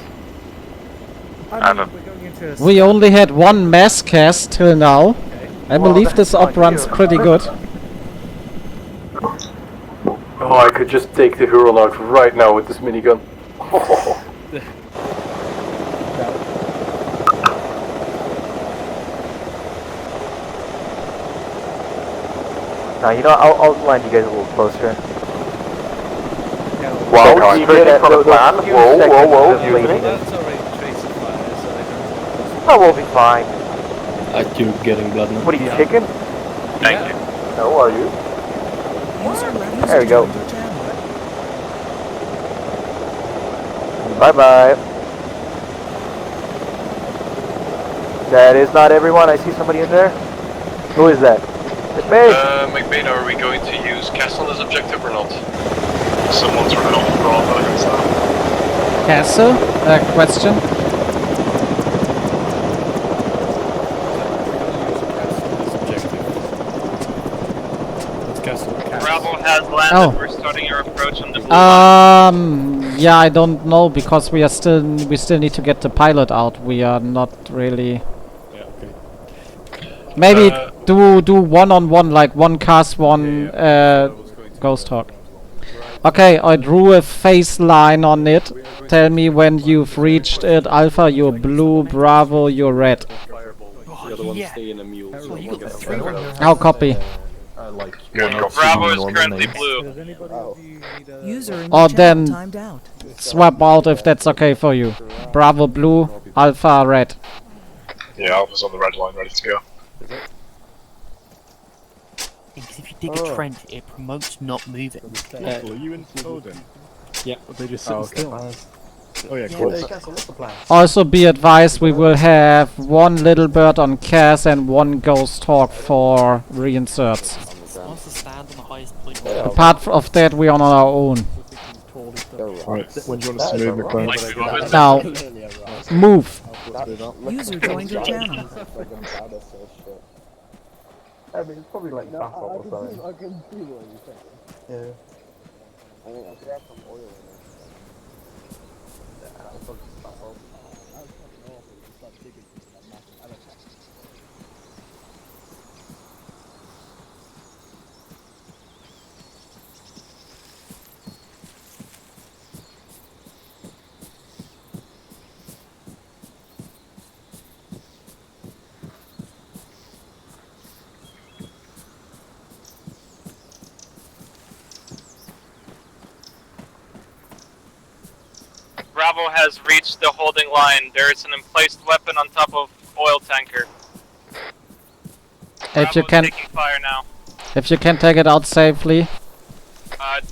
I mean, we're going into a We only had one mass cast till now. Okay. I believe this op runs pretty good. Oh, I could just take the Huron out right now with this minigun. Now, you know, I'll line you guys a little closer. Wow, deviating from the plan? Whoa, excuse me? That's already trace of fire, so I don't... Oh, we'll be fine. I keep getting blood now. What are you, chicken? Thank you. No, are you? There we go. Bye-bye. That is not everyone. I see somebody in there. Who is that? McBain, are we going to use Castle as objective or not? Someone's running off Bravo, who's that? Castle? Question? Bravo has landed. Oh. We're starting our approach on the blue line. Yeah, I don't know because we still need to get the pilot out. We are not really. Yeah, okay. Maybe do one-on-one, like one cast, one Ghost Hawk. Okay, I drew a phase line on it. Tell me when you've reached it. Alpha, you're blue. Bravo, you're red. The other one stay in a mule. How copy? Like Bravo is currently blue. User in Or your channel then timed out. swap out if that's okay for you. Bravo blue, Alpha red. Yeah, Alpha's on the red line, ready to go. Because if you dig a trench, it promotes not moving. Are you in Odin? Yeah. Or they just sit still? Oh yeah, cool. Also be advised, we will have one little bird on Cass and one Ghost Hawk for reinserts. Wants to stand on the highest point. Apart of that, we're on our own. Right, when do you want us to move, McBain? Now, move. User joined your channel. I mean, it's probably like bath or something. I can see what you're saying. Yeah. I think I could have some oil in it. Yeah, I'll probably just bath off. That's fucking awful. You start digging into that massive helicopter. Bravo has reached the holding line. There is an emplaced weapon on top of oil tanker. If you can, taking fire now. if you can take it out safely.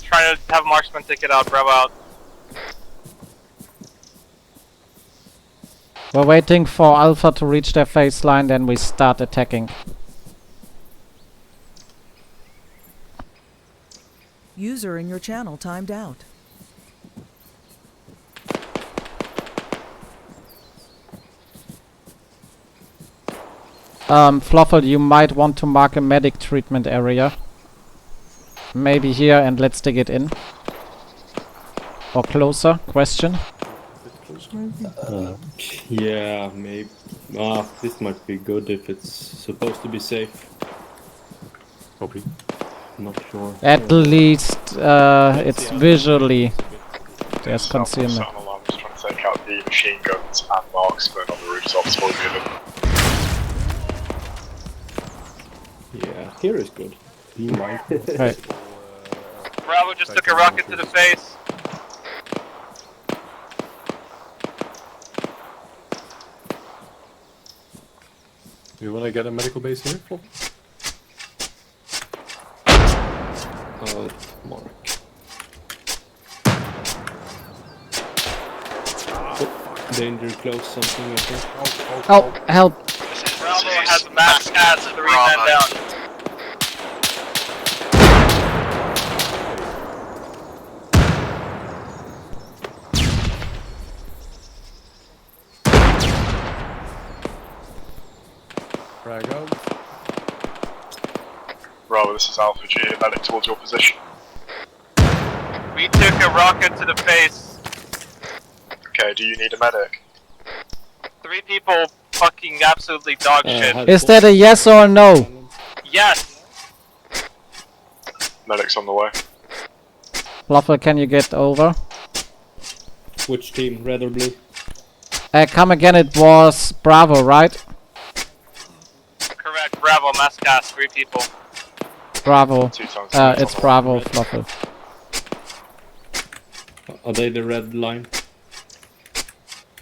Try to have marksman take it out. Bravo out. We're waiting for Alpha to reach their phase line, then we start attacking. User in your channel timed out. Fluffle, you might want to mark a medic treatment area. Maybe here, and let's dig it in. Or closer, question? Yeah, maybe. This might be good if it's supposed to be safe. Copy. Not sure. At least it's visually there's concealment. I'm just trying to take out the machine guns and marksmen on the rooftops for the Yeah, here is good. Be mindful. Right. Bravo just took a rocket to the face. You want to get a medical base here, Flo? Mark. Danger close, something I think. Oh, help! Bravo has a max ass 3 men down. Frag out. Bravo, this is Alpha G, medic towards your position. We took a rocket to the face. Okay, do you need a medic? 3 people fucking absolutely dog shit. Is that a yes or a no? Yes! Medic's on the way. Fluffle, can you get over? Which team, red or blue? Come again, it was Bravo, right? Correct, Bravo, mass cast, 3 people. Bravo. It's Bravo, Fluffle. Are they the red line?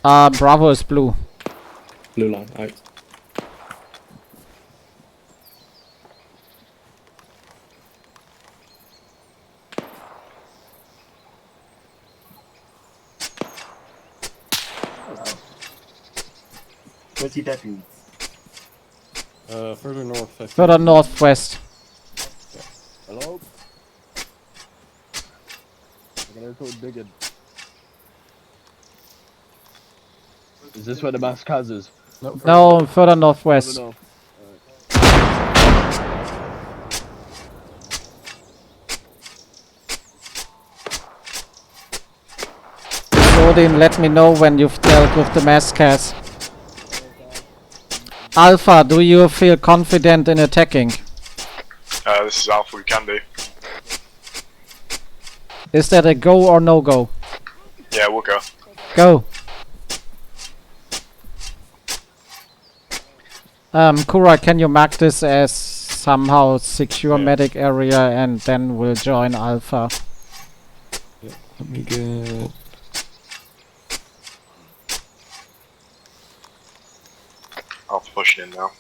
Bravo is blue. Blue line, right. Where's your deputy? Further north. Further northwest. Hello? I gotta go digging. Is this where the mass cas is? No, further northwest. No. Odin, let me know when you've dealt with the mass cas. Alpha, do you feel confident in attacking? This is Alpha, we can do. Is that a go or no go? Yeah, we'll go. Go. Kura, can you mark this as somehow secure medic area and then we'll join Alpha? Yeah, let me get... Alpha pushing in now.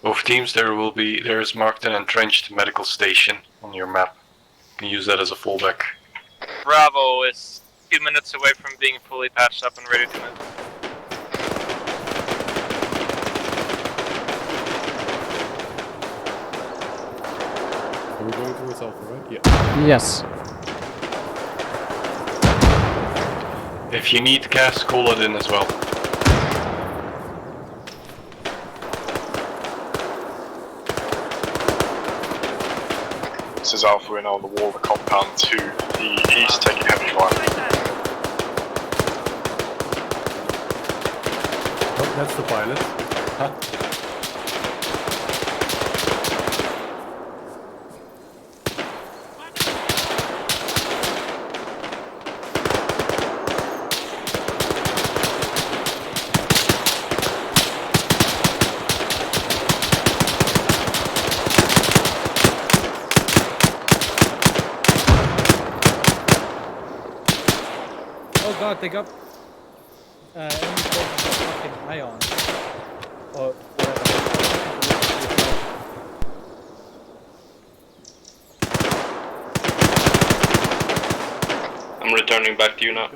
Both teams, there is marked an entrenched medical station on your map. You can use that as a fallback. Bravo is 2 minutes away from being fully patched up and ready to move. Are we going towards Alpha, right? Yeah. Yes. If you need gas, call it in as well. This is Alpha, we're now on the wall of the compound to the east, taking heavy fire. Oh, that's the pilot. Huh? Oh god, they got enemy forces got fucking ion. Or I'm returning back to you now.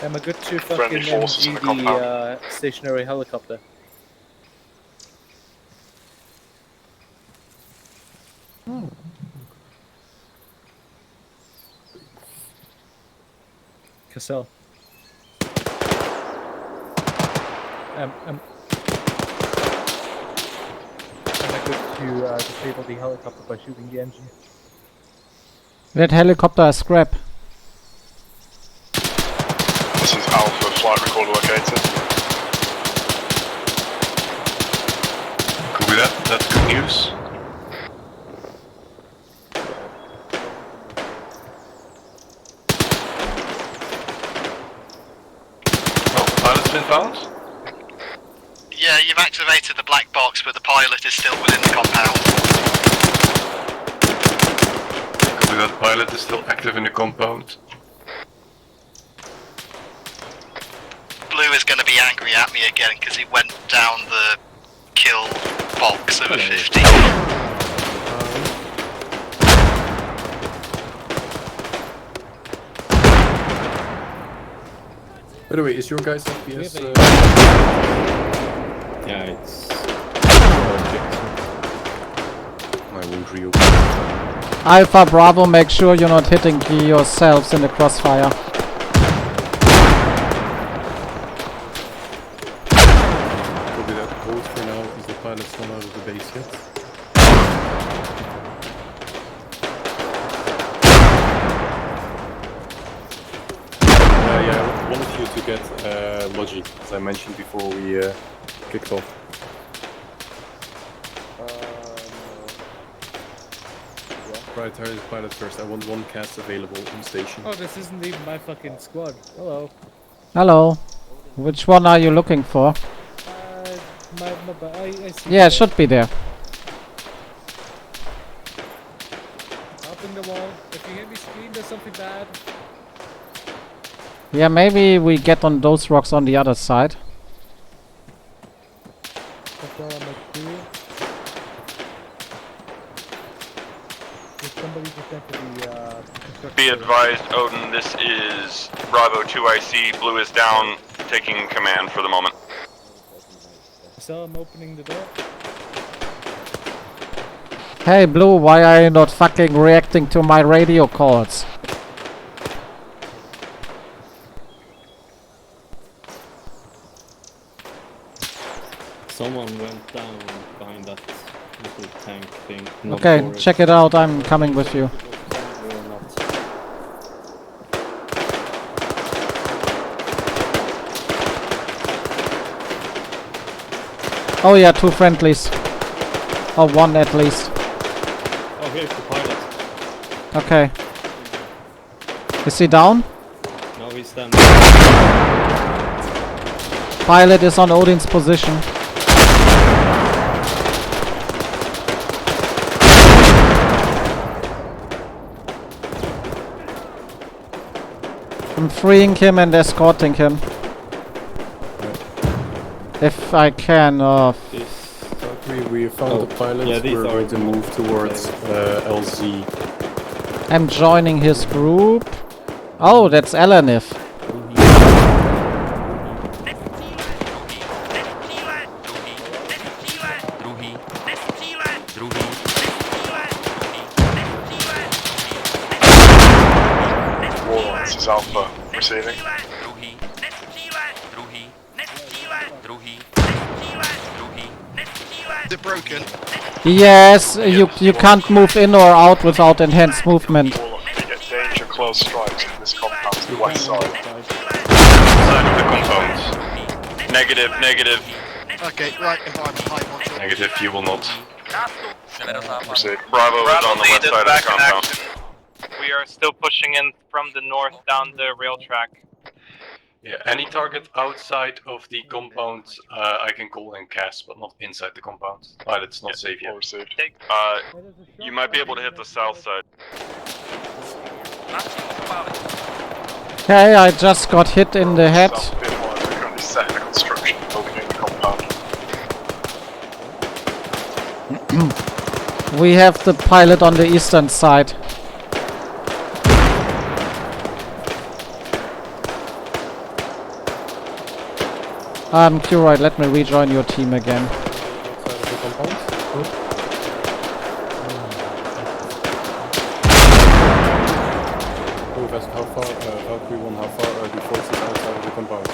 I'm a good to Friendly fucking forces in the MG compound. the stationary helicopter. Cassell. Am I good to disable the helicopter by shooting the engine? That helicopter is scrap. This is Alpha, flight recorder located. Copy that, that's good news. Oh, pilot's been found? Yeah, you've activated the black box, but the pilot is still within the compound. Copy that, pilot is still active in the compound. Blue is going to be angry at me again because he went down the kill box of a 50. By the way, is your guys' FPS? Yeah, it's... I won't reopen. Alpha Bravo, make sure you're not hitting yourselves in the crossfire. Copy that. Hold for now. Is the pilot still out of the base yet? Yeah, I wanted you to get Logi, as I mentioned before we kicked off. Prioritize pilot first. I want one cast available in station. Oh, this isn't even my fucking squad. Hello. Hello. Which one are you looking for? I see. Yeah, it should be there. Up in the wall. If you hear me scream, there's something bad. Yeah, maybe we get on those rocks on the other side. That's all I'm gonna do. If somebody just entered the construction. Be advised, Odin, this is Bravo 2IC. Blue is down, taking command for the moment. So I'm opening the door. Hey Blue, why are you not fucking reacting to my radio calls? Someone went down behind that little tank thing. Not Okay, for it. check it out, I'm coming with you. Or not. Oh yeah, 2 friendlies. Or 1 at least. Oh, here's the pilot. Okay. Is he down? No, he's standing. Pilot is on Odin's position. I'm freeing him and escorting him. If I can, We found the pilot. Yeah, we're going to move towards LZ. I'm joining his group. Oh, that's Elenif. This is Alpha receiving. Is it broken? Yes, you can't move in or out without enhanced movement. We get danger close strikes in this compound to the west side. Side of the compound. Negative, negative. Okay, right, environment high control. Negative, you will not. Proceed. Bravo is on the west lead side of back the in compound. action. We are still pushing in from the north down the rail track. Yeah, any target outside of the compound I can call in cast, but not inside the compound. Pilot's not safe yet. You might be able to hit the south side. Okay, I just got hit in the head. We're currently setting the construction, opening the compound. We have the pilot on the eastern side. Q-Right, let me rejoin your team again. How far, Valkyrie 1, how far are the forces outside of the compound?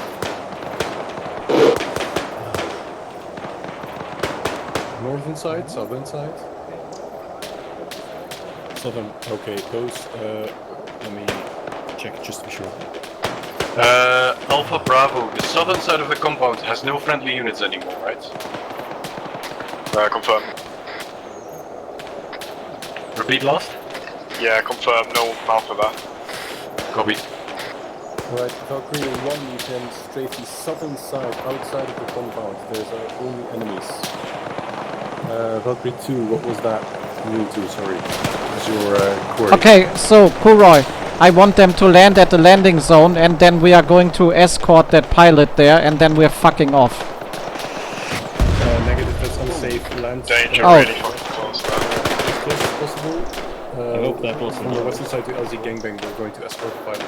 Northern side, southern side? Southern, okay, those, let me check just to be sure. Alpha Bravo, the southern side of the compound has no friendly units anymore, right? Confirm. Repeat last? Yeah, confirm, no Alpha there. Copy. Right, Valkyrie 1, you can strafe the southern side outside of the compound. There's only enemies. Valkyrie 2, what was that mean to? Sorry. What was your query? Okay, so Kuroi, I want them to land at the landing zone and then we are going to escort that pilot there and then we're fucking off. Negative, that's unsafe. Land. Danger, Oh. really fucking close there. As close as possible. I hope that wasn't from the western side to LZ Gangbang, we're going to escort the pilot.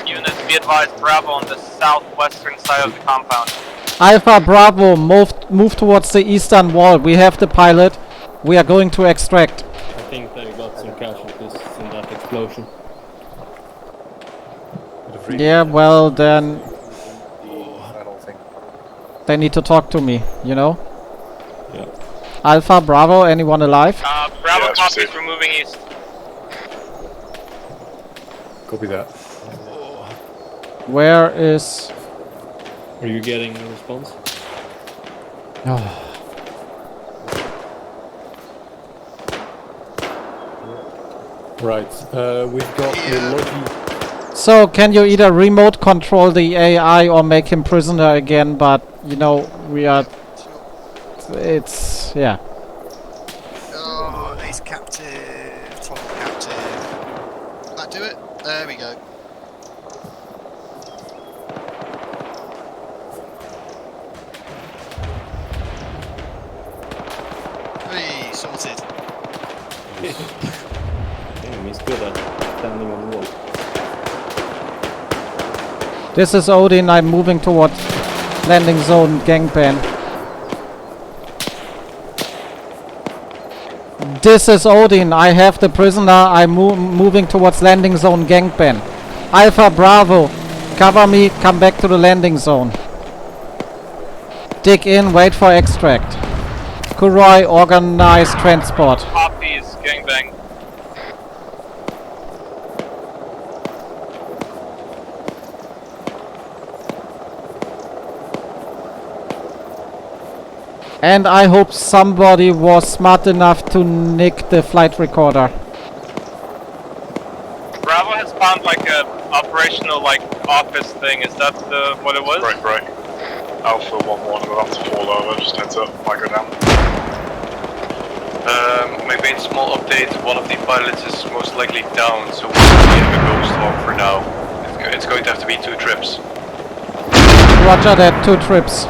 Units, be advised, Bravo on the southwestern side of the compound. Alpha Bravo, move towards the eastern wall. We have the pilot. We are going to extract. I think they got some casualties in that explosion. Yeah, well then they need to talk to me, you know? Yeah. Alpha Bravo, anyone alive? Bravo copies, we're moving east. Copy that. Where is... Are you getting a response? Right, we've got a lobby. So, can you either remote control the AI or make him prisoner again, but, you know, we are... It's... yeah. Oh, ace captive, toggle captive. Will that do it? There we go. Hey, sorted. He's good at standing on the wall. This is Odin. I'm moving towards landing zone gangpan. This is Odin. I have the prisoner. I'm moving towards landing zone gangpan. Alpha Bravo, cover me. Come back to the landing zone. Dig in. Wait for extract. Kuroi, organize transport. Poppies, gangbang. And I hope somebody was smart enough to nick the flight recorder. Bravo has found like a operational like office thing. Is that what it was? Right. Alpha 1-1, we'll have to fall over, just heads up, might go down. Maybe a small update, one of the pilots is most likely down, so we'll have a ghost walk for now. It's going to have to be 2 trips. Roger that, 2 trips.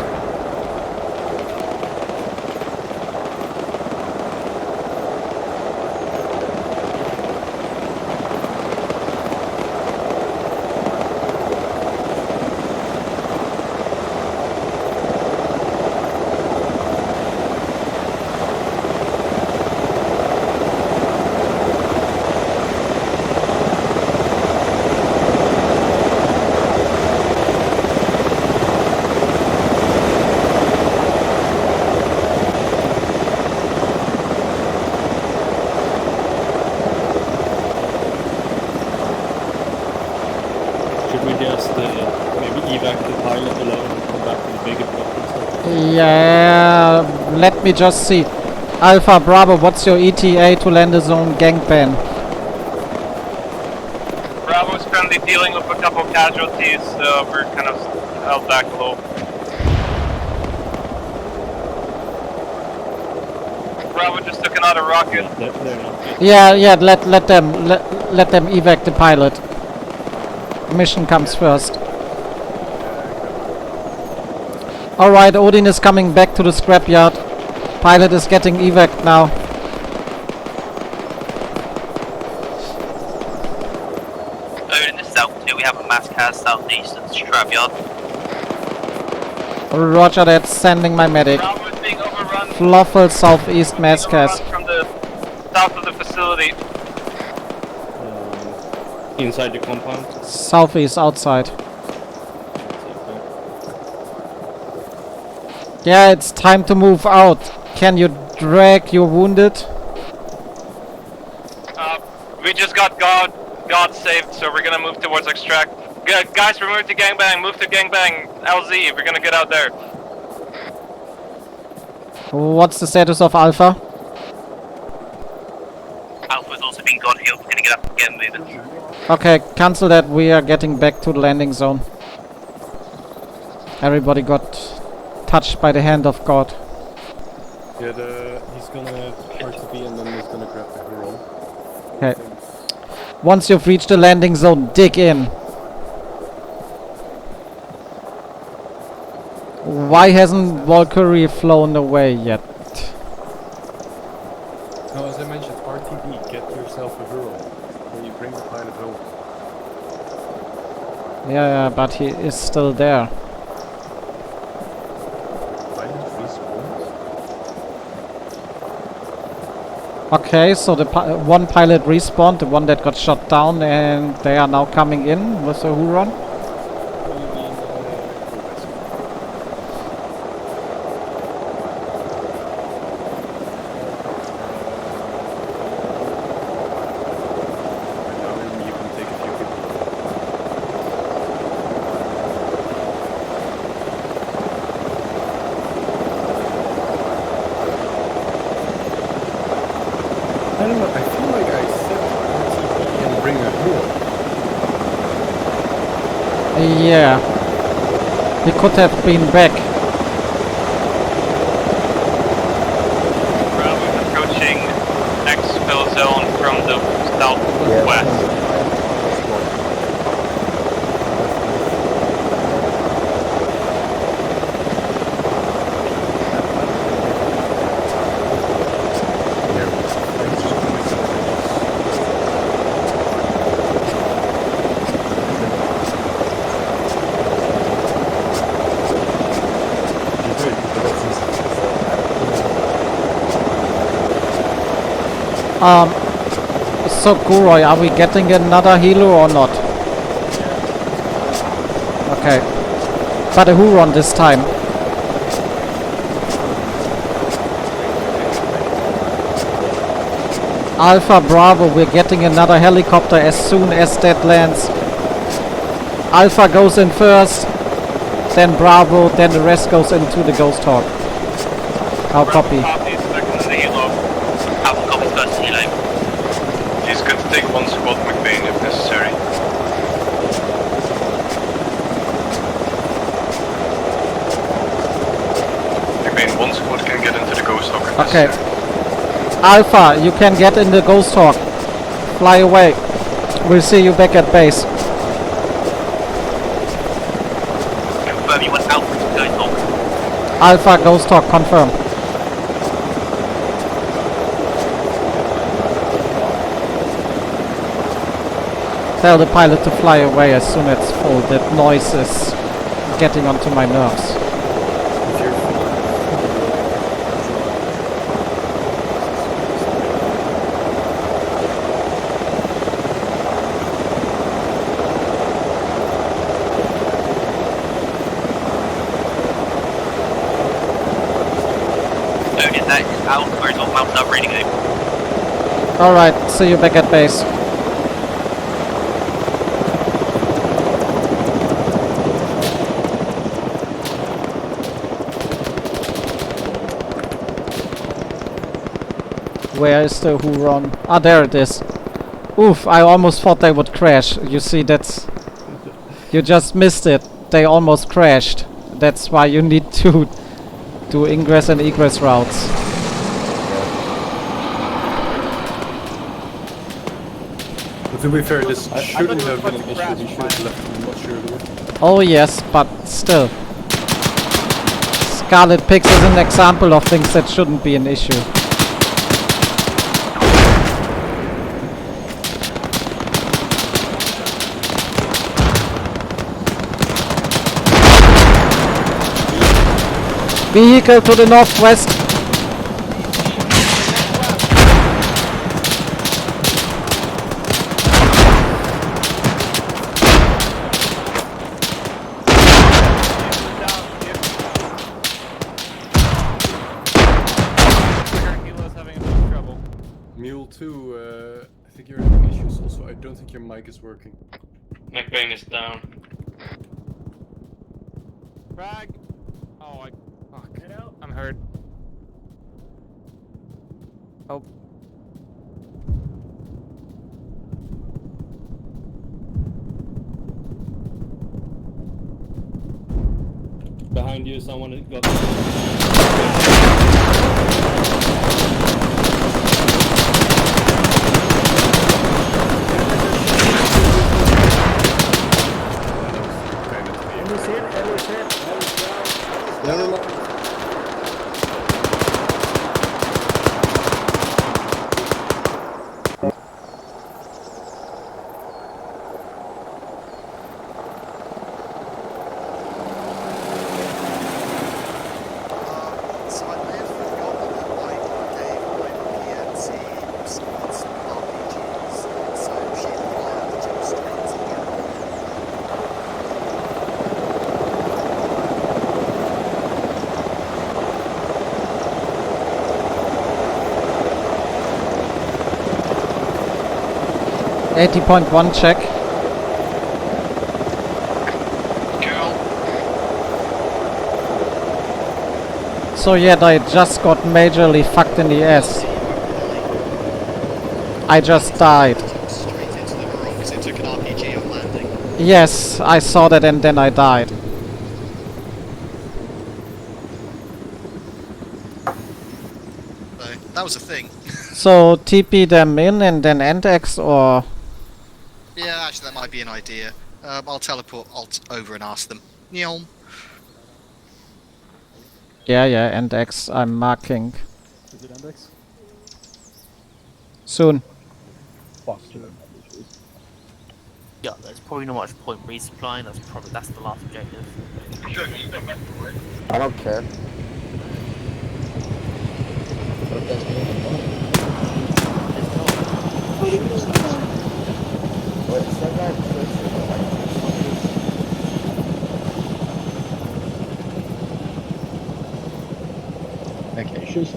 Yeah, let me just see. Alpha Bravo, what's your ETA to land the zone gangpan? Bravo is currently dealing with a couple casualties. We're kind of held back a little. Bravo just took another rocket. Yeah, let them evac the pilot. Mission comes first. Alright, Odin is coming back to the scrapyard. Pilot is getting evac now. Odin is south 2, we have a mass cast southeast at the scrapyard. Roger that, sending my medic. Bravo is being overrun. Fluffle southeast mass cast. From the south of the facility. Inside the compound? Southeast, outside. Yeah, it's time to move out. Can you drag your wounded? We just got God saved, so we're gonna move towards extract. Guys, we're moving to gangbang. Move to gangbang. LZ, we're gonna get out there. What's the status of Alpha? Alpha's also been gone here. We're gonna get up again, moving. Okay, cancel that. We are getting back to the landing zone. Everybody got touched by the hand of God. Yeah, he's gonna RTB and then he's gonna grab the Huron. Okay. Once you've reached the landing zone, dig in. Why hasn't Valkyrie flown away yet? No, as I mentioned, RTB, get yourself a Huron. When you bring the pilot home. Yeah, but he is still there. Okay, so the one pilot respawned, the one that got shot down, and they are now coming in with a Huron. I don't know, I feel like I said RTB and bring a Huron. Yeah. He could have been back. Bravo is approaching exfil zone from the southwest. So Guroi, are we getting another helo or not? Okay. But a Huron this time. Alpha Bravo, we're getting another helicopter as soon as that lands. Alpha goes in first, then Bravo, then the rest goes into the Ghost Hawk. How copy? Alpha copies first helo. He's good to take one squad McBain if necessary. McBain, one squad can get into the Ghost Hawk. Okay. Alpha, you can get in the Ghost Hawk. Fly away. We'll see you back at base. Confirm you want Alpha to Ghost Hawk. Alpha Ghost Hawk, confirm. Tell the pilot to fly away as soon as it's full. That noise is getting onto my nerves. Alpha is on mounted up reading it. Alright, see you back at base. Where is the Huron? Ah, there it is. Oof, I almost thought they would crash. You see, that's... You just missed it. They almost crashed. That's why you need to do ingress and egress routes. But to be fair, this shouldn't have been an issue. We should have left them much earlier. Oh yes, but still. Scarlet picks as an example of things that shouldn't be an issue. Vehicle to the northwest. Mule 2, I think you're having issues also. I don't think your mic is working. McBain is down. Frag! Oh, fuck. I'm hurt. Oh. Behind you, someone got... Never mind. So I may have forgotten that like Dave might PNC supports RPGs, so she'd fly out the jump straight to the .1 check. So yeah, I just got majorly fucked in the ass. I just died. straight into the wrong because it took an RPG on landing. Yes, I saw that and then I died. So that was a thing. So TP them in and then end X, or... Yeah, actually that might be an idea. I'll teleport alt over and ask them. Nyom. Yeah, end X, I'm marking. Is it index? Soon. Fuck. Yeah, there's probably not much point resupplying. That's the last objective. I don't care. There's Okay, should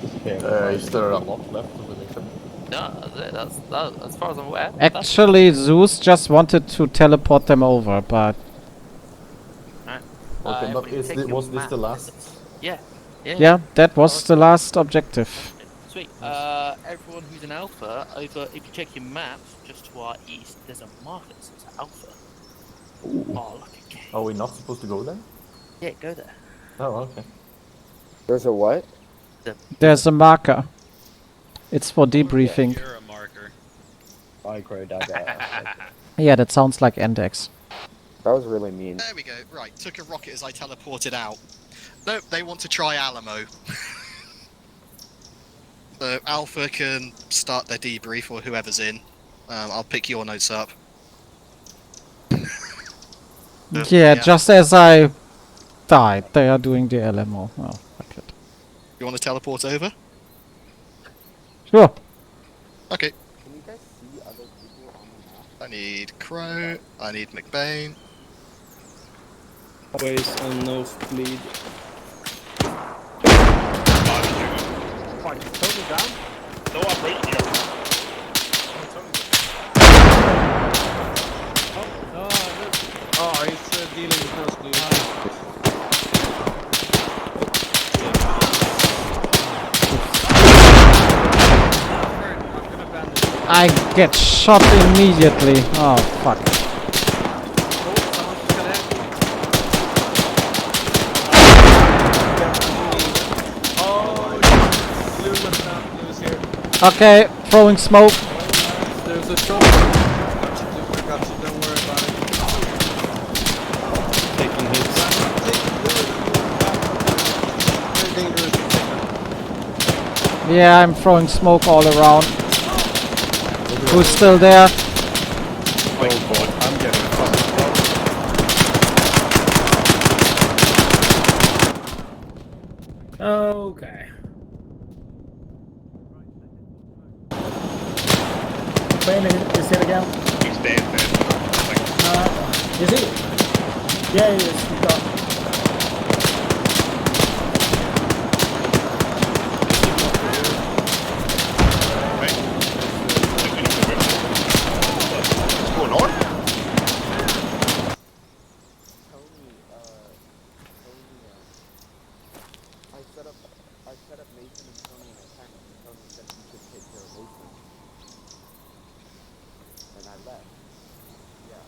disappear. Is there a lot left of the mission? No, that's as far as I'm aware. Actually, Zeus just wanted to teleport them over, but Right. Okay, but was this the last? Yeah. yeah, that was the last objective. Sweet. Everyone who's in Alpha, over if you check your maps, just to our east, there's a marker that says Alpha. Ooh. Oh, look at Are we not supposed to go there? Yeah, go there. Oh, okay. There's a what? There's a marker. It's for debriefing. You're a marker. I grayed out that. Yeah, that sounds like Endex. That was really mean. There we go. Right, took a rocket as I teleported out. Nope, they want to try Alamo. So Alpha can start their debrief, or whoever's in. I'll pick your notes up. Yeah, just as I died, they are doing the LMO. Oh, fuck it. You want to teleport over? Sure. Okay. Can you guys see other people on the map? I need Crow. I need McBain. Ways on nosebleed. Fuck, Tony down? No, I'm right here. Oh, he's dealing with nosebleed. I get shot immediately. Oh, fuck. Okay, throwing smoke. There's a trouble. Forgot you, don't worry about it. Taking hits. Very dangerous. Yeah, I'm throwing smoke all around. Who's still there? Oh god, I'm getting fucked. Okay. Wait a minute, is it again? He's dead, man. Is he? Yeah, he is. He's gone. What's going on? I set up Mason and Tony in a tent, and Tony said he could take care of Mason. And I left. Yeah.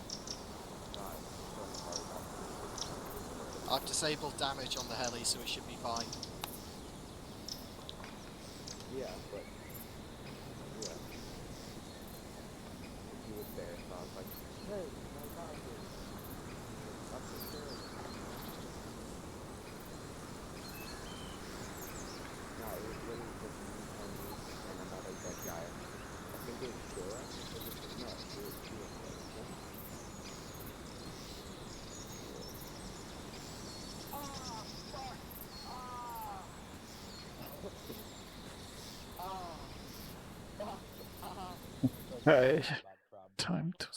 I've disabled damage on the heli, so it should be fine. Yeah, but yeah. He was there, so I was like, hey, my God, I'm so sure. No, it was literally just me, Tony, and another dead guy. I think it was Shura. No, it was Shura. Hey, time to